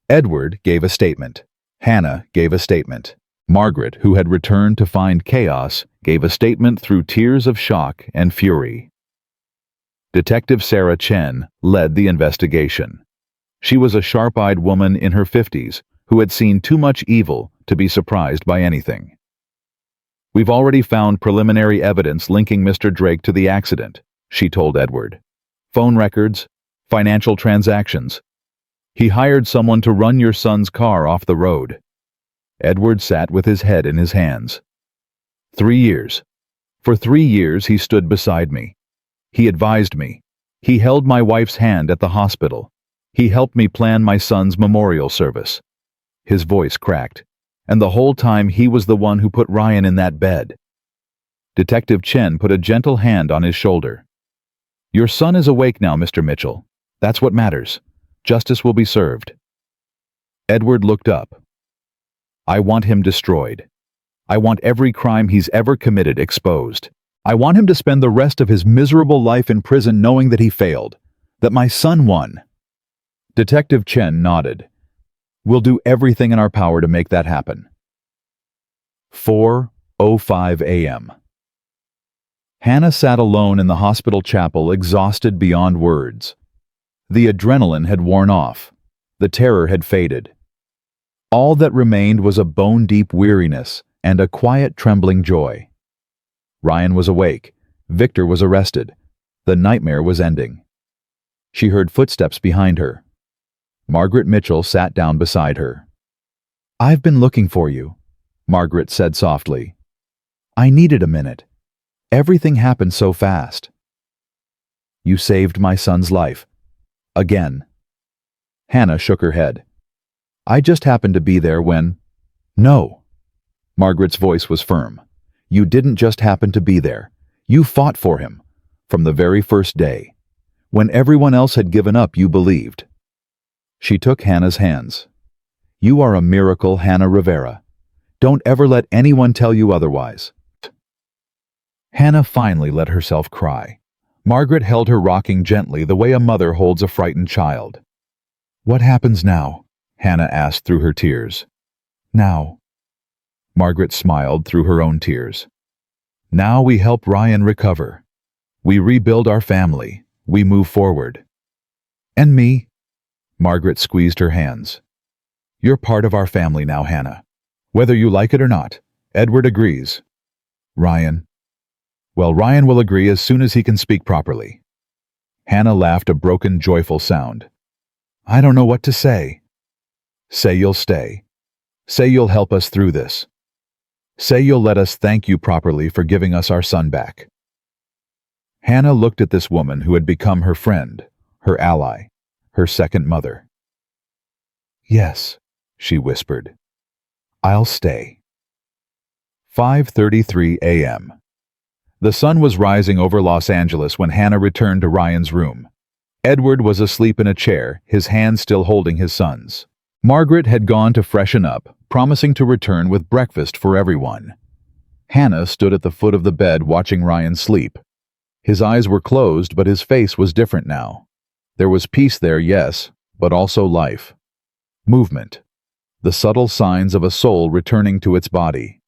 Edward gave a statement. Hannah gave a statement. Margaret, who had returned to find chaos, gave a statement through tears of shock and fury. Detective Sarah Chen led the investigation. She was a sharp-eyed woman in her 50s who had seen too much evil to be surprised by anything. "We've already found preliminary evidence linking Mr. Drake to the accident," she told Edward. "Phone records, financial transactions. He hired someone to run your son's car off the road." Edward sat with his head in his hands. 3 years. For 3 years he stood beside me. He advised me. He held my wife's hand at the hospital. He helped me plan my son's memorial service. His voice cracked. And the whole time he was the one who put Ryan in that bed. Detective Chen put a gentle hand on his shoulder. "Your son is awake now, Mr. Mitchell. That's what matters. Justice will be served." Edward looked up. "I want him destroyed. I want every crime he's ever committed exposed. I want him to spend the rest of his miserable life in prison knowing that he failed, that my son won." Detective Chen nodded. "We'll do everything in our power to make that happen." 4:05 a.m. Hannah sat alone in the hospital chapel, exhausted beyond words. The adrenaline had worn off. The terror had faded. All that remained was a bone-deep weariness and a quiet, trembling joy. Ryan was awake. Victor was arrested. The nightmare was ending. She heard footsteps behind her. Margaret Mitchell sat down beside her. "I've been looking for you," Margaret said softly. "I needed a minute. Everything happened so fast." "You saved my son's life. Again." Hannah shook her head. "I just happened to be there when—" "No." Margaret's voice was firm. "You didn't just happen to be there. You fought for him. From the very first day. When everyone else had given up, you believed." She took Hannah's hands. "You are a miracle, Hannah Rivera. Don't ever let anyone tell you otherwise." Hannah finally let herself cry. Margaret held her rocking gently the way a mother holds a frightened child. "What happens now?" Hannah asked through her tears. "Now." Margaret smiled through her own tears. "Now we help Ryan recover. We rebuild our family. We move forward." "And me?" Margaret squeezed her hands. "You're part of our family now, Hannah. Whether you like it or not, Edward agrees." "Ryan?" "Well, Ryan will agree as soon as he can speak properly." Hannah laughed a broken, joyful sound. "I don't know what to say." Say you'll stay. Say you'll help us through this. Say you'll let us thank you properly for giving us our son back." Hannah looked at this woman who had become her friend, her ally, her second mother. "Yes," she whispered. "I'll stay." 5:33 a.m. The sun was rising over Los Angeles when Hannah returned to Ryan's room. Edward was asleep in a chair, his hand still holding his son's. Margaret had gone to freshen up, promising to return with breakfast for everyone. Hannah stood at the foot of the bed watching Ryan sleep. His eyes were closed, but his face was different now. There was peace there, yes, but also life. Movement. The subtle signs of a soul returning to its body.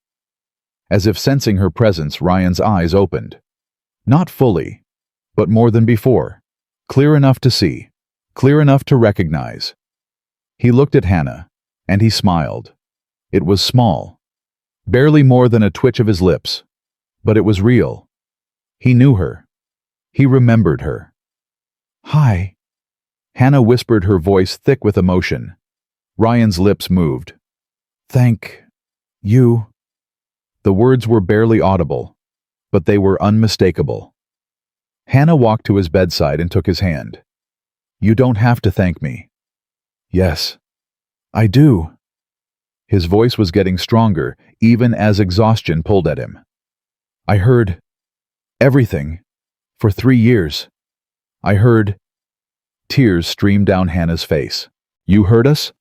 As if sensing her presence, Ryan's eyes opened. Not fully, but more than before. Clear enough to see, clear enough to recognize. He looked at Hannah, and he smiled. It was small, barely more than a twitch of his lips, but it was real. He knew her. He remembered her. "Hi," Hannah whispered, her voice thick with emotion. Ryan's lips moved. "Thank you." The words were barely audible, but they were unmistakable. Hannah walked to his bedside and took his hand. "You don't have to thank me." "Yes, I do." His voice was getting stronger, even as exhaustion pulled at him. "I heard everything for 3 years. I heard..." Tears streamed down Hannah's face. "You heard us?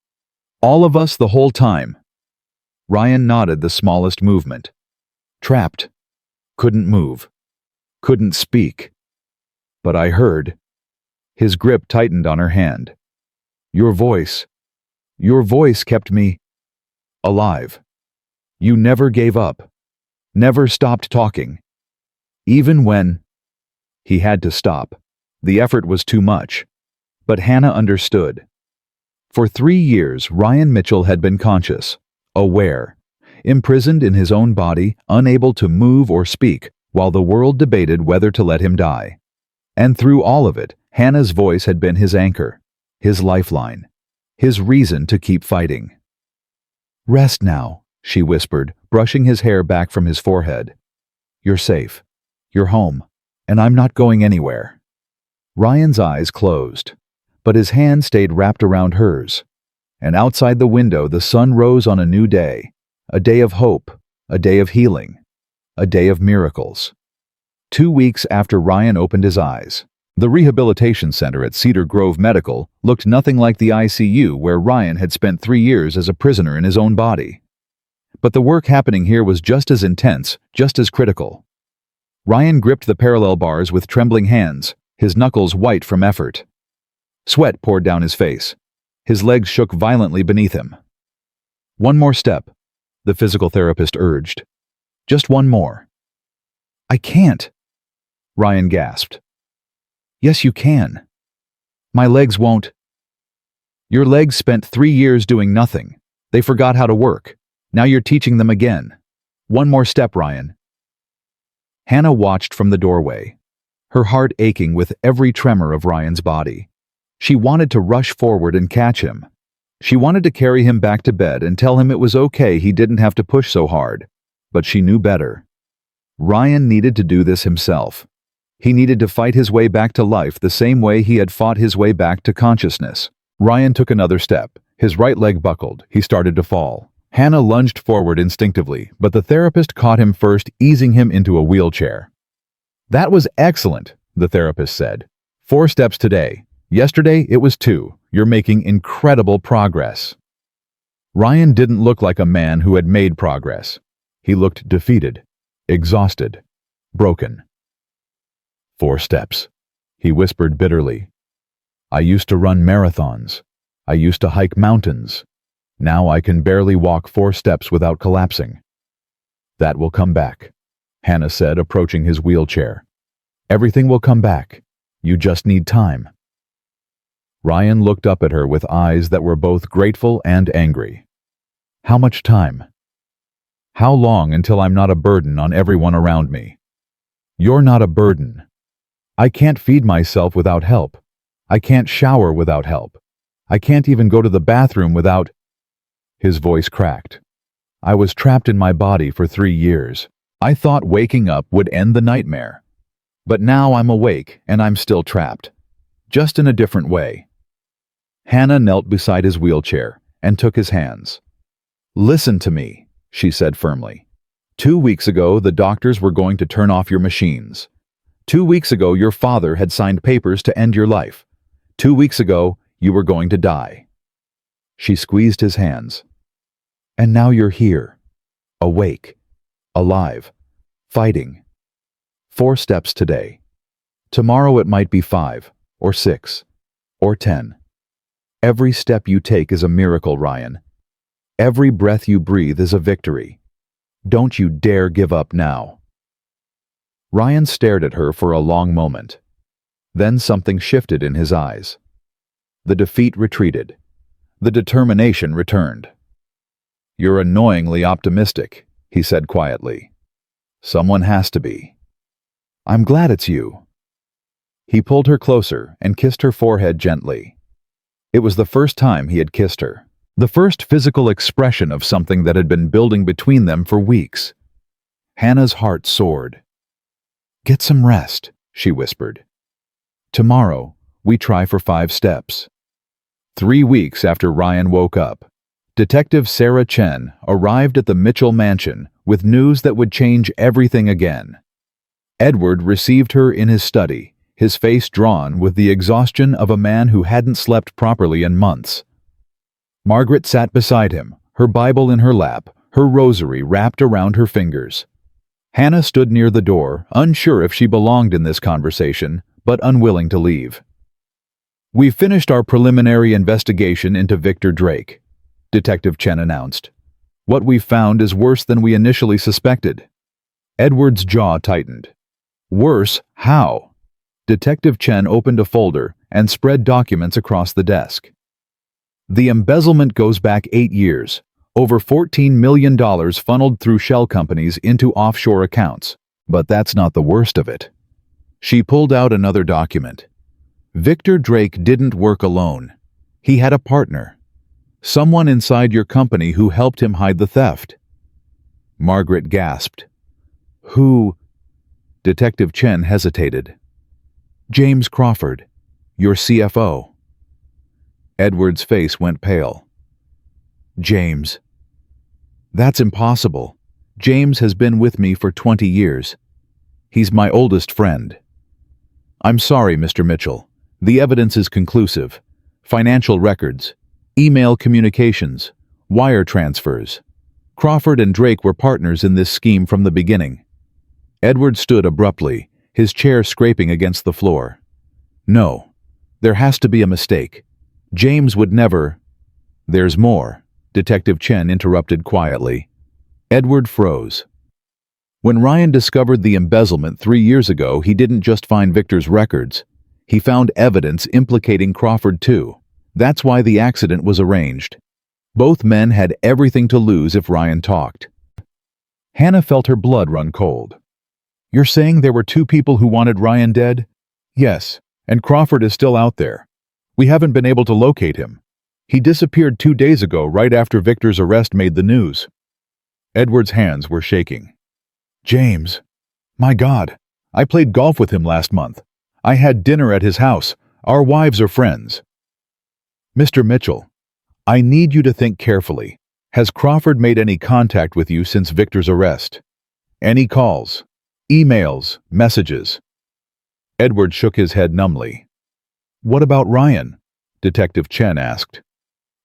All of us the whole time?" Ryan nodded the smallest movement. "Trapped. Couldn't move. Couldn't speak. But I heard." His grip tightened on her hand. Your voice kept me alive. You never gave up. Never stopped talking. Even when..." He had to stop. The effort was too much. But Hannah understood. For 3 years, Ryan Mitchell had been conscious, aware, imprisoned in his own body, unable to move or speak, while the world debated whether to let him die. And through all of it, Hannah's voice had been his anchor, his lifeline, his reason to keep fighting. "Rest now," she whispered, brushing his hair back from his forehead. "You're safe. You're home. And I'm not going anywhere." Ryan's eyes closed, but his hand stayed wrapped around hers. And outside the window, the sun rose on a new day, a day of hope, a day of healing, a day of miracles. 2 weeks after Ryan opened his eyes, the rehabilitation center at Cedar Grove Medical looked nothing like the ICU where Ryan had spent 3 years as a prisoner in his own body. But the work happening here was just as intense, just as critical. Ryan gripped the parallel bars with trembling hands, his knuckles white from effort. Sweat poured down his face. His legs shook violently beneath him. "One more step," the physical therapist urged. "Just one more." "I can't," Ryan gasped. "Yes, you can. My legs won't." "Your legs spent 3 years doing nothing. They forgot how to work. Now you're teaching them again. One more step, Ryan." Hannah watched from the doorway, her heart aching with every tremor of Ryan's body. She wanted to rush forward and catch him. She wanted to carry him back to bed and tell him it was okay, he didn't have to push so hard. But she knew better. Ryan needed to do this himself. He needed to fight his way back to life the same way he had fought his way back to consciousness. Ryan took another step. His right leg buckled. He started to fall. Hannah lunged forward instinctively, but the therapist caught him first, easing him into a wheelchair. "That was excellent," the therapist said. 4 steps today. Yesterday, it was 2. You're making incredible progress." Ryan didn't look like a man who had made progress. He looked defeated, exhausted, broken. 4 steps, he whispered bitterly. "I used to run marathons. I used to hike mountains. Now I can barely walk 4 steps without collapsing." "That will come back," Hannah said, approaching his wheelchair. "Everything will come back. You just need time." Ryan looked up at her with eyes that were both grateful and angry. "How much time? How long until I'm not a burden on everyone around me?" "You're not a burden. I can't feed myself without help. I can't shower without help. I can't even go to the bathroom without..." His voice cracked. I was trapped in my body for 3 years. I thought waking up would end the nightmare. But now I'm awake and I'm still trapped. Just in a different way. Hannah knelt beside his wheelchair and took his hands. Listen to me, she said firmly. 2 weeks ago, the doctors were going to turn off your machines. 2 weeks ago, your father had signed papers to end your life. 2 weeks ago, you were going to die. She squeezed his hands. And now you're here, awake, alive, fighting. 4 steps today. Tomorrow it might be 5, or 6, or 10. Every step you take is a miracle, Ryan. Every breath you breathe is a victory. Don't you dare give up now. Ryan stared at her for a long moment. Then something shifted in his eyes. The defeat retreated. The determination returned. You're annoyingly optimistic, he said quietly. Someone has to be. I'm glad it's you. He pulled her closer and kissed her forehead gently. It was the first time he had kissed her. The first physical expression of something that had been building between them for weeks. Hannah's heart soared. Get some rest, she whispered. Tomorrow, we try for 5 steps. 3 weeks after Ryan woke up, Detective Sarah Chen arrived at the Mitchell mansion with news that would change everything again. Edward received her in his study, his face drawn with the exhaustion of a man who hadn't slept properly in months. Margaret sat beside him, her Bible in her lap, her rosary wrapped around her fingers. Hannah stood near the door, unsure if she belonged in this conversation, but unwilling to leave. We've finished our preliminary investigation into Victor Drake, Detective Chen announced. What we've found is worse than we initially suspected. Edward's jaw tightened. Worse, how? Detective Chen opened a folder and spread documents across the desk. The embezzlement goes back 8 years, over $14 million funneled through shell companies into offshore accounts. But that's not the worst of it. She pulled out another document. Victor Drake didn't work alone. He had a partner. Someone inside your company who helped him hide the theft. Margaret gasped. Who? Detective Chen hesitated. James Crawford, your CFO. Edward's face went pale. James. That's impossible. James has been with me for 20 years. He's my oldest friend. I'm sorry, Mr. Mitchell. The evidence is conclusive. Financial records, email communications, wire transfers. Crawford and Drake were partners in this scheme from the beginning. Edward stood abruptly, his chair scraping against the floor. No, there has to be a mistake. James would never... There's more, Detective Chen interrupted quietly. Edward froze. When Ryan discovered the embezzlement 3 years ago, he didn't just find Victor's records. He found evidence implicating Crawford too. That's why the accident was arranged. Both men had everything to lose if Ryan talked. Hannah felt her blood run cold. You're saying there were 2 people who wanted Ryan dead? Yes, and Crawford is still out there. We haven't been able to locate him. He disappeared 2 days ago, right after Victor's arrest made the news. Edward's hands were shaking. James. My God, I played golf with him last month. I had dinner at his house. Our wives are friends. Mr. Mitchell, I need you to think carefully. Has Crawford made any contact with you since Victor's arrest? Any calls, emails, messages? Edward shook his head numbly. What about Ryan? Detective Chen asked.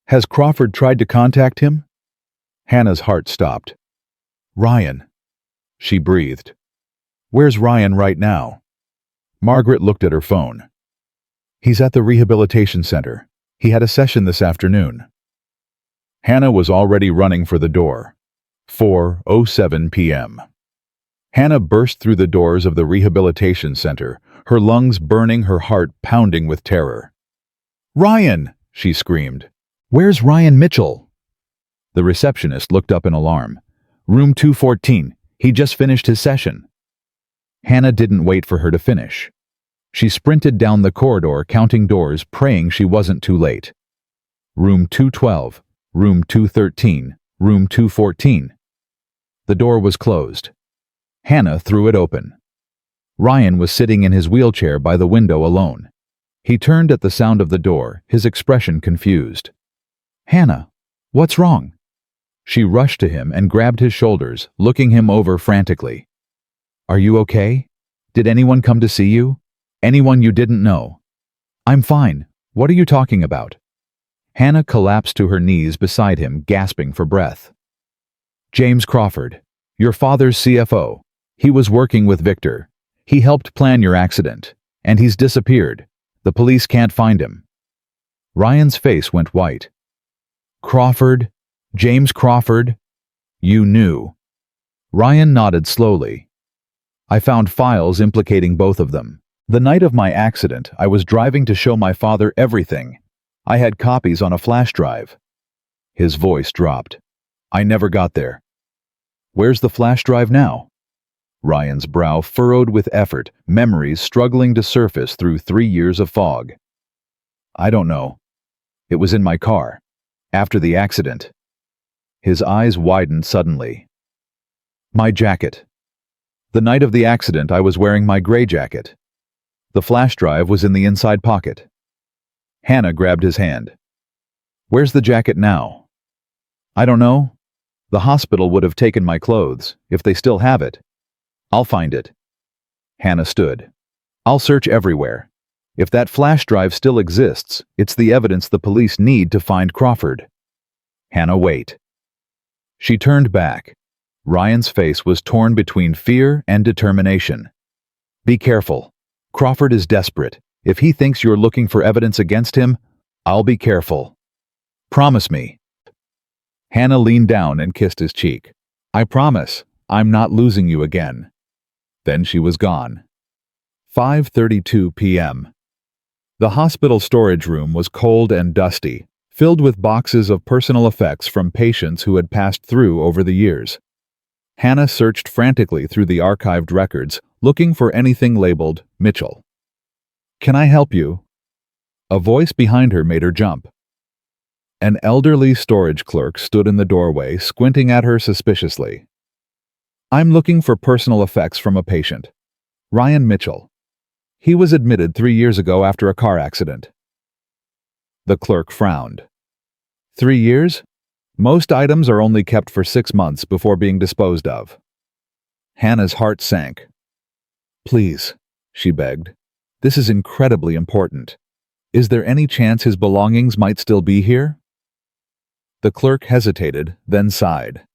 Has Crawford tried to contact him? Hannah's heart stopped. Ryan, she breathed. Where's Ryan right now? Margaret looked at her phone. He's at the rehabilitation center. He had a session this afternoon. Hannah was already running for the door. 4:07 p.m. Hannah burst through the doors of the rehabilitation center, her lungs burning, her heart pounding with terror. Ryan! She screamed. Where's Ryan Mitchell? The receptionist looked up in alarm. Room 214. He just finished his session. Hannah didn't wait for her to finish. She sprinted down the corridor, counting doors, praying she wasn't too late. Room 212. Room 213, room 214. The door was closed. Hannah threw it open. Ryan was sitting in his wheelchair by the window alone. He turned at the sound of the door, his expression confused. "Hannah, what's wrong?" She rushed to him and grabbed his shoulders, looking him over frantically. "Are you okay? Did anyone come to see you? Anyone you didn't know?" "I'm fine. What are you talking about?" Hannah collapsed to her knees beside him, gasping for breath. "James Crawford, your father's CFO. He was working with Victor. He helped plan your accident, and he's disappeared. The police can't find him." Ryan's face went white. "Crawford? James Crawford? You knew?" Ryan nodded slowly. "I found files implicating both of them. The night of my accident, I was driving to show my father everything. I had copies on a flash drive." His voice dropped. "I never got there." "Where's the flash drive now?" Ryan's brow furrowed with effort, memories struggling to surface through 3 years of fog. "I don't know. It was in my car. After the accident." His eyes widened suddenly. "My jacket. The night of the accident, I was wearing my gray jacket. The flash drive was in the inside pocket." Hannah grabbed his hand. "Where's the jacket now?" "I don't know. The hospital would have taken my clothes, if they still have it." "I'll find it." Hannah stood. "I'll search everywhere. If that flash drive still exists, it's the evidence the police need to find Crawford." "Hannah, wait." She turned back. Ryan's face was torn between fear and determination. "Be careful. Crawford is desperate. If he thinks you're looking for evidence against him, I'll be careful. Promise me." Hannah leaned down and kissed his cheek. "I promise. I'm not losing you again." Then she was gone. 5:32 p.m. The hospital storage room was cold and dusty, filled with boxes of personal effects from patients who had passed through over the years. Hannah searched frantically through the archived records, looking for anything labeled Mitchell. "Can I help you?" A voice behind her made her jump. An elderly storage clerk stood in the doorway, squinting at her suspiciously. "I'm looking for personal effects from a patient. Ryan Mitchell. He was admitted 3 years ago after a car accident." The clerk frowned. 3 years? Most items are only kept for 6 months before being disposed of. Hannah's heart sank. "Please," she begged. "This is incredibly important. Is there any chance his belongings might still be here?" The clerk hesitated, then sighed.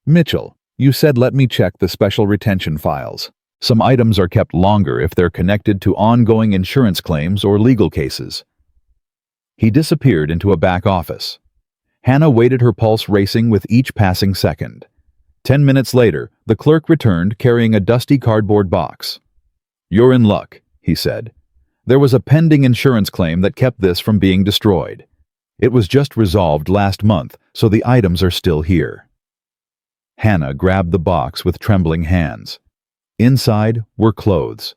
"Mitchell, you said let me check the special retention files. Some items are kept longer if they're connected to ongoing insurance claims or legal cases." He disappeared into a back office. Hannah waited, her pulse racing with each passing second. 10 minutes later, the clerk returned carrying a dusty cardboard box. "You're in luck," he said. "There was a pending insurance claim that kept this from being destroyed. It was just resolved last month, so the items are still here." Hannah grabbed the box with trembling hands. Inside were clothes.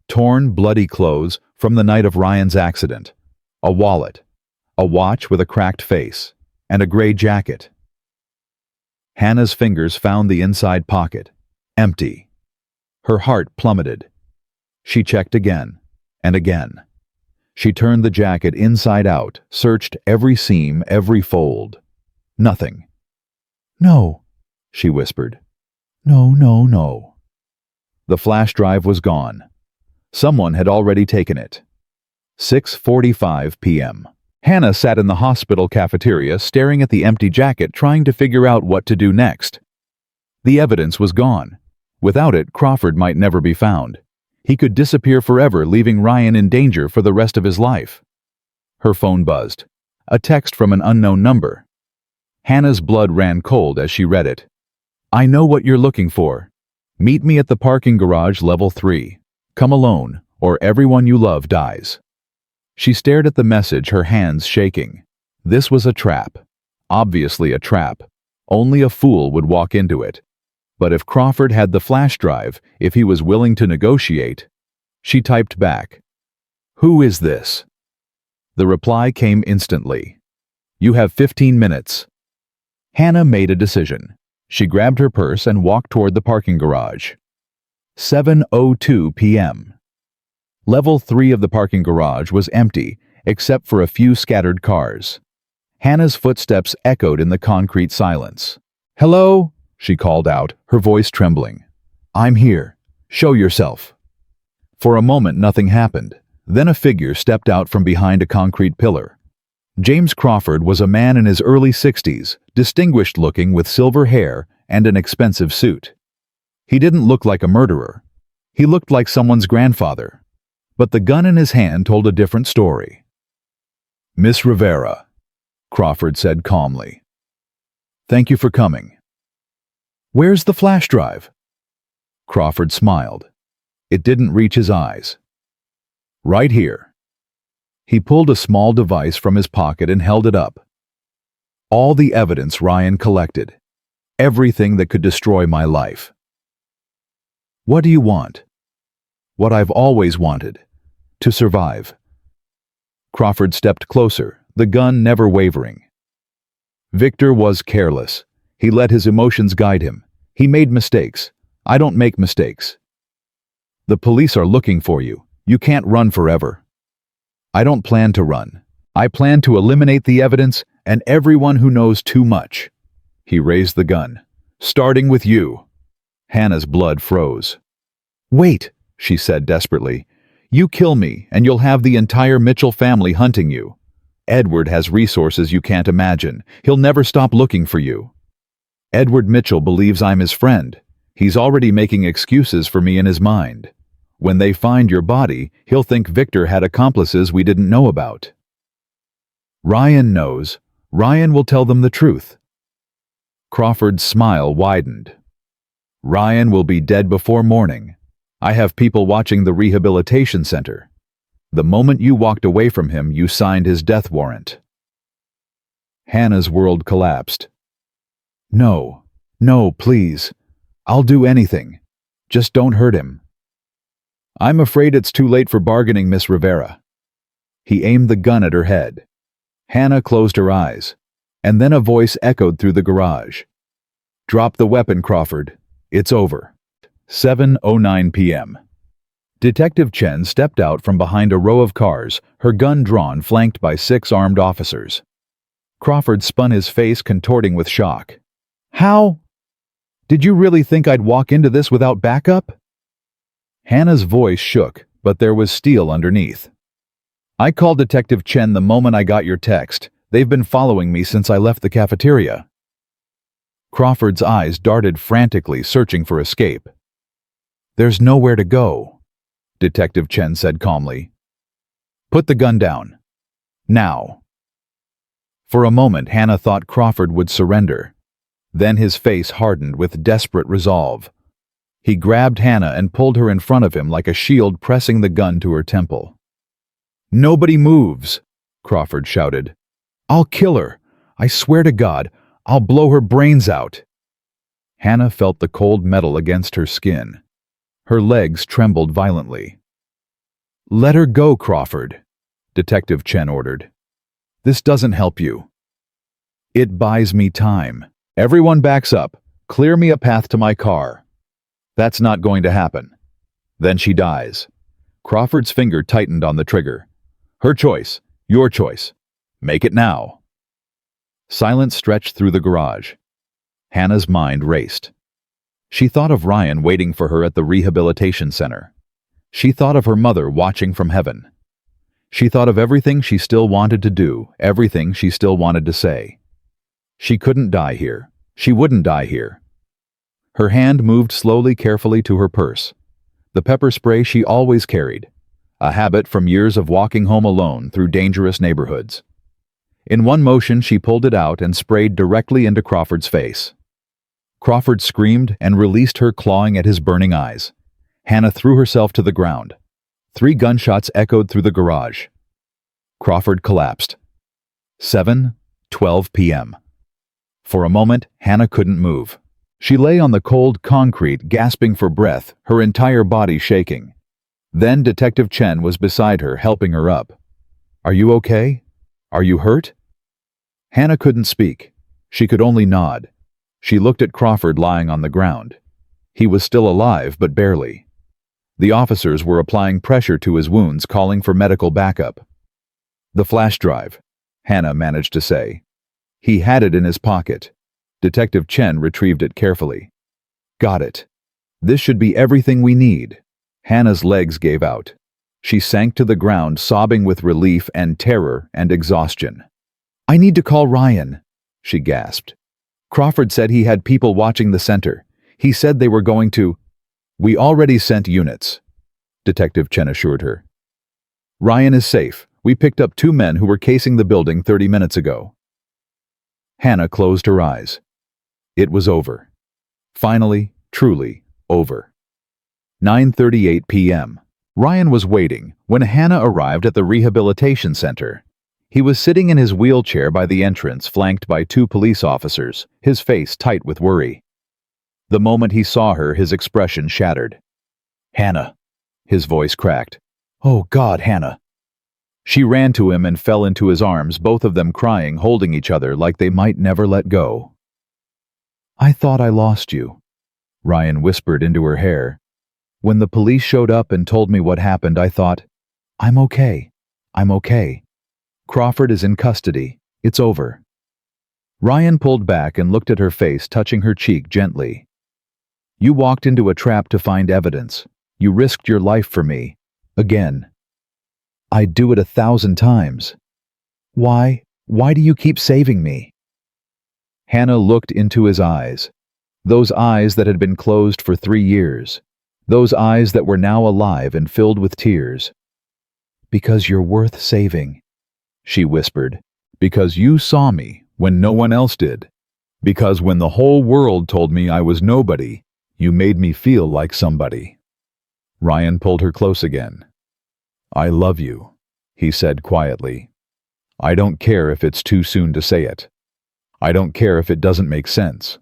Torn, bloody clothes from the night of Ryan's accident. A wallet. A watch with a cracked face. And a gray jacket. Hannah's fingers found the inside pocket. Empty. Her heart plummeted. She checked again, and again. She turned the jacket inside out, searched every seam, every fold. Nothing. "No," she whispered. "No, no, no." The flash drive was gone. Someone had already taken it. 6:45 p.m. Hannah sat in the hospital cafeteria staring at the empty jacket, trying to figure out what to do next. The evidence was gone. Without it, Crawford might never be found. He could disappear forever, leaving Ryan in danger for the rest of his life. Her phone buzzed. A text from an unknown number. Hannah's blood ran cold as she read it. "I know what you're looking for. Meet me at the parking garage, level 3. Come alone, or everyone you love dies." She stared at the message, her hands shaking. This was a trap. Obviously a trap. Only a fool would walk into it. But if Crawford had the flash drive, if he was willing to negotiate... She typed back, "Who is this?" The reply came instantly. You have 15 minutes. Hannah made a decision. She grabbed her purse and walked toward the parking garage. 7:02 p.m. Level 3 of the parking garage was empty, except for a few scattered cars. Hannah's footsteps echoed in the concrete silence. "Hello?" she called out, her voice trembling. "I'm here. Show yourself." For a moment nothing happened. Then a figure stepped out from behind a concrete pillar. James Crawford was a man in his early 60s, distinguished-looking with silver hair and an expensive suit. He didn't look like a murderer. He looked like someone's grandfather. But the gun in his hand told a different story. "Miss Rivera," Crawford said calmly. "Thank you for coming." "Where's the flash drive?" Crawford smiled. It didn't reach his eyes. "Right here." He pulled a small device from his pocket and held it up. "All the evidence Ryan collected. Everything that could destroy my life." "What do you want?" "What I've always wanted. To survive." Crawford stepped closer, the gun never wavering. Victor was careless. He let his emotions guide him. He made mistakes. I don't make mistakes. The police are looking for you. You can't run forever. I don't plan to run. I plan to eliminate the evidence and everyone who knows too much. He raised the gun. "Starting with you." Hannah's blood froze. "Wait," she said desperately. "You kill me and you'll have the entire Mitchell family hunting you. Edward has resources you can't imagine. He'll never stop looking for you. Edward Mitchell believes I'm his friend. He's already making excuses for me in his mind. When they find your body, he'll think Victor had accomplices we didn't know about. Ryan knows. Ryan will tell them the truth." Crawford's smile widened. "Ryan will be dead before morning. I have people watching the rehabilitation center. The moment you walked away from him, you signed his death warrant." Hannah's world collapsed. "No, no, please. I'll do anything. Just don't hurt him." "I'm afraid it's too late for bargaining, Miss Rivera." He aimed the gun at her head. Hannah closed her eyes, and then a voice echoed through the garage. "Drop the weapon, Crawford. It's over." 7:09 p.m. Detective Chen stepped out from behind a row of cars, her gun drawn, flanked by 6 armed officers. Crawford spun his face, contorting with shock. "How? Did you really think I'd walk into this without backup?" Hannah's voice shook, but there was steel underneath. "I called Detective Chen the moment I got your text. They've been following me since I left the cafeteria." Crawford's eyes darted frantically, searching for escape. "There's nowhere to go," Detective Chen said calmly. "Put the gun down. Now." For a moment, Hannah thought Crawford would surrender. Then his face hardened with desperate resolve. He grabbed Hannah and pulled her in front of him like a shield, pressing the gun to her temple. "Nobody moves," Crawford shouted. "I'll kill her. I swear to God, I'll blow her brains out." Hannah felt the cold metal against her skin. Her legs trembled violently. "Let her go, Crawford," Detective Chen ordered. "This doesn't help you." "It buys me time. Everyone backs up. Clear me a path to my car." "That's not going to happen." "Then she dies." Crawford's finger tightened on the trigger. "Her choice. Your choice. Make it now." Silence stretched through the garage. Hannah's mind raced. She thought of Ryan waiting for her at the rehabilitation center. She thought of her mother watching from heaven. She thought of everything she still wanted to do, everything she still wanted to say. She couldn't die here. She wouldn't die here. Her hand moved slowly, carefully to her purse. The pepper spray she always carried, a habit from years of walking home alone through dangerous neighborhoods. In one motion, she pulled it out and sprayed directly into Crawford's face. Crawford screamed and released her, clawing at his burning eyes. Hannah threw herself to the ground. 3 gunshots echoed through the garage. Crawford collapsed. 7:12 p.m. For a moment, Hannah couldn't move. She lay on the cold concrete, gasping for breath, her entire body shaking. Then Detective Chen was beside her, helping her up. "Are you okay? Are you hurt?" Hannah couldn't speak. She could only nod. She looked at Crawford lying on the ground. He was still alive, but barely. The officers were applying pressure to his wounds, calling for medical backup. "The flash drive," Hannah managed to say. He had it in his pocket. Detective Chen retrieved it carefully. "Got it. This should be everything we need." Hannah's legs gave out. She sank to the ground, sobbing with relief and terror and exhaustion. "I need to call Ryan," she gasped. "Crawford said he had people watching the center. He said they were going to—" "We already sent units," Detective Chen assured her. "Ryan is safe. We picked up 2 men who were casing the building 30 minutes ago." Hannah closed her eyes. It was over. Finally, truly, over. 9:38 p.m. Ryan was waiting when Hannah arrived at the rehabilitation center. He was sitting in his wheelchair by the entrance, flanked by 2 police officers, his face tight with worry. The moment he saw her, his expression shattered. "Hannah," his voice cracked. "Oh God, Hannah." She ran to him and fell into his arms, both of them crying, holding each other like they might never let go. "I thought I lost you," Ryan whispered into her hair. "When the police showed up and told me what happened, I thought, I'm okay. I'm okay. Crawford is in custody. It's over." Ryan pulled back and looked at her face, touching her cheek gently. "You walked into a trap to find evidence. You risked your life for me. Again. I'd do it 1,000 times. Why do you keep saving me?" Hannah looked into his eyes. Those eyes that had been closed for 3 years. Those eyes that were now alive and filled with tears. "Because you're worth saving," she whispered. "Because you saw me when no one else did. Because when the whole world told me I was nobody, you made me feel like somebody." Ryan pulled her close again. "I love you," he said quietly. "I don't care if it's too soon to say it. I don't care if it doesn't make sense.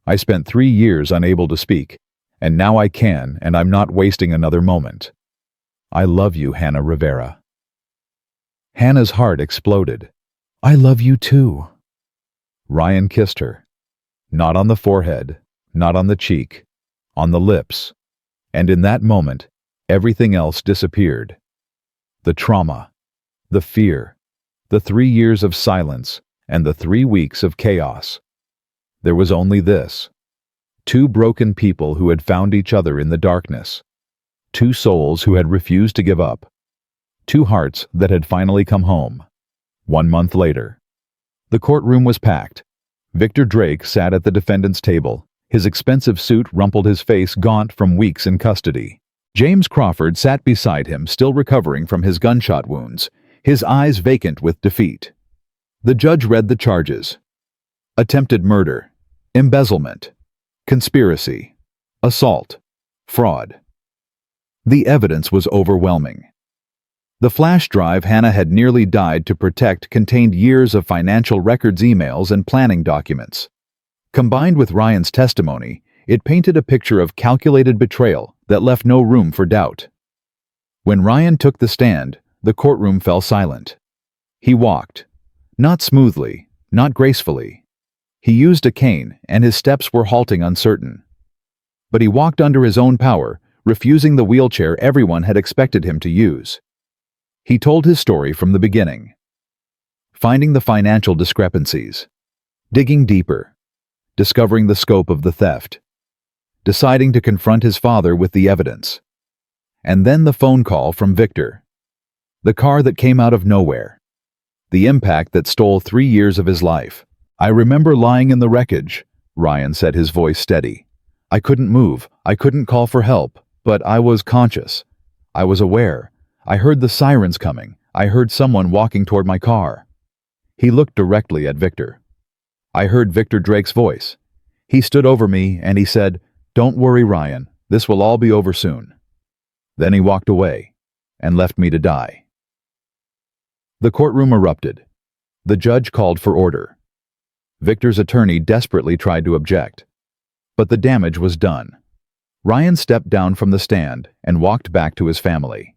I spent 3 years unable to speak, and now I can, and I'm not wasting another moment. I love you, Hannah Rivera." Hannah's heart exploded. "I love you too." Ryan kissed her. Not on the forehead, not on the cheek, on the lips. And in that moment, everything else disappeared. The trauma, the fear, the 3 years of silence, and the 3 weeks of chaos. There was only this. 2 broken people who had found each other in the darkness. 2 souls who had refused to give up. 2 hearts that had finally come home. 1 month later. The courtroom was packed. Victor Drake sat at the defendant's table. His expensive suit rumpled his face, gaunt from weeks in custody. James Crawford sat beside him, still recovering from his gunshot wounds, his eyes vacant with defeat. The judge read the charges. Attempted murder, embezzlement, conspiracy, assault, fraud. The evidence was overwhelming. The flash drive Hannah had nearly died to protect contained years of financial records, emails, and planning documents. Combined with Ryan's testimony, it painted a picture of calculated betrayal that left no room for doubt. When Ryan took the stand, the courtroom fell silent. He walked. Not smoothly, not gracefully. He used a cane, and his steps were halting, uncertain. But he walked under his own power, refusing the wheelchair everyone had expected him to use. He told his story from the beginning. Finding the financial discrepancies. Digging deeper. Discovering the scope of the theft. Deciding to confront his father with the evidence. And then the phone call from Victor. The car that came out of nowhere. The impact that stole 3 years of his life. "I remember lying in the wreckage," Ryan said, his voice steady. "I couldn't move. I couldn't call for help. But I was conscious. I was aware. I heard the sirens coming. I heard someone walking toward my car." He looked directly at Victor. I heard Victor Drake's voice. He stood over me and he said, "Don't worry, Ryan. This will all be over soon." Then he walked away and left me to die. The courtroom erupted. The judge called for order. Victor's attorney desperately tried to object. But the damage was done. Ryan stepped down from the stand and walked back to his family.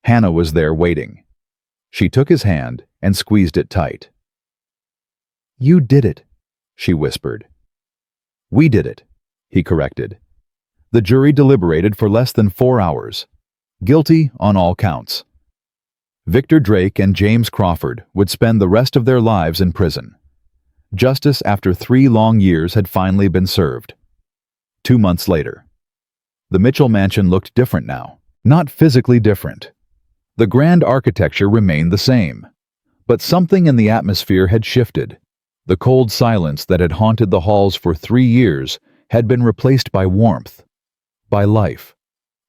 Hannah was there waiting. She took his hand and squeezed it tight. You did it, she whispered. We did it, he corrected. The jury deliberated for less than 4 hours. Guilty on all counts. Victor Drake and James Crawford would spend the rest of their lives in prison. Justice after 3 long years had finally been served. 2 months later. The Mitchell mansion looked different now. Not physically different. The grand architecture remained the same. But something in the atmosphere had shifted. The cold silence that had haunted the halls for 3 years had been replaced by warmth, by life,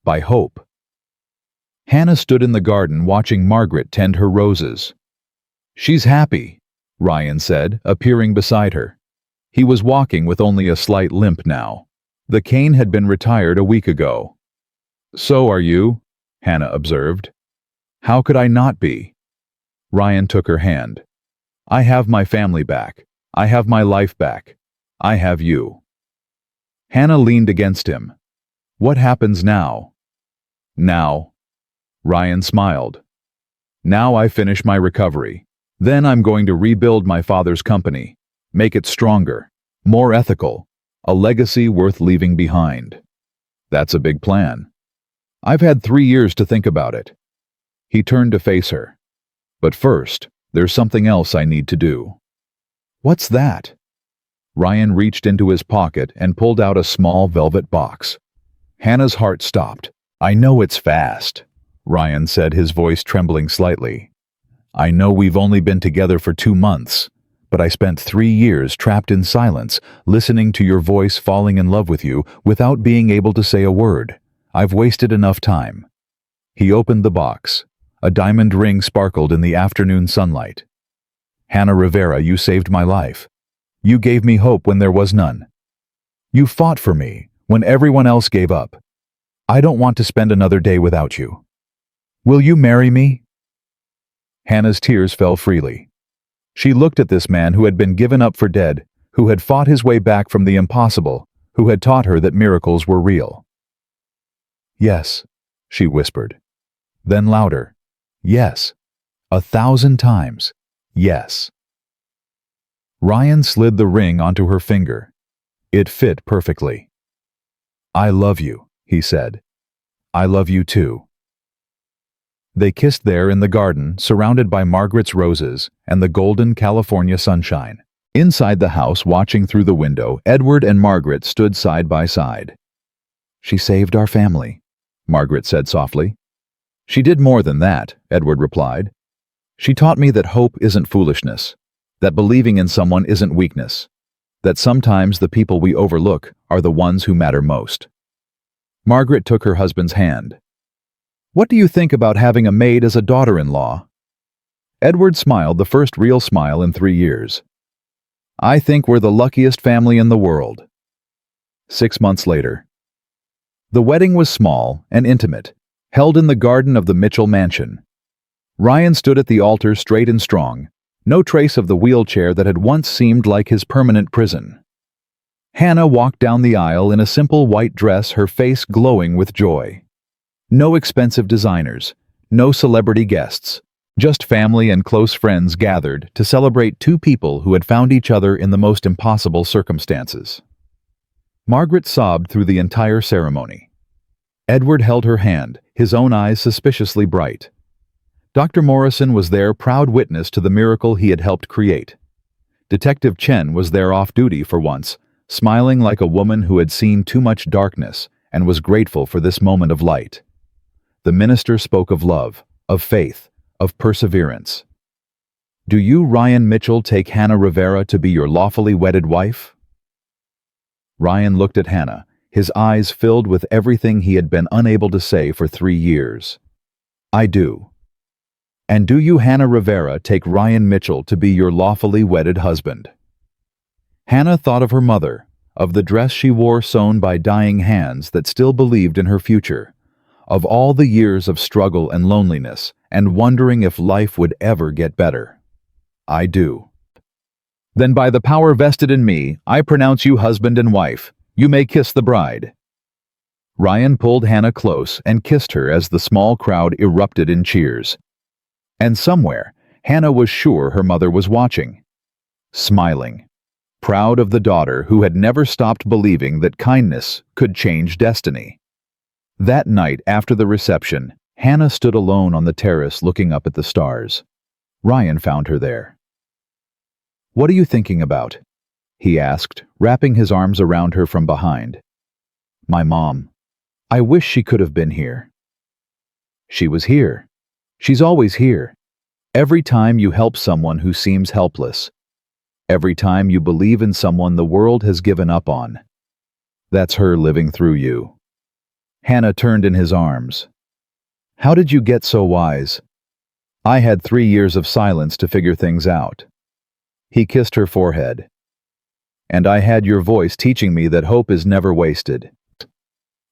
by hope. Hannah stood in the garden watching Margaret tend her roses. She's happy, Ryan said, appearing beside her. He was walking with only a slight limp now. The cane had been retired a week ago. So are you, Hannah observed. How could I not be? Ryan took her hand. I have my family back. I have my life back. I have you. Hannah leaned against him. What happens now? Now. Ryan smiled. Now I finish my recovery. Then I'm going to rebuild my father's company, make it stronger, more ethical, a legacy worth leaving behind. That's a big plan. I've had 3 years to think about it. He turned to face her. But first, there's something else I need to do. What's that? Ryan reached into his pocket and pulled out a small velvet box. Hannah's heart stopped. I know it's fast, Ryan said, his voice trembling slightly. I know we've only been together for 2 months, but I spent 3 years trapped in silence, listening to your voice, falling in love with you, without being able to say a word. I've wasted enough time. He opened the box. A diamond ring sparkled in the afternoon sunlight. Hannah Rivera, you saved my life. You gave me hope when there was none. You fought for me when everyone else gave up. I don't want to spend another day without you. Will you marry me? Hannah's tears fell freely. She looked at this man who had been given up for dead, who had fought his way back from the impossible, who had taught her that miracles were real. Yes, she whispered. Then louder. Yes. 1,000 times. Yes. Ryan slid the ring onto her finger. It fit perfectly. I love you, he said. I love you too. They kissed there in the garden, surrounded by Margaret's roses and the golden California sunshine. Inside the house, watching through the window, Edward and Margaret stood side by side. She saved our family, Margaret said softly. She did more than that, Edward replied. She taught me that hope isn't foolishness, that believing in someone isn't weakness, that sometimes the people we overlook are the ones who matter most. Margaret took her husband's hand. What do you think about having a maid as a daughter-in-law? Edward smiled, the first real smile in 3 years. I think we're the luckiest family in the world. 6 months later. The wedding was small and intimate, held in the garden of the Mitchell mansion. Ryan stood at the altar straight and strong, no trace of the wheelchair that had once seemed like his permanent prison. Hannah walked down the aisle in a simple white dress, her face glowing with joy. No expensive designers, no celebrity guests, just family and close friends gathered to celebrate 2 people who had found each other in the most impossible circumstances. Margaret sobbed through the entire ceremony. Edward held her hand, his own eyes suspiciously bright. Dr. Morrison was there, proud witness to the miracle he had helped create. Detective Chen was there off duty for once, smiling like a woman who had seen too much darkness and was grateful for this moment of light. The minister spoke of love, of faith, of perseverance. Do you, Ryan Mitchell, take Hannah Rivera to be your lawfully wedded wife? Ryan looked at Hannah, his eyes filled with everything he had been unable to say for 3 years. I do. And do you, Hannah Rivera, take Ryan Mitchell to be your lawfully wedded husband? Hannah thought of her mother, of the dress she wore sewn by dying hands that still believed in her future, of all the years of struggle and loneliness, and wondering if life would ever get better. I do. Then by the power vested in me, I pronounce you husband and wife. You may kiss the bride. Ryan pulled Hannah close and kissed her as the small crowd erupted in cheers. And somewhere, Hannah was sure her mother was watching. smiling, proud of the daughter who had never stopped believing that kindness could change destiny. That night after the reception, Hannah stood alone on the terrace looking up at the stars. Ryan found her there. "What are you thinking about?" he asked, wrapping his arms around her from behind. "My mom. I wish she could have been here." "She was here. She's always here. Every time you help someone who seems helpless. Every time you believe in someone the world has given up on. That's her living through you." Hannah turned in his arms. "How did you get so wise?" "I had 3 years of silence to figure things out." He kissed her forehead. "And I had your voice teaching me that hope is never wasted."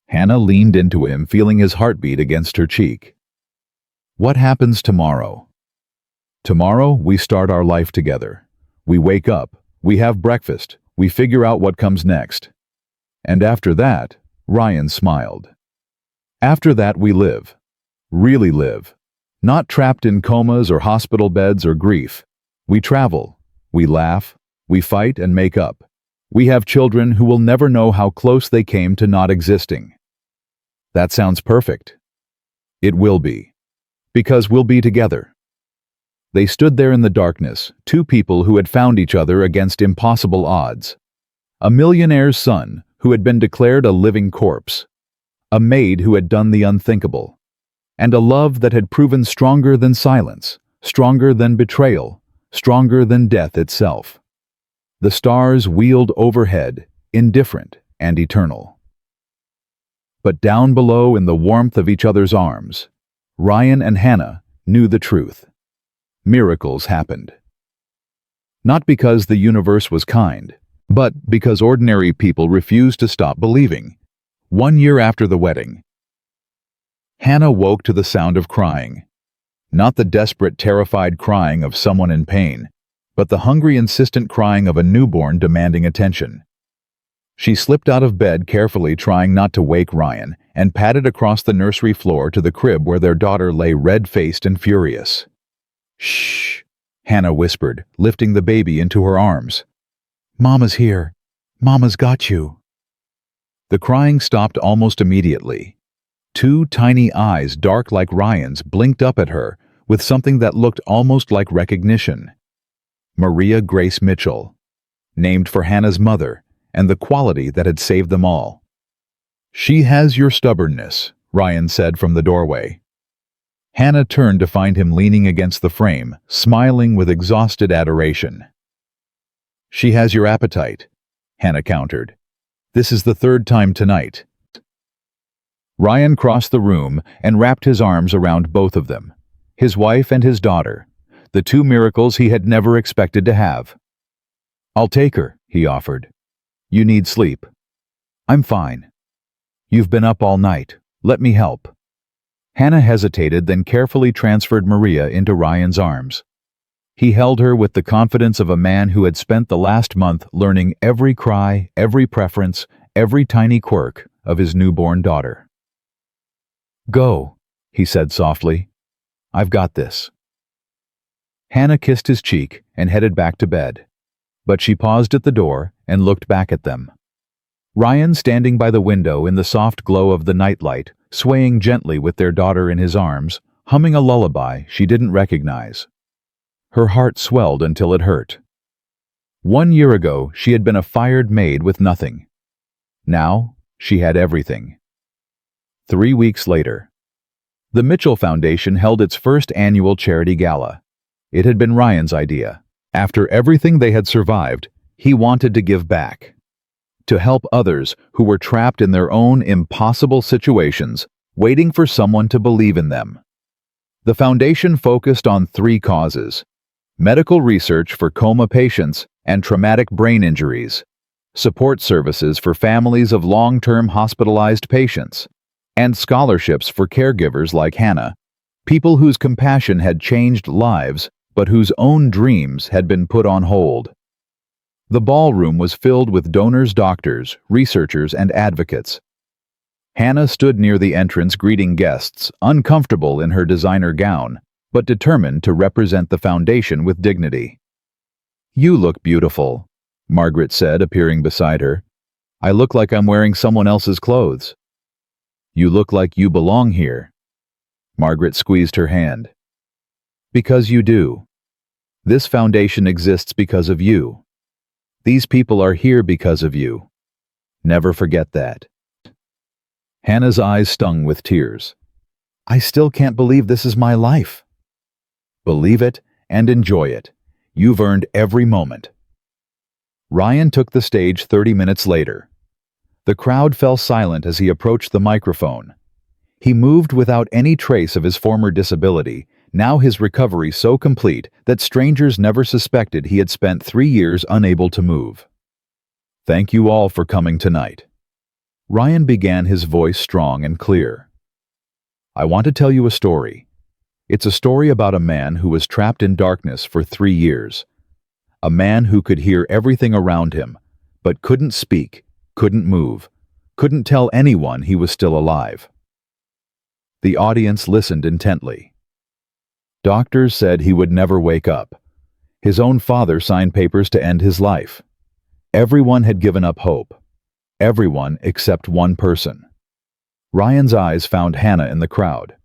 Hannah leaned into him, feeling his heartbeat against her cheek. "What happens tomorrow?" "Tomorrow, we start our life together. We wake up, we have breakfast, we figure out what comes next. And after that," Ryan smiled. "After that we live. Really live. Not trapped in comas or hospital beds or grief. We travel. We laugh. We fight and make up. We have children who will never know how close they came to not existing." "That sounds perfect." "It will be. Because we'll be together." They stood there in the darkness, two people who had found each other against impossible odds. A millionaire's son who had been declared a living corpse. A maid who had done the unthinkable. And a love that had proven stronger than silence, stronger than betrayal, stronger than death itself. The stars wheeled overhead, indifferent and eternal. But down below in the warmth of each other's arms, Ryan and Hannah knew the truth. Miracles happened. Not because the universe was kind, but because ordinary people refused to stop believing. 1 year after the wedding, Hannah woke to the sound of crying. Not the desperate, terrified crying of someone in pain, but the hungry, insistent crying of a newborn demanding attention. She slipped out of bed carefully, trying not to wake Ryan, and padded across the nursery floor to the crib where their daughter lay red-faced and furious. "Shh," Hannah whispered, lifting the baby into her arms. "Mama's here. Mama's got you." The crying stopped almost immediately. Two tiny eyes, dark like Ryan's, blinked up at her with something that looked almost like recognition. Maria Grace Mitchell, named for Hannah's mother and the quality that had saved them all. "She has your stubbornness," Ryan said from the doorway. Hannah turned to find him leaning against the frame, smiling with exhausted adoration. "She has your appetite," Hannah countered. "This is the 3rd time tonight." Ryan crossed the room and wrapped his arms around both of them, his wife and his daughter, the two miracles he had never expected to have. "I'll take her," he offered. "You need sleep." "I'm fine." "You've been up all night. Let me help." Hannah hesitated, then carefully transferred Maria into Ryan's arms. He held her with the confidence of a man who had spent the last month learning every cry, every preference, every tiny quirk of his newborn daughter. "Go," he said softly. "I've got this." Hannah kissed his cheek and headed back to bed, but she paused at the door and looked back at them. Ryan standing by the window in the soft glow of the nightlight, swaying gently with their daughter in his arms, humming a lullaby she didn't recognize. Her heart swelled until it hurt. 1 year ago, she had been a fired maid with nothing. Now, she had everything. 3 weeks later, the Mitchell Foundation held its first annual charity gala. It had been Ryan's idea. After everything they had survived, he wanted to give back. To help others who were trapped in their own impossible situations, waiting for someone to believe in them. The foundation focused on 3 causes: medical research for coma patients and traumatic brain injuries, support services for families of long-term hospitalized patients, and scholarships for caregivers like Hannah, people whose compassion had changed lives but whose own dreams had been put on hold. The ballroom was filled with donors, doctors, researchers, and advocates. Hannah stood near the entrance greeting guests, uncomfortable in her designer gown, but determined to represent the foundation with dignity. You look beautiful, Margaret said, appearing beside her. I look like I'm wearing someone else's clothes. You look like you belong here. Margaret squeezed her hand. Because you do. This foundation exists because of you. These people are here because of you. Never forget that. Hannah's eyes stung with tears. I still can't believe this is my life. Believe it and enjoy it. You've earned every moment. Ryan took the stage 30 minutes later. The crowd fell silent as he approached the microphone. He moved without any trace of his former disability, now his recovery so complete that strangers never suspected he had spent 3 years unable to move. Thank you all for coming tonight. Ryan began, his voice strong and clear. I want to tell you a story. It's a story about a man who was trapped in darkness for 3 years. A man who could hear everything around him, but couldn't speak, couldn't move, couldn't tell anyone he was still alive. The audience listened intently. Doctors said he would never wake up. His own father signed papers to end his life. Everyone had given up hope. Everyone except one person. Ryan's eyes found Hannah in the crowd.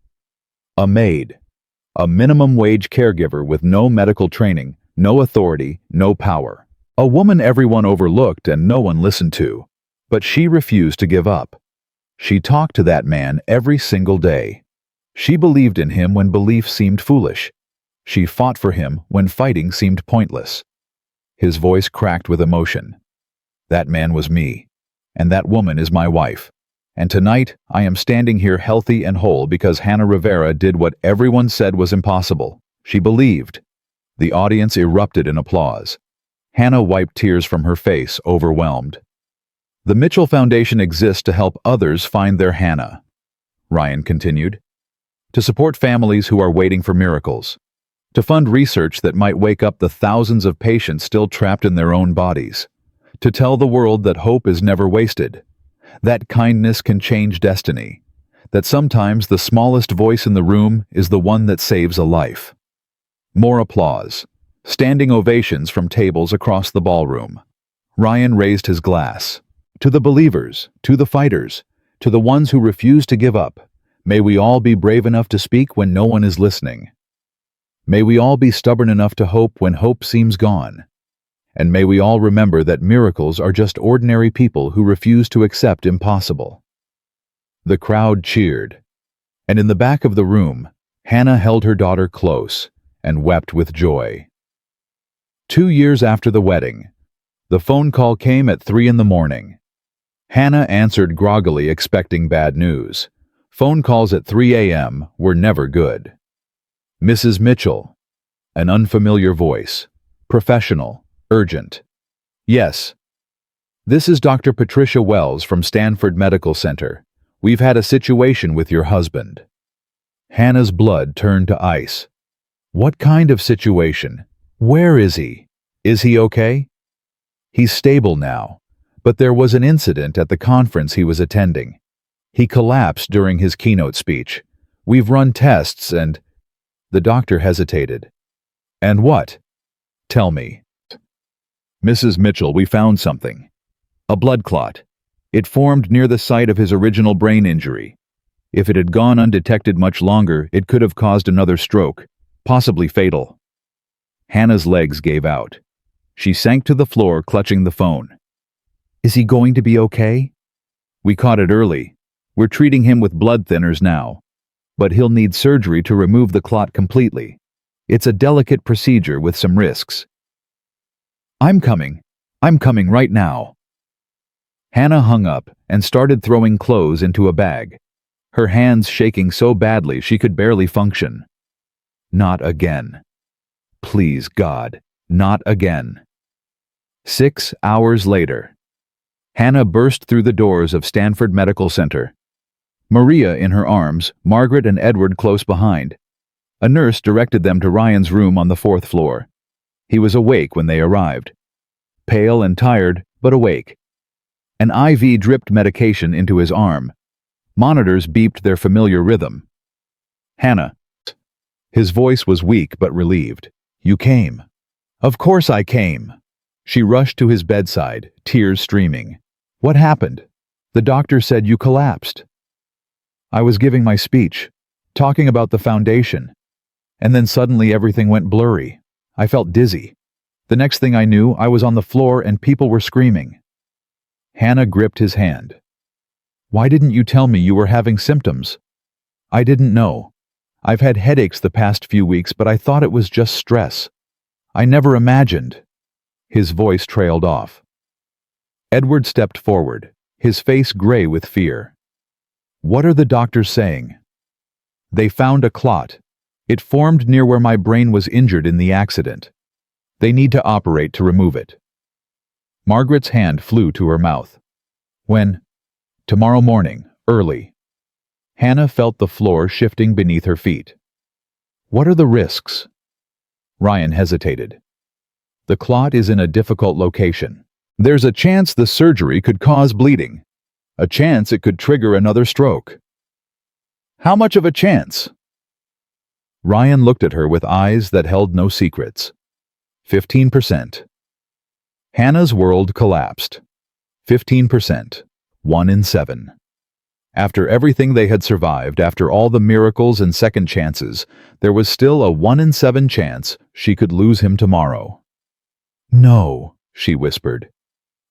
A maid. A minimum-wage caregiver with no medical training, no authority, no power. A woman everyone overlooked and no one listened to. But she refused to give up. She talked to that man every single day. She believed in him when belief seemed foolish. She fought for him when fighting seemed pointless. His voice cracked with emotion. That man was me, and that woman is my wife. And tonight, I am standing here healthy and whole because Hannah Rivera did what everyone said was impossible. She believed. The audience erupted in applause. Hannah wiped tears from her face, overwhelmed. The Mitchell Foundation exists to help others find their Hannah, Ryan continued. To support families who are waiting for miracles. To fund research that might wake up the thousands of patients still trapped in their own bodies. To tell the world that hope is never wasted. That kindness can change destiny. That sometimes the smallest voice in the room is the one that saves a life. More applause. Standing ovations from tables across the ballroom. Ryan raised his glass. To the believers, to the fighters, to the ones who refuse to give up, may we all be brave enough to speak when no one is listening. May we all be stubborn enough to hope when hope seems gone. And may we all remember that miracles are just ordinary people who refuse to accept impossible. The crowd cheered. And in the back of the room, Hannah held her daughter close and wept with joy. 2 years after the wedding, the phone call came at 3 a.m. Hannah answered groggily, expecting bad news. Phone calls at 3 a.m. were never good. Mrs. Mitchell. An unfamiliar voice. Professional. Urgent. Yes. This is Dr. Patricia Wells from Stanford Medical Center. We've had a situation with your husband. Hannah's blood turned to ice. What kind of situation? Where is he? Is he okay? He's stable now, but there was an incident at the conference he was attending. He collapsed during his keynote speech. We've run tests and... The doctor hesitated. And what? Tell me. Mrs. Mitchell, we found something. A blood clot. It formed near the site of his original brain injury. If it had gone undetected much longer, it could have caused another stroke, possibly fatal. Hannah's legs gave out. She sank to the floor, clutching the phone. Is he going to be okay? We caught it early. We're treating him with blood thinners now. But he'll need surgery to remove the clot completely. It's a delicate procedure with some risks. I'm coming right now. Hannah hung up and started throwing clothes into a bag, her hands shaking so badly she could barely function. Not again. Please, God, not again. 6 hours later, Hannah burst through the doors of Stanford Medical Center. Maria in her arms, Margaret and Edward close behind. A nurse directed them to Ryan's room on the 4th floor. He was awake when they arrived. Pale and tired, but awake. An IV dripped medication into his arm. Monitors beeped their familiar rhythm. Hannah. His voice was weak but relieved. You came. Of course I came. She rushed to his bedside, tears streaming. What happened? The doctor said you collapsed. I was giving my speech, talking about the foundation, and then suddenly everything went blurry. I felt dizzy. The next thing I knew, I was on the floor and people were screaming. Hannah gripped his hand. Why didn't you tell me you were having symptoms? I didn't know. I've had headaches the past few weeks, but I thought it was just stress. I never imagined. His voice trailed off. Edward stepped forward, his face gray with fear. What are the doctors saying? They found a clot. It formed near where my brain was injured in the accident. They need to operate to remove it. Margaret's hand flew to her mouth. When? Tomorrow morning, early. Hannah felt the floor shifting beneath her feet. What are the risks? Ryan hesitated. The clot is in a difficult location. There's a chance the surgery could cause bleeding. A chance it could trigger another stroke. How much of a chance? Ryan looked at her with eyes that held no secrets. 15%. Hannah's world collapsed. 15%. 1 in 7. After everything they had survived, after all the miracles and second chances, there was still a 1 in 7 chance she could lose him tomorrow. No, she whispered.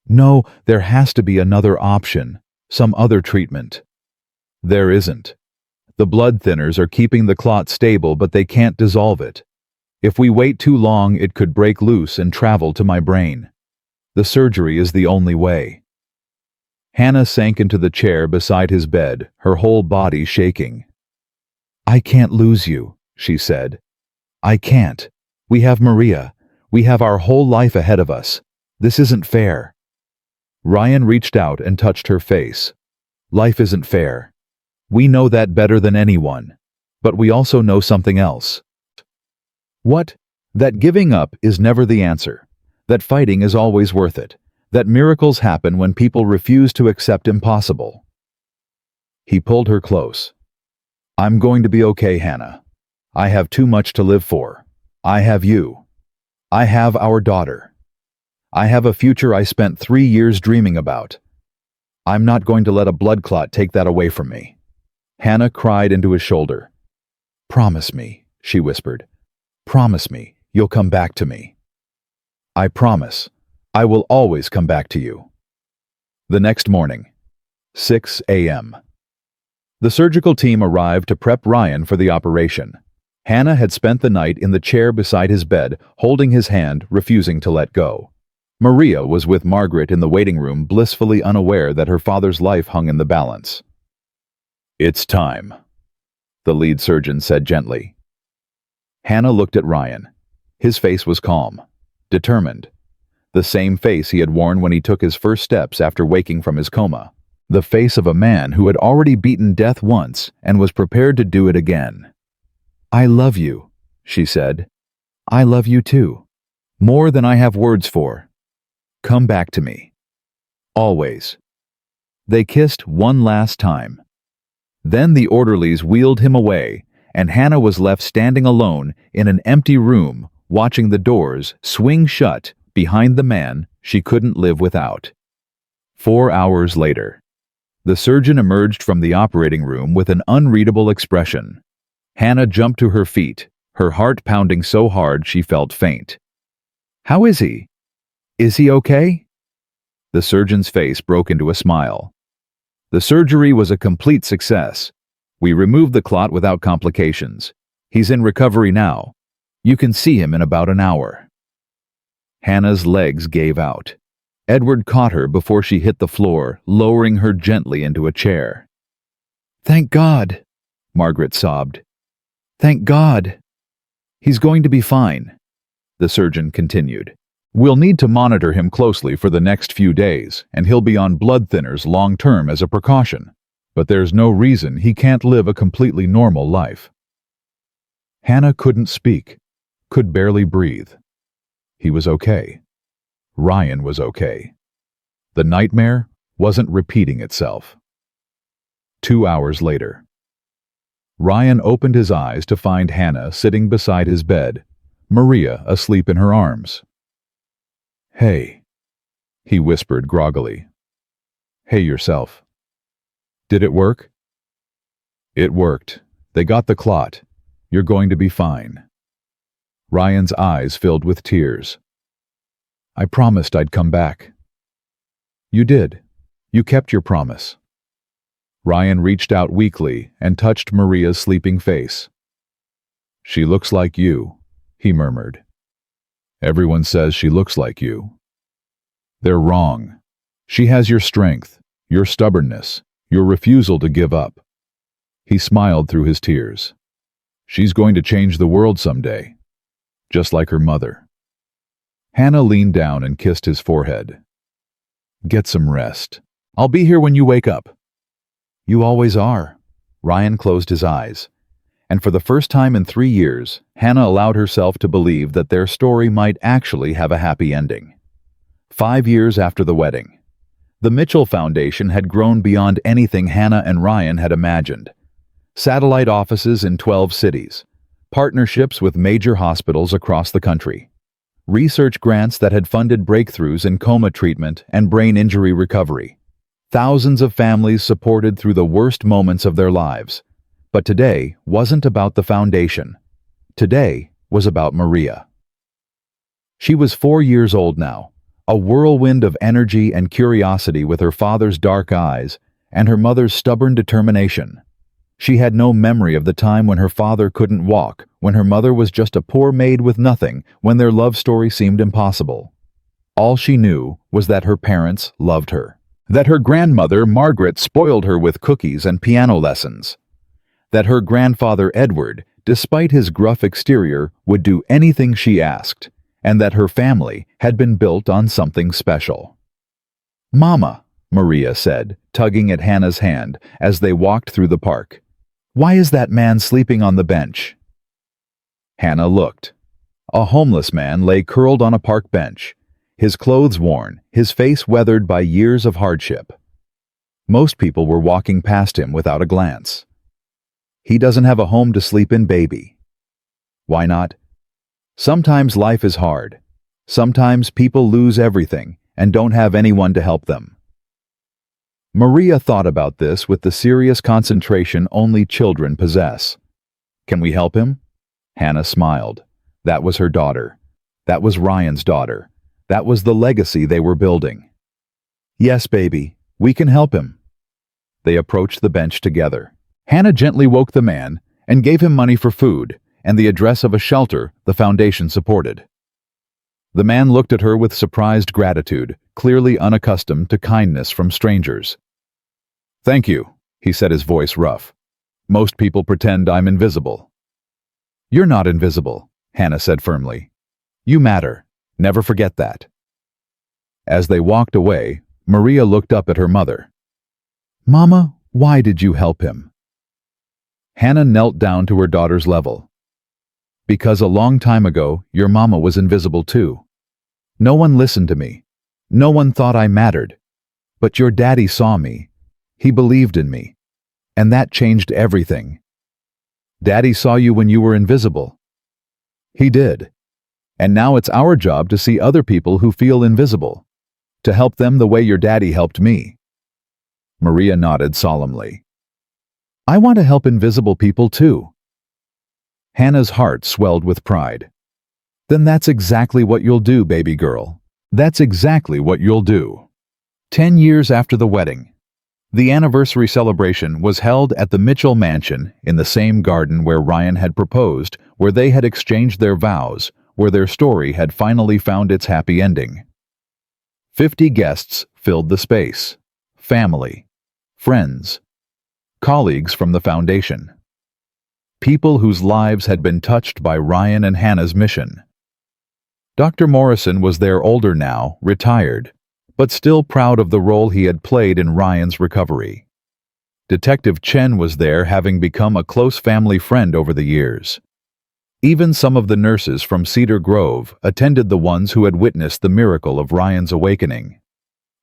No, there has to be another option, some other treatment. There isn't. The blood thinners are keeping the clot stable, but they can't dissolve it. If we wait too long, it could break loose and travel to my brain. The surgery is the only way. Hannah sank into the chair beside his bed, her whole body shaking. I can't lose you, she said. I can't. We have Maria. We have our whole life ahead of us. This isn't fair. Ryan reached out and touched her face. Life isn't fair. We know that better than anyone. But we also know something else. What? That giving up is never the answer. That fighting is always worth it. That miracles happen when people refuse to accept impossible. He pulled her close. I'm going to be okay, Hannah. I have too much to live for. I have you. I have our daughter. I have a future I spent 3 years dreaming about. I'm not going to let a blood clot take that away from me. Hannah cried into his shoulder. Promise me, she whispered. Promise me you'll come back to me. I promise. I will always come back to you. The next morning, 6 a.m. The surgical team arrived to prep Ryan for the operation. Hannah had spent the night in the chair beside his bed, holding his hand, refusing to let go. Maria was with Margaret in the waiting room, blissfully unaware that her father's life hung in the balance. It's time, the lead surgeon said gently. Hannah looked at Ryan. His face was calm, determined. The same face he had worn when he took his first steps after waking from his coma. The face of a man who had already beaten death once and was prepared to do it again. I love you, she said. I love you too. More than I have words for. Come back to me. Always. They kissed one last time. Then the orderlies wheeled him away, and Hannah was left standing alone in an empty room, watching the doors swing shut behind the man she couldn't live without. 4 hours later, the surgeon emerged from the operating room with an unreadable expression. Hannah jumped to her feet, her heart pounding so hard she felt faint. How is he? Is he okay? The surgeon's face broke into a smile. The surgery was a complete success. We removed the clot without complications. He's in recovery now. You can see him in about an hour. Hannah's legs gave out. Edward caught her before she hit the floor, lowering her gently into a chair. Thank God, Margaret sobbed. Thank God. He's going to be fine, the surgeon continued. We'll need to monitor him closely for the next few days, and he'll be on blood thinners long-term as a precaution. But there's no reason he can't live a completely normal life. Hannah couldn't speak, could barely breathe. He was okay. Ryan was okay. The nightmare wasn't repeating itself. 2 hours later. Ryan opened his eyes to find Hannah sitting beside his bed. Maria asleep in her arms. "Hey," he whispered groggily. "Hey yourself." "Did it work?" "It worked. They got the clot. You're going to be fine." Ryan's eyes filled with tears. "I promised I'd come back." "You did. You kept your promise." Ryan reached out weakly and touched Maria's sleeping face. "She looks like you," he murmured. "Everyone says she looks like you. They're wrong. She has your strength, your stubbornness, your refusal to give up." He smiled through his tears. "She's going to change the world someday, just like her mother." Hannah leaned down and kissed his forehead. "Get some rest. I'll be here when you wake up." "You always are." Ryan closed his eyes. And for the first time in 3 years, Hannah allowed herself to believe that their story might actually have a happy ending. 5 years after the wedding, the Mitchell Foundation had grown beyond anything Hannah and Ryan had imagined. Satellite offices in 12 cities, partnerships with major hospitals across the country, research grants that had funded breakthroughs in coma treatment and brain injury recovery. Thousands of families supported through the worst moments of their lives. But today wasn't about the foundation. Today was about Maria. She was 4 years old now, a whirlwind of energy and curiosity with her father's dark eyes and her mother's stubborn determination. She had no memory of the time when her father couldn't walk, when her mother was just a poor maid with nothing, when their love story seemed impossible. All she knew was that her parents loved her, that her grandmother Margaret spoiled her with cookies and piano lessons, that her grandfather Edward, despite his gruff exterior, would do anything she asked, and that her family had been built on something special. "Mama," Maria said, tugging at Hannah's hand as they walked through the park, "why is that man sleeping on the bench?" Hannah looked. A homeless man lay curled on a park bench, his clothes worn, his face weathered by years of hardship. Most people were walking past him without a glance. "He doesn't have a home to sleep in, baby." "Why not?" "Sometimes life is hard. Sometimes people lose everything and don't have anyone to help them." Maria thought about this with the serious concentration only children possess. "Can we help him?" Hannah smiled. That was her daughter. That was Ryan's daughter. That was the legacy they were building. "Yes, baby, we can help him." They approached the bench together. Hannah gently woke the man and gave him money for food and the address of a shelter the foundation supported. The man looked at her with surprised gratitude, clearly unaccustomed to kindness from strangers. "Thank you," he said, his voice rough. "Most people pretend I'm invisible." "You're not invisible," Hannah said firmly. "You matter. Never forget that." As they walked away, Maria looked up at her mother. "Mama, why did you help him?" Hannah knelt down to her daughter's level. "Because a long time ago, your mama was invisible too. No one listened to me. No one thought I mattered. But your daddy saw me. He believed in me. And that changed everything. Daddy saw you when you were invisible." "He did. And now it's our job to see other people who feel invisible, to help them the way your daddy helped me." Maria nodded solemnly. "I want to help invisible people too." Hannah's heart swelled with pride. "Then that's exactly what you'll do, baby girl. That's exactly what you'll do." 10 years after the wedding, the anniversary celebration was held at the Mitchell Mansion in the same garden where Ryan had proposed, where they had exchanged their vows, where their story had finally found its happy ending. 50 guests filled the space. Family, friends, colleagues from the foundation. People whose lives had been touched by Ryan and Hannah's mission. Dr. Morrison was there, older now, retired, but still proud of the role he had played in Ryan's recovery. Detective Chen was there, having become a close family friend over the years. Even some of the nurses from Cedar Grove attended, the ones who had witnessed the miracle of Ryan's awakening.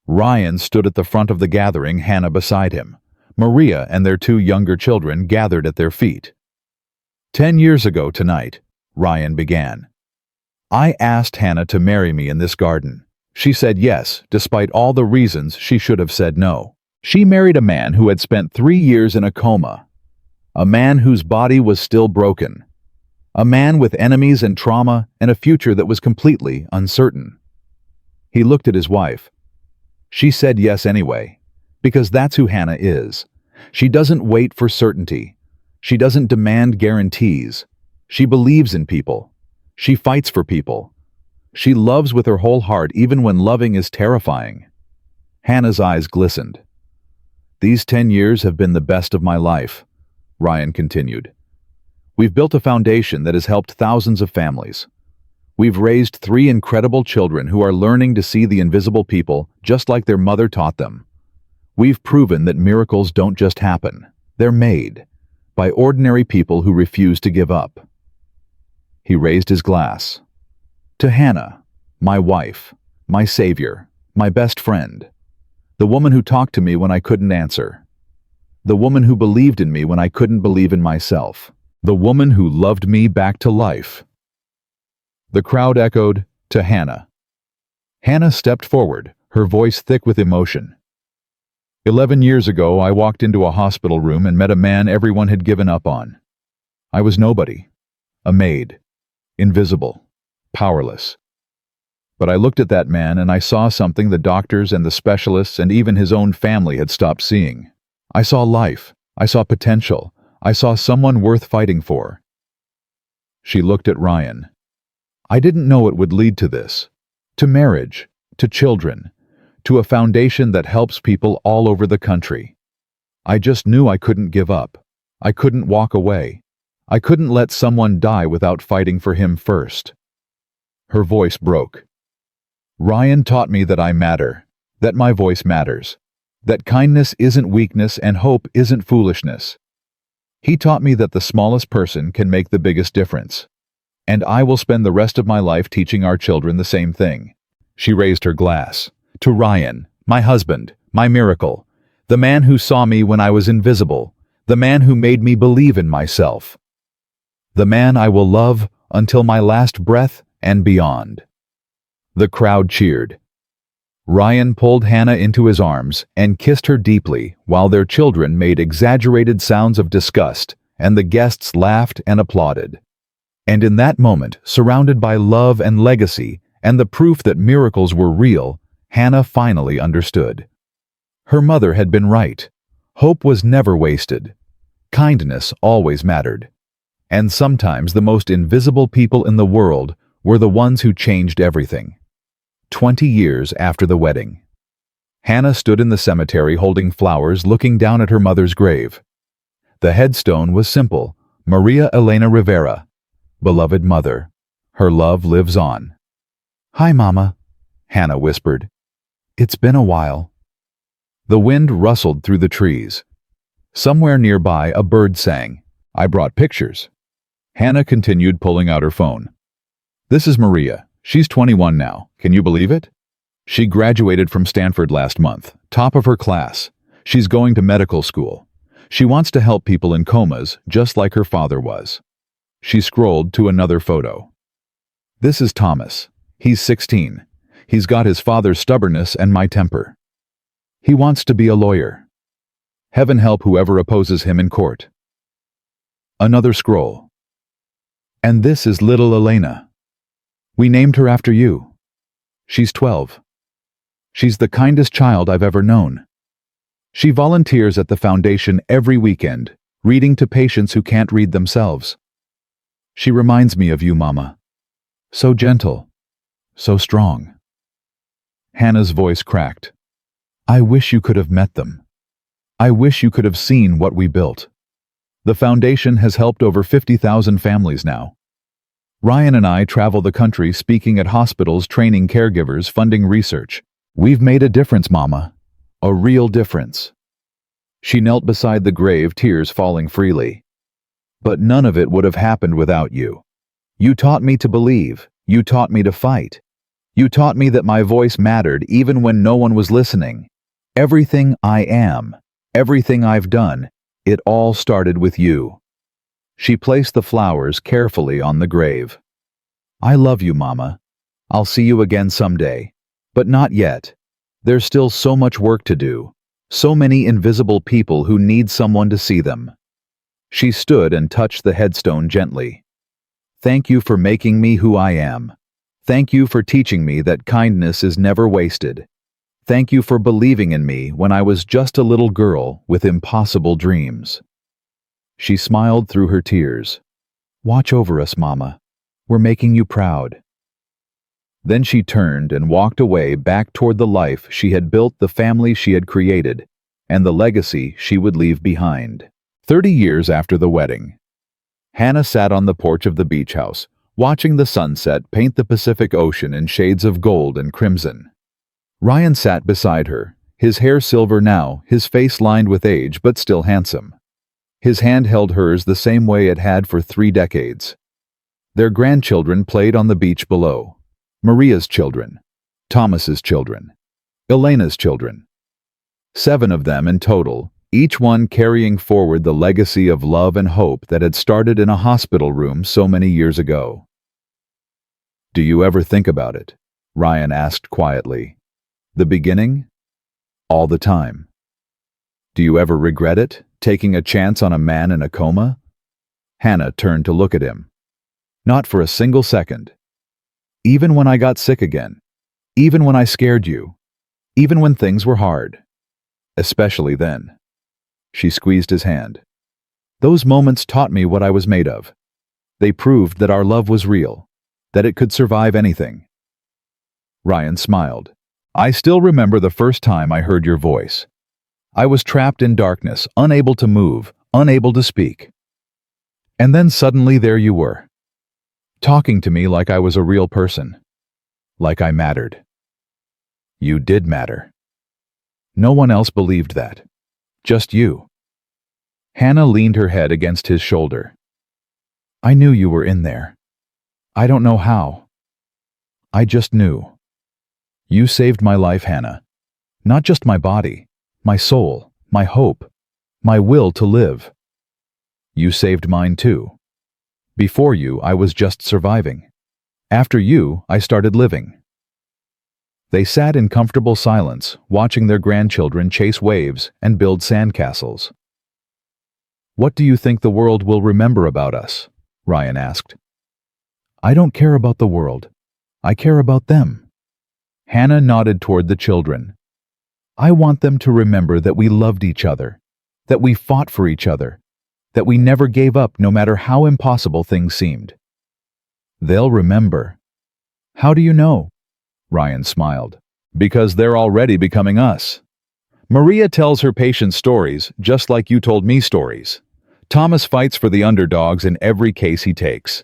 Ryan stood at the front of the gathering, Hannah beside him. Maria and their 2 younger children gathered at their feet. 10 years ago tonight, Ryan began. I asked Hannah to marry me in this garden. She said yes, despite all the reasons she should have said no. She married a man who had spent 3 years in a coma, a man whose body was still broken, a man with enemies and trauma and a future that was completely uncertain. He looked at his wife. She said yes anyway, because that's who Hannah is. She doesn't wait for certainty. She doesn't demand guarantees. She believes in people. She fights for people. She loves with her whole heart even when loving is terrifying. Hannah's eyes glistened. These 10 years have been the best of my life, Ryan continued. We've built a foundation that has helped thousands of families. We've raised 3 incredible children who are learning to see the invisible people just like their mother taught them. We've proven that miracles don't just happen. They're made by ordinary people who refuse to give up. He raised his glass. To Hannah, my wife, my savior, my best friend, the woman who talked to me when I couldn't answer, the woman who believed in me when I couldn't believe in myself, the woman who loved me back to life. The crowd echoed, to Hannah. Hannah stepped forward, her voice thick with emotion. 11 years ago, I walked into a hospital room and met a man everyone had given up on. I was nobody, a maid, invisible, powerless. But I looked at that man and I saw something the doctors and the specialists and even his own family had stopped seeing. I saw life. I saw potential. I saw someone worth fighting for. She looked at Ryan. I didn't know it would lead to this, to marriage, to children, to a foundation that helps people all over the country. I just knew I couldn't give up. I couldn't walk away. I couldn't let someone die without fighting for him first. Her voice broke. Ryan taught me that I matter, that my voice matters, that kindness isn't weakness and hope isn't foolishness. He taught me that the smallest person can make the biggest difference. And I will spend the rest of my life teaching our children the same thing. She raised her glass. To Ryan, my husband, my miracle, the man who saw me when I was invisible, the man who made me believe in myself, the man I will love until my last breath and beyond. The crowd cheered. Ryan pulled Hannah into his arms and kissed her deeply while their children made exaggerated sounds of disgust and the guests laughed and applauded. And in that moment, surrounded by love and legacy and the proof that miracles were real, Hannah finally understood. Her mother had been right. Hope was never wasted. Kindness always mattered. And sometimes the most invisible people in the world were the ones who changed everything. 20 years after the wedding. Hannah stood in the cemetery holding flowers, looking down at her mother's grave. The headstone was simple, Maria Elena Rivera, beloved mother. Her love lives on. Hi, Mama, Hannah whispered. It's been a while. The wind rustled through the trees. Somewhere nearby, a bird sang. I brought pictures. Hannah continued pulling out her phone. This is Maria. She's 21 now. Can you believe it? She graduated from Stanford last month, top of her class. She's going to medical school. She wants to help people in comas, just like her father was. She scrolled to another photo. This is Thomas. He's 16. He's got his father's stubbornness and my temper. He wants to be a lawyer. Heaven help whoever opposes him in court. Another scroll. And this is little Elena. We named her after you. She's 12. She's the kindest child I've ever known. She volunteers at the foundation every weekend, reading to patients who can't read themselves. She reminds me of you, Mama. So gentle, so strong. Hannah's voice cracked. I wish you could have met them. I wish you could have seen what we built. The foundation has helped over 50,000 families now. Ryan and I travel the country speaking at hospitals, training caregivers, funding research. We've made a difference, Mama. A real difference. She knelt beside the grave, tears falling freely. But none of it would have happened without you. You taught me to believe. You taught me to fight. You taught me that my voice mattered even when no one was listening. Everything I am, everything I've done, it all started with you. She placed the flowers carefully on the grave. I love you, Mama. I'll see you again someday. But not yet. There's still so much work to do. So many invisible people who need someone to see them. She stood and touched the headstone gently. Thank you for making me who I am. Thank you for teaching me that kindness is never wasted. Thank you for believing in me when I was just a little girl with impossible dreams. She smiled through her tears. Watch over us, Mama. We're making you proud. Then she turned and walked away back toward the life she had built, the family she had created, and the legacy she would leave behind. 30 years after the wedding, Hannah sat on the porch of the beach house, watching the sunset paint the Pacific Ocean in shades of gold and crimson. Ryan sat beside her, his hair silver now, his face lined with age but still handsome. His hand held hers the same way it had for 3 decades. Their grandchildren played on the beach below. Maria's children, Thomas's children, Elena's children. 7 of them in total, each one carrying forward the legacy of love and hope that had started in a hospital room so many years ago. Do you ever think about it? Ryan asked quietly. The beginning? All the time. Do you ever regret it, taking a chance on a man in a coma? Hannah turned to look at him. Not for a single second. Even when I got sick again. Even when I scared you. Even when things were hard. Especially then. She squeezed his hand. Those moments taught me what I was made of. They proved that our love was real, that it could survive anything. Ryan smiled. I still remember the first time I heard your voice. I was trapped in darkness, unable to move, unable to speak. And then suddenly there you were, talking to me like I was a real person, like I mattered. You did matter. No one else believed that. Just you. Hannah leaned her head against his shoulder. I knew you were in there. I don't know how. I just knew. You saved my life, Hannah. Not just my body, my soul, my hope, my will to live. You saved mine too. Before you, I was just surviving. After you, I started living. They sat in comfortable silence, watching their grandchildren chase waves and build sandcastles. What do you think the world will remember about us? Ryan asked. I don't care about the world. I care about them. Hannah nodded toward the children. I want them to remember that we loved each other, that we fought for each other, that we never gave up no matter how impossible things seemed. They'll remember. How do you know? Ryan smiled. Because they're already becoming us. Maria tells her patients stories just like you told me stories. Thomas fights for the underdogs in every case he takes.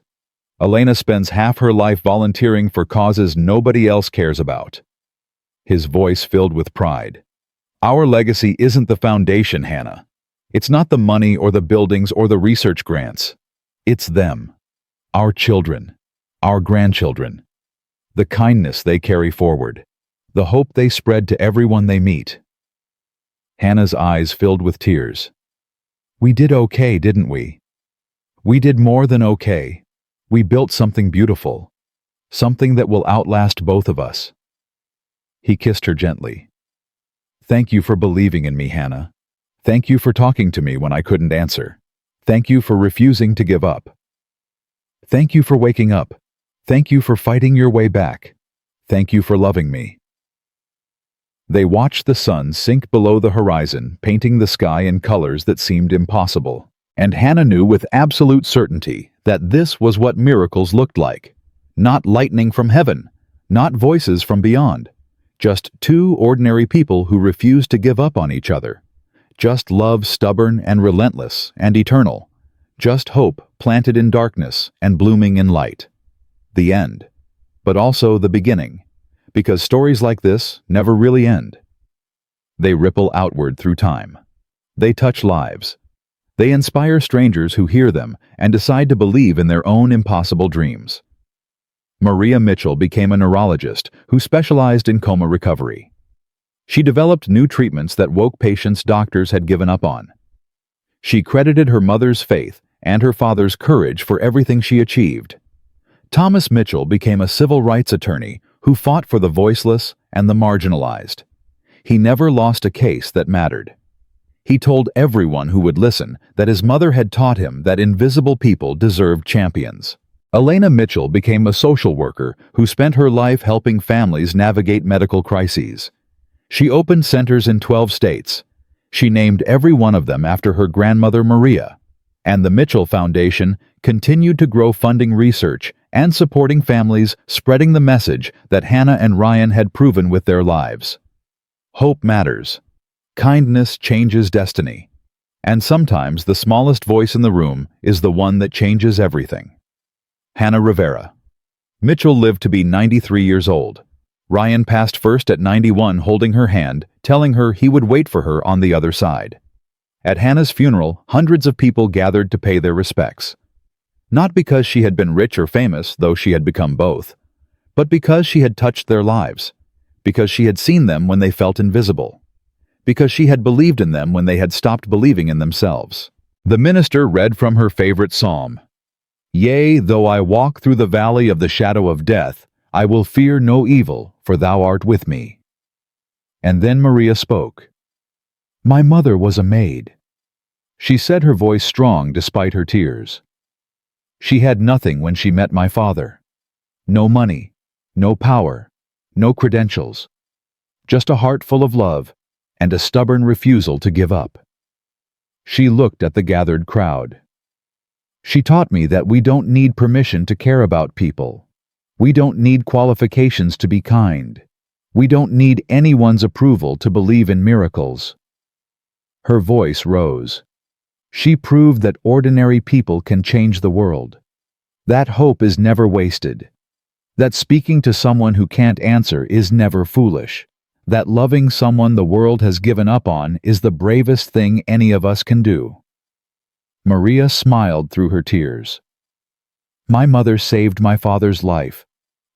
Elena spends half her life volunteering for causes nobody else cares about. His voice filled with pride. Our legacy isn't the foundation, Hannah. It's not the money or the buildings or the research grants. It's them. Our children. Our grandchildren. The kindness they carry forward. The hope they spread to everyone they meet. Hannah's eyes filled with tears. We did okay, didn't we? We did more than okay. We built something beautiful. Something that will outlast both of us. He kissed her gently. Thank you for believing in me, Hannah. Thank you for talking to me when I couldn't answer. Thank you for refusing to give up. Thank you for waking up. Thank you for fighting your way back. Thank you for loving me. They watched the sun sink below the horizon, painting the sky in colors that seemed impossible. And Hannah knew with absolute certainty that this was what miracles looked like. Not lightning from heaven, not voices from beyond. Just 2 ordinary people who refused to give up on each other. Just love stubborn and relentless and eternal. Just hope planted in darkness and blooming in light. The end. But also the beginning. Because stories like this never really end. They ripple outward through time. They touch lives. They inspire strangers who hear them and decide to believe in their own impossible dreams. Maria Mitchell became a neurologist who specialized in coma recovery. She developed new treatments that woke patients doctors had given up on. She credited her mother's faith and her father's courage for everything she achieved. Thomas Mitchell became a civil rights attorney who fought for the voiceless and the marginalized. He never lost a case that mattered. He told everyone who would listen that his mother had taught him that invisible people deserved champions. Elena Mitchell became a social worker who spent her life helping families navigate medical crises. She opened centers in 12 states. She named every one of them after her grandmother Maria. And the Mitchell Foundation continued to grow funding research and supporting families, spreading the message that Hannah and Ryan had proven with their lives. Hope matters. Kindness changes destiny. And sometimes the smallest voice in the room is the one that changes everything. Hannah Rivera. Mitchell lived to be 93 years old. Ryan passed first at 91, holding her hand, telling her he would wait for her on the other side. At Hannah's funeral, hundreds of people gathered to pay their respects. Not because she had been rich or famous, though she had become both, but because she had touched their lives, because she had seen them when they felt invisible, because she had believed in them when they had stopped believing in themselves. The minister read from her favorite psalm, "Yea, though I walk through the valley of the shadow of death, I will fear no evil, for thou art with me." And then Maria spoke. "My mother was a maid." She said, her voice strong despite her tears. "She had nothing when she met my father. No money, no power, no credentials. Just a heart full of love and a stubborn refusal to give up." She looked at the gathered crowd. "She taught me that we don't need permission to care about people. We don't need qualifications to be kind. We don't need anyone's approval to believe in miracles." Her voice rose. She proved that ordinary people can change the world. That hope is never wasted. That speaking to someone who can't answer is never foolish. That loving someone the world has given up on is the bravest thing any of us can do. Maria smiled through her tears. "My mother saved my father's life,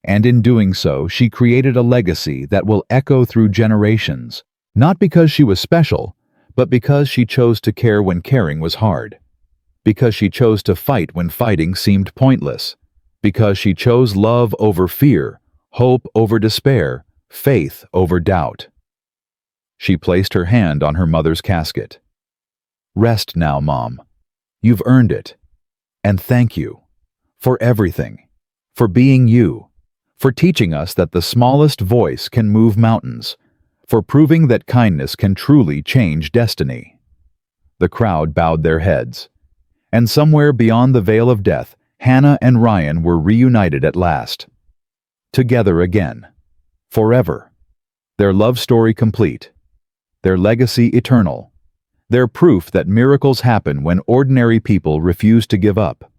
and in doing so, she created a legacy that will echo through generations, not because she was special, but because she chose to care when caring was hard. Because she chose to fight when fighting seemed pointless. Because she chose love over fear, hope over despair, faith over doubt." She placed her hand on her mother's casket. "Rest now, Mom. You've earned it. And thank you. For everything. For being you. For teaching us that the smallest voice can move mountains. For proving that kindness can truly change destiny." The crowd bowed their heads. And somewhere beyond the veil of death, Hannah and Ryan were reunited at last. Together again. Forever. Their love story complete. Their legacy eternal. Their proof that miracles happen when ordinary people refuse to give up.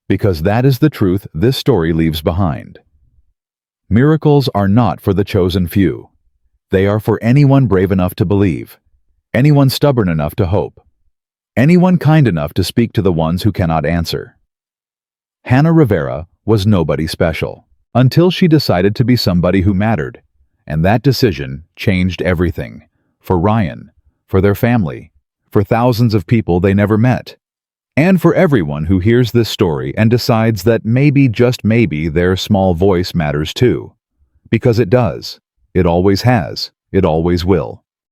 Because that is the truth this story leaves behind. Miracles are not for the chosen few. They are for anyone brave enough to believe, anyone stubborn enough to hope, anyone kind enough to speak to the ones who cannot answer. Hannah Rivera was nobody special, until she decided to be somebody who mattered, and that decision changed everything. For Ryan, for their family, for thousands of people they never met, and for everyone who hears this story and decides that maybe, just maybe, their small voice matters too. Because it does. It always has. It always will.